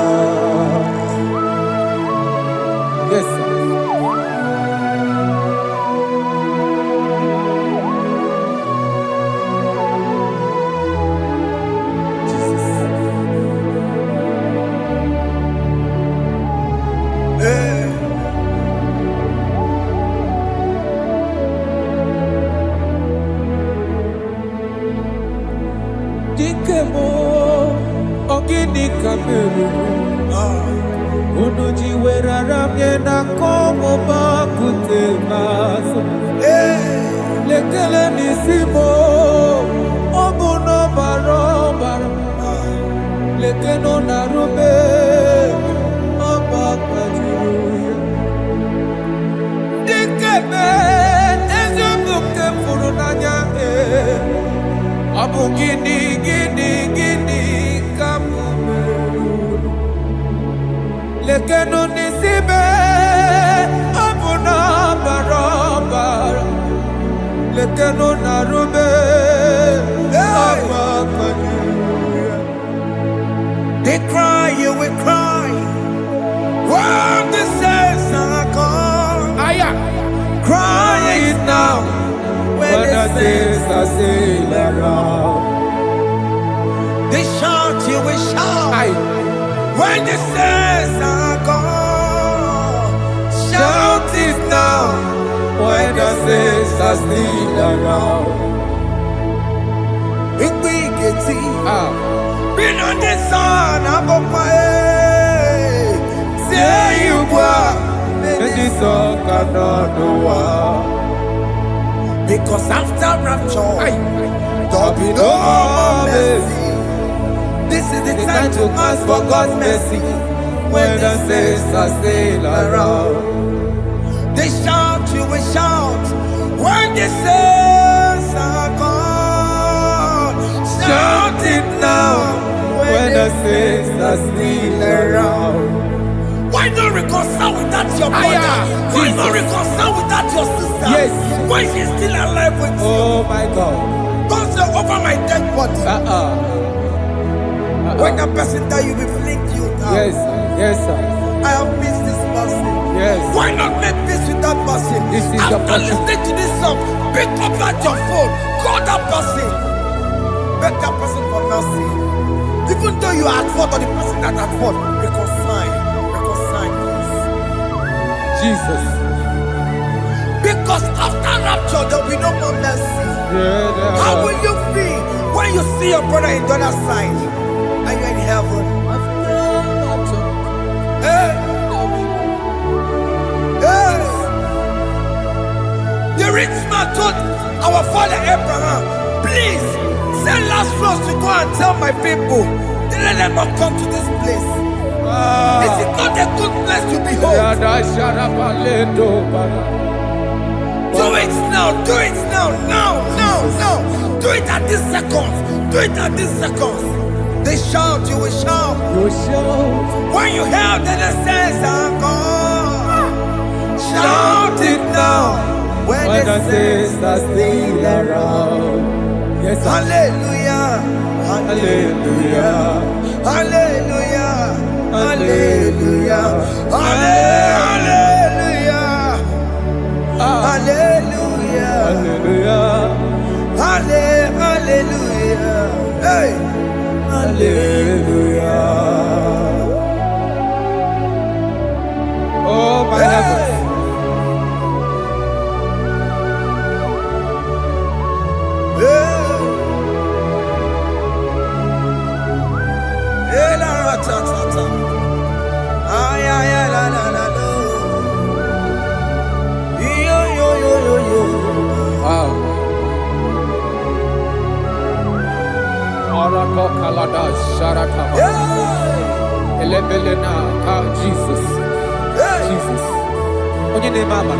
Yes, sir. Dikemo ogini kameru unuji werara miena komo bakute maso lekele nisimo obuno barobara lekeno narube abakajuya dikeme ezobuke furunanya abu gini kamumeru lekenu nisibe abu na barabara lekenu narube abakajuya. They cry, you will cry. When the saints are gone, cry it now. When the saints are still around, They shout, you will shout. When the saints are gone, shout it now. when the saints are still around. Big it. Ah, Been on the sun, I'm on my head. Say you were. and the song cannot know why. Because after rapture, there'll be no no more mercy. mercy. This is the The time to ask for God's mercy. when the saints are still around. They shout, you will shout. When the saints are gone, shout it now. When the saints are still around. Why not reconcile without your brother? Why not reconcile without your sister? Yes. Why she's still alive with you? Oh my God. Don't say over my dead body. When that person die, you will flick you down. Yes, yes, sir. I have missed this person. Yes. Why not make peace with that person? This is the After person. listening to this song, pick up that your phone, call that person, beg that person for mercy. Even though you are at fault or the person that at fault, reconcile, please. Jesus. Because after rapture, there will be no more mercy. Yeah, How will you feel when you see your brother in the other side and you're in heaven? Hey. Hey. The rich man told our father Abraham, please send Lazarus to go and tell my people, let them not come to this place. Is it not a good place to behold? Do it now, do it now, now. Do it at this second. Do it at this second. They shout, you will shout. When you hear that the saints are gone, shout it now. When the saints are still around. Yes, sir. Hallelujah. Hallelujah. Hallelujah. Hallelujah. Hallelujah. Hallelujah. Hallelujah. Hallelujah. Hey. Hallelujah. Oh my heavens. Hey, la ra ta ta ta. Ay ay ay la la la la. Yo yo yo yo yo. Wow. Arako kalada sharaka. Yeah. Elebelena ka Jesus. Hey. Jesus. Onye name mama.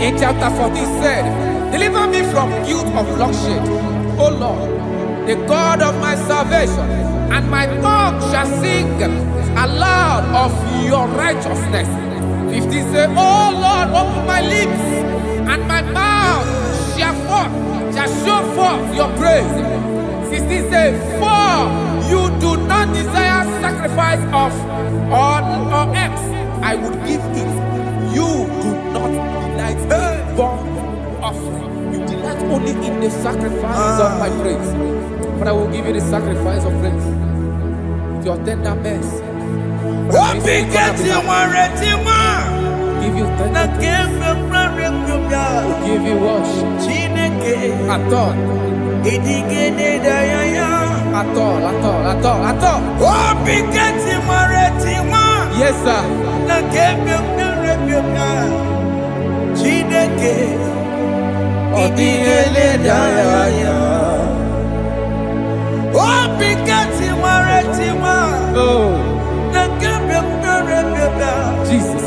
In chapter 14 said, deliver me from guilt of bloodshed, O Lord, the God of my salvation, and my tongue shall sing aloud of your righteousness. 50 say, oh Lord, open my lips, and my mouth shall show forth your praise. 60 say, for you do not desire sacrifice of or eggs, I would give it. You do not delight in burnt offering. You delight only in the sacrifice of my praise. But I will give you the sacrifice of praise with your tender mercy. Give you tender praise. Will give you worship. At all. At all. Yes, sir. Jesus.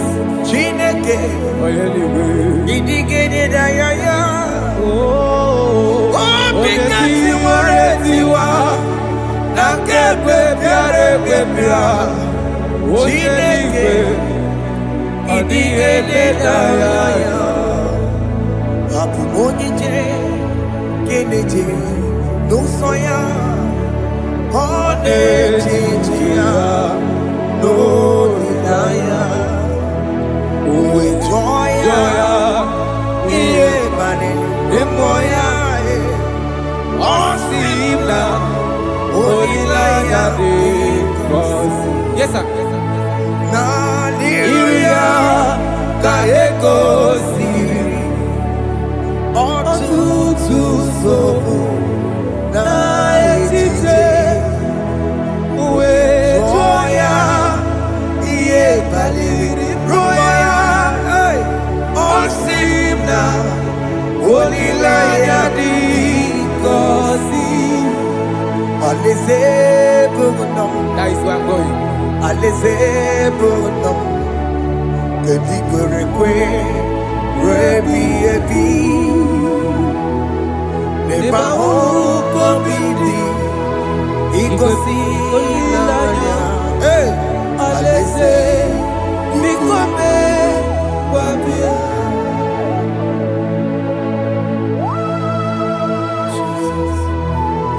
Yes, sir. That is where I'm going.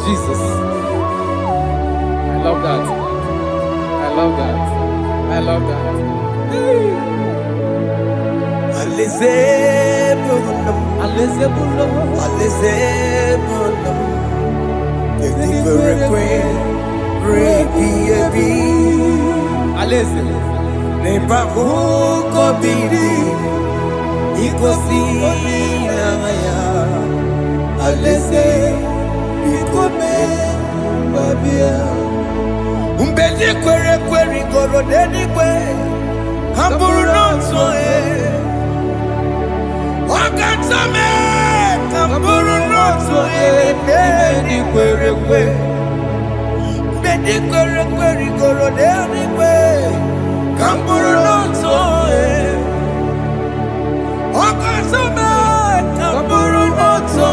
Jesus. I love that. I love that. I love that. Umbedi kwere goro dedi kwe Hamburu nonso Wakatame Hamburu nonso Umbedi kwere goro dedi kwe Hamburu nonso Wakatame Hamburu nonso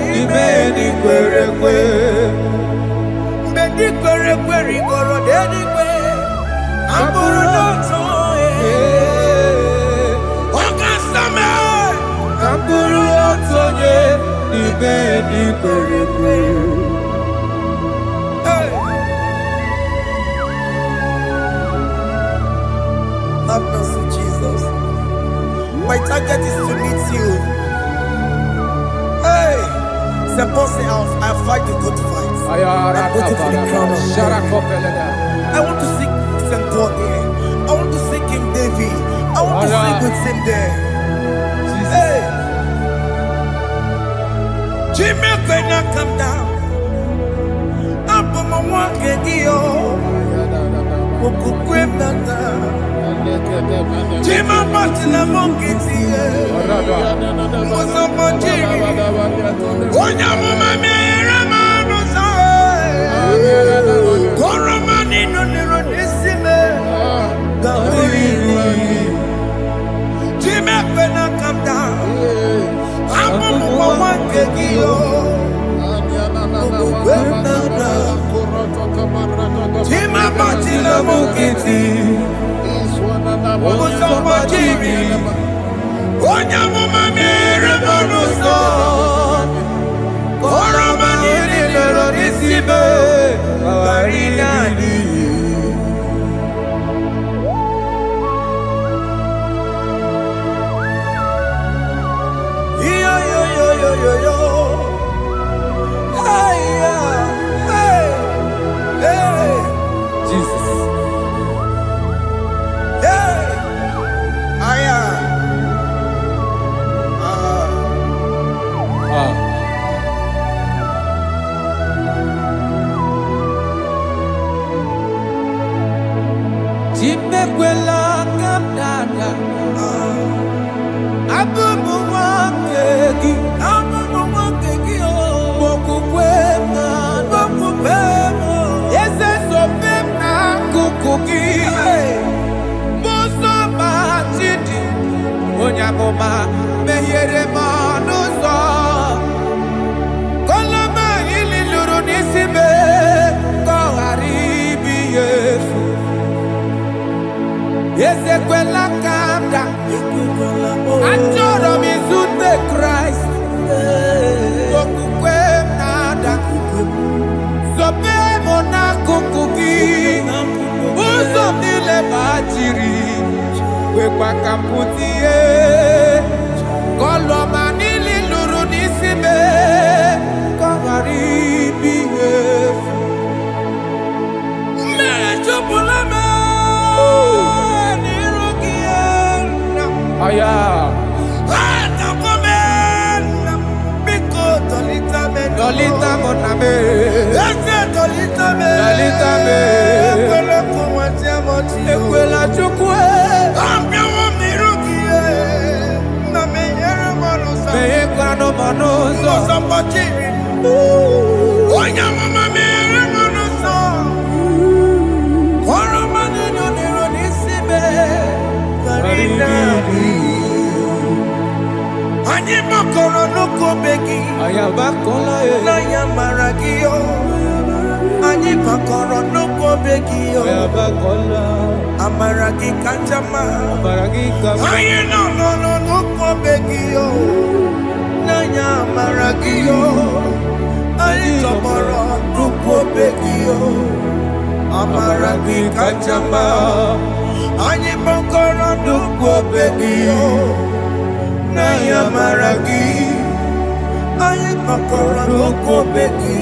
Umbedi kwere goro dedi kwe Hamburu nonso Wakatame Hamburu nonso Umbedi kwere Have mercy, Jesus. My target is to meet you. Hey, suppose I fight the good fight. I'm waiting for the crown of life. I want to seek St. Paul here. I want to seek King David. I want to seek with him there. Hey, Jimmy, when I come down, I'm on my walk again. Jima Martina Monkiti, Mosamajiri, Onyamama Merama Rosa, Koromani no Neronisime, Jimmy, when I come down, I'm on my nkịtị ụzọ gbajiri onye amụma mere m n'ụzọ kọrọ m niile lọrọ n'isi m ghara ịnadị yo. Hey, hey, hey. Jesus. Hey. Aya. Chimekwela kamdada. Abubu wakegi. Onyamoma mehiere m ọnụ ụzọ koloma ili lụrụ n'isi me ka ọ ghara ibi ya efu ezekwela ka m da achọrọ m izute Kraịst okwukwe m na-ada zobe m n'akụkụ gị ụzọ m niile gbachiri wekwa ka m pụta ihe kọlọma niile lụrụ n'isi me ka ọ ghara ibi ihe efu mmejupụla m n'iru gị aya biko dọlịta m na me eze dọlịta m ekwela Chukwu ụzọ mgbachiri onye amụma mere m n'ụzọ kọrọ mmadụ nọdịrị n'isi me anyị gbakọrọ n'ụkwụ obe gị na ya mara gị anyị gbakọrọ n'ụkwụ obe gị amara gị kacha mma anyị nọ n'ụkwụ obe gị n'anya amara gị anyị tọgbọrọ n'ụkwụ obe gị amara gị kacha mma anyị gbakọrọ n'ụkwụ obe gị n'anya amara gị anyị gbakọrọ n'ụkwụ obe gị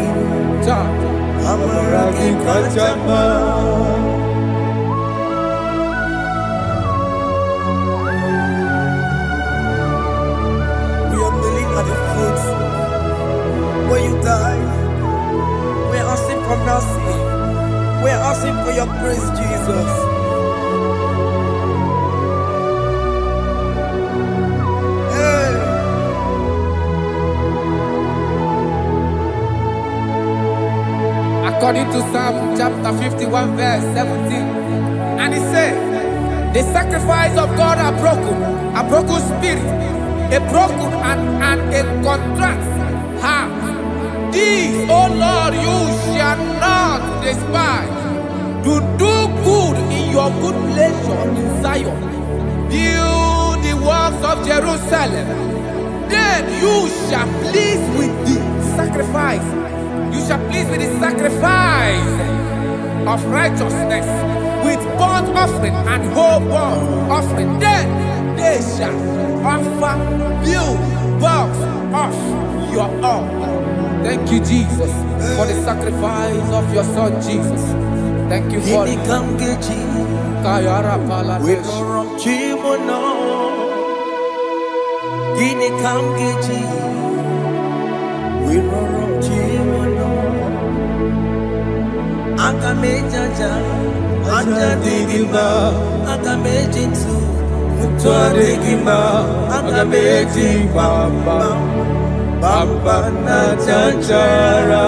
amara gị kacha mma. When you die, we're asking for mercy. We're asking for your grace, Jesus. Hey. According to Psalm chapter 51, verse 17, and it says, the sacrifice of God are broken spirit, a broken and a contrite heart. This, O Lord, you shall not despise. To do good in your good pleasure in Zion. Build the walls of Jerusalem. Then you shall please with the sacrifice. You shall please with the sacrifice of righteousness, with burnt offering and whole burnt offering. Then they shall offer build works of your own. Thank you, Jesus, for the sacrifice of your Son, Jesus. Thank you for it. Kayara Paladesh. We don't run Chimono. Gini Kamgeji. We don't run Chimono. Akamejaja. Ajadigima. Akamejitu. Mutuadigima. Akamejibamba. Bamba na chanchara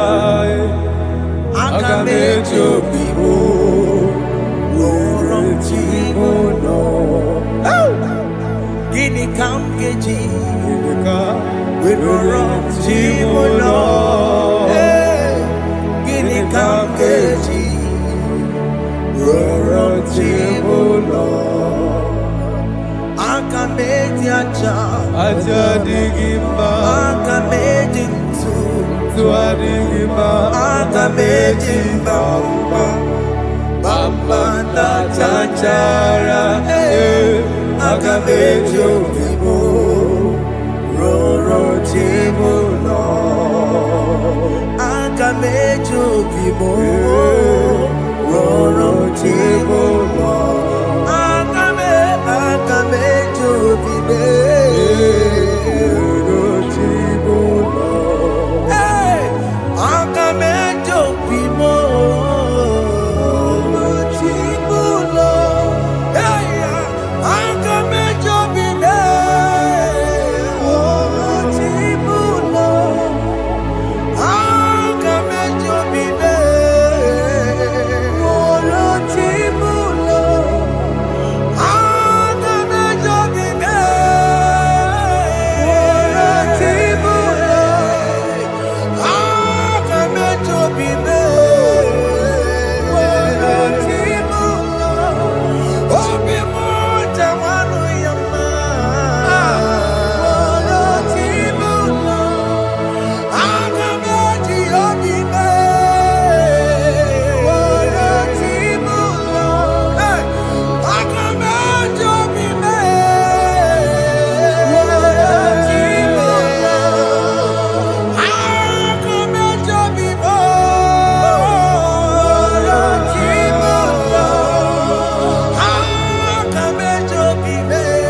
akamejo bibo worom chimono gini kamgeji worom chimono gini kamgeji worom aja Ajadigima aka mejintu Tuadigima aka mejimba Bamba na chachara aka mejo vivo roro chibo no aka mejo vivo roro chibo no aka mejo vivo roro chibo no aka mejo vivo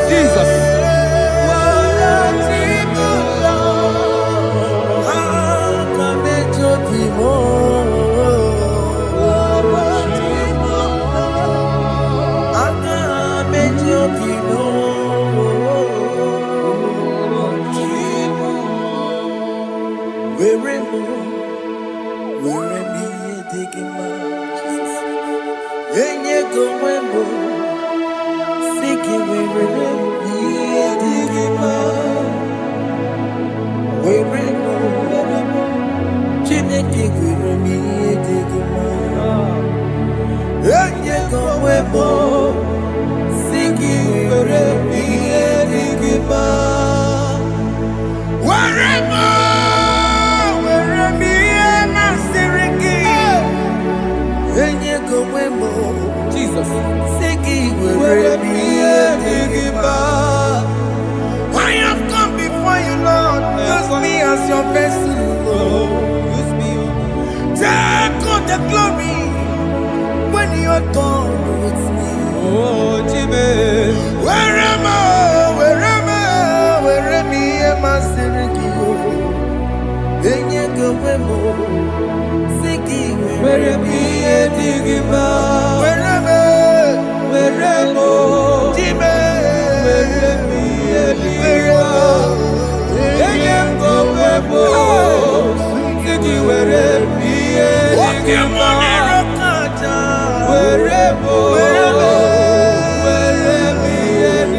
Jesus. I have come before you, Lord. Use me as your vessel, Lord. Use me. Take all the glory when you are done with me. Oh, Jimmy. Where am I? Enye go wemo, siki Where me digima. Weremo, Jime, Where me digima. Enye go wemo, siki where me digima. Weremo, where me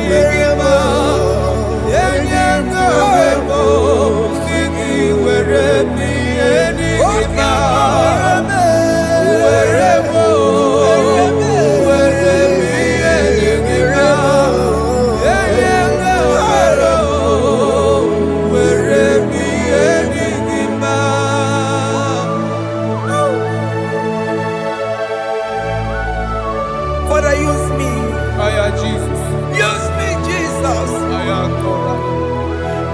digima. Enye go wemo, siki where me digima. Father, use me. Jesus. Use me, Jesus.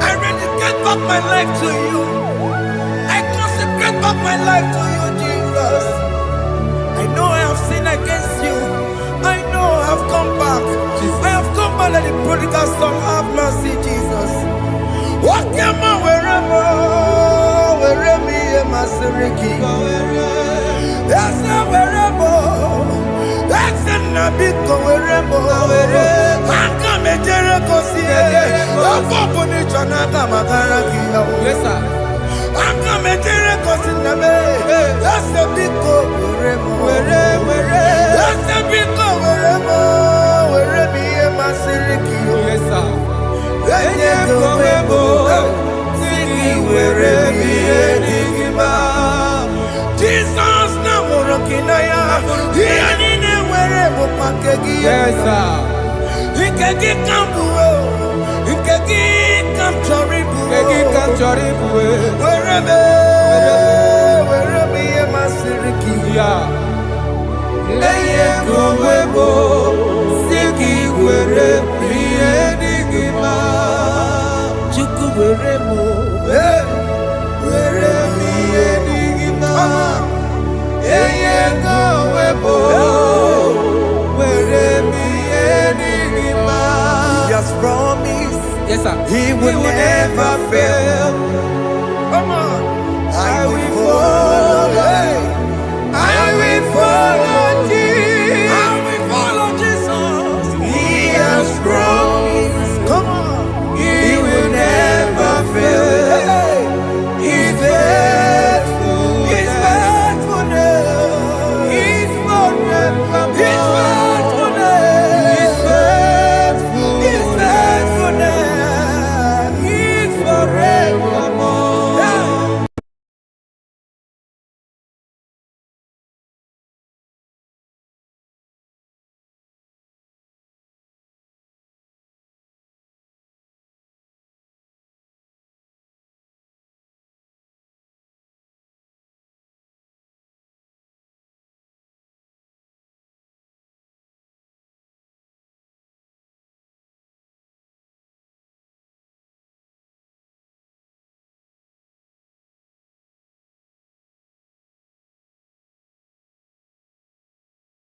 I rededicate back my life to you. I consecrate back my life to you, Jesus. I know I have sinned against you. I know I have come back. I have come back like the prodigal son. Have mercy, Jesus. What am I wherever me and my Siriki? That's not wherever. That's not big wherever. I come a Jericho see again. I'm open it on a Magaraki. Yes, sir. I come a Jericho see the way. That's a big wherever. That's a big wherever me and my Siriki. Yes, sir. Jesus na morokinaya. Yanine wherever pakegi. Yes, sir. Ikegi kambuo. Wherever, yeah.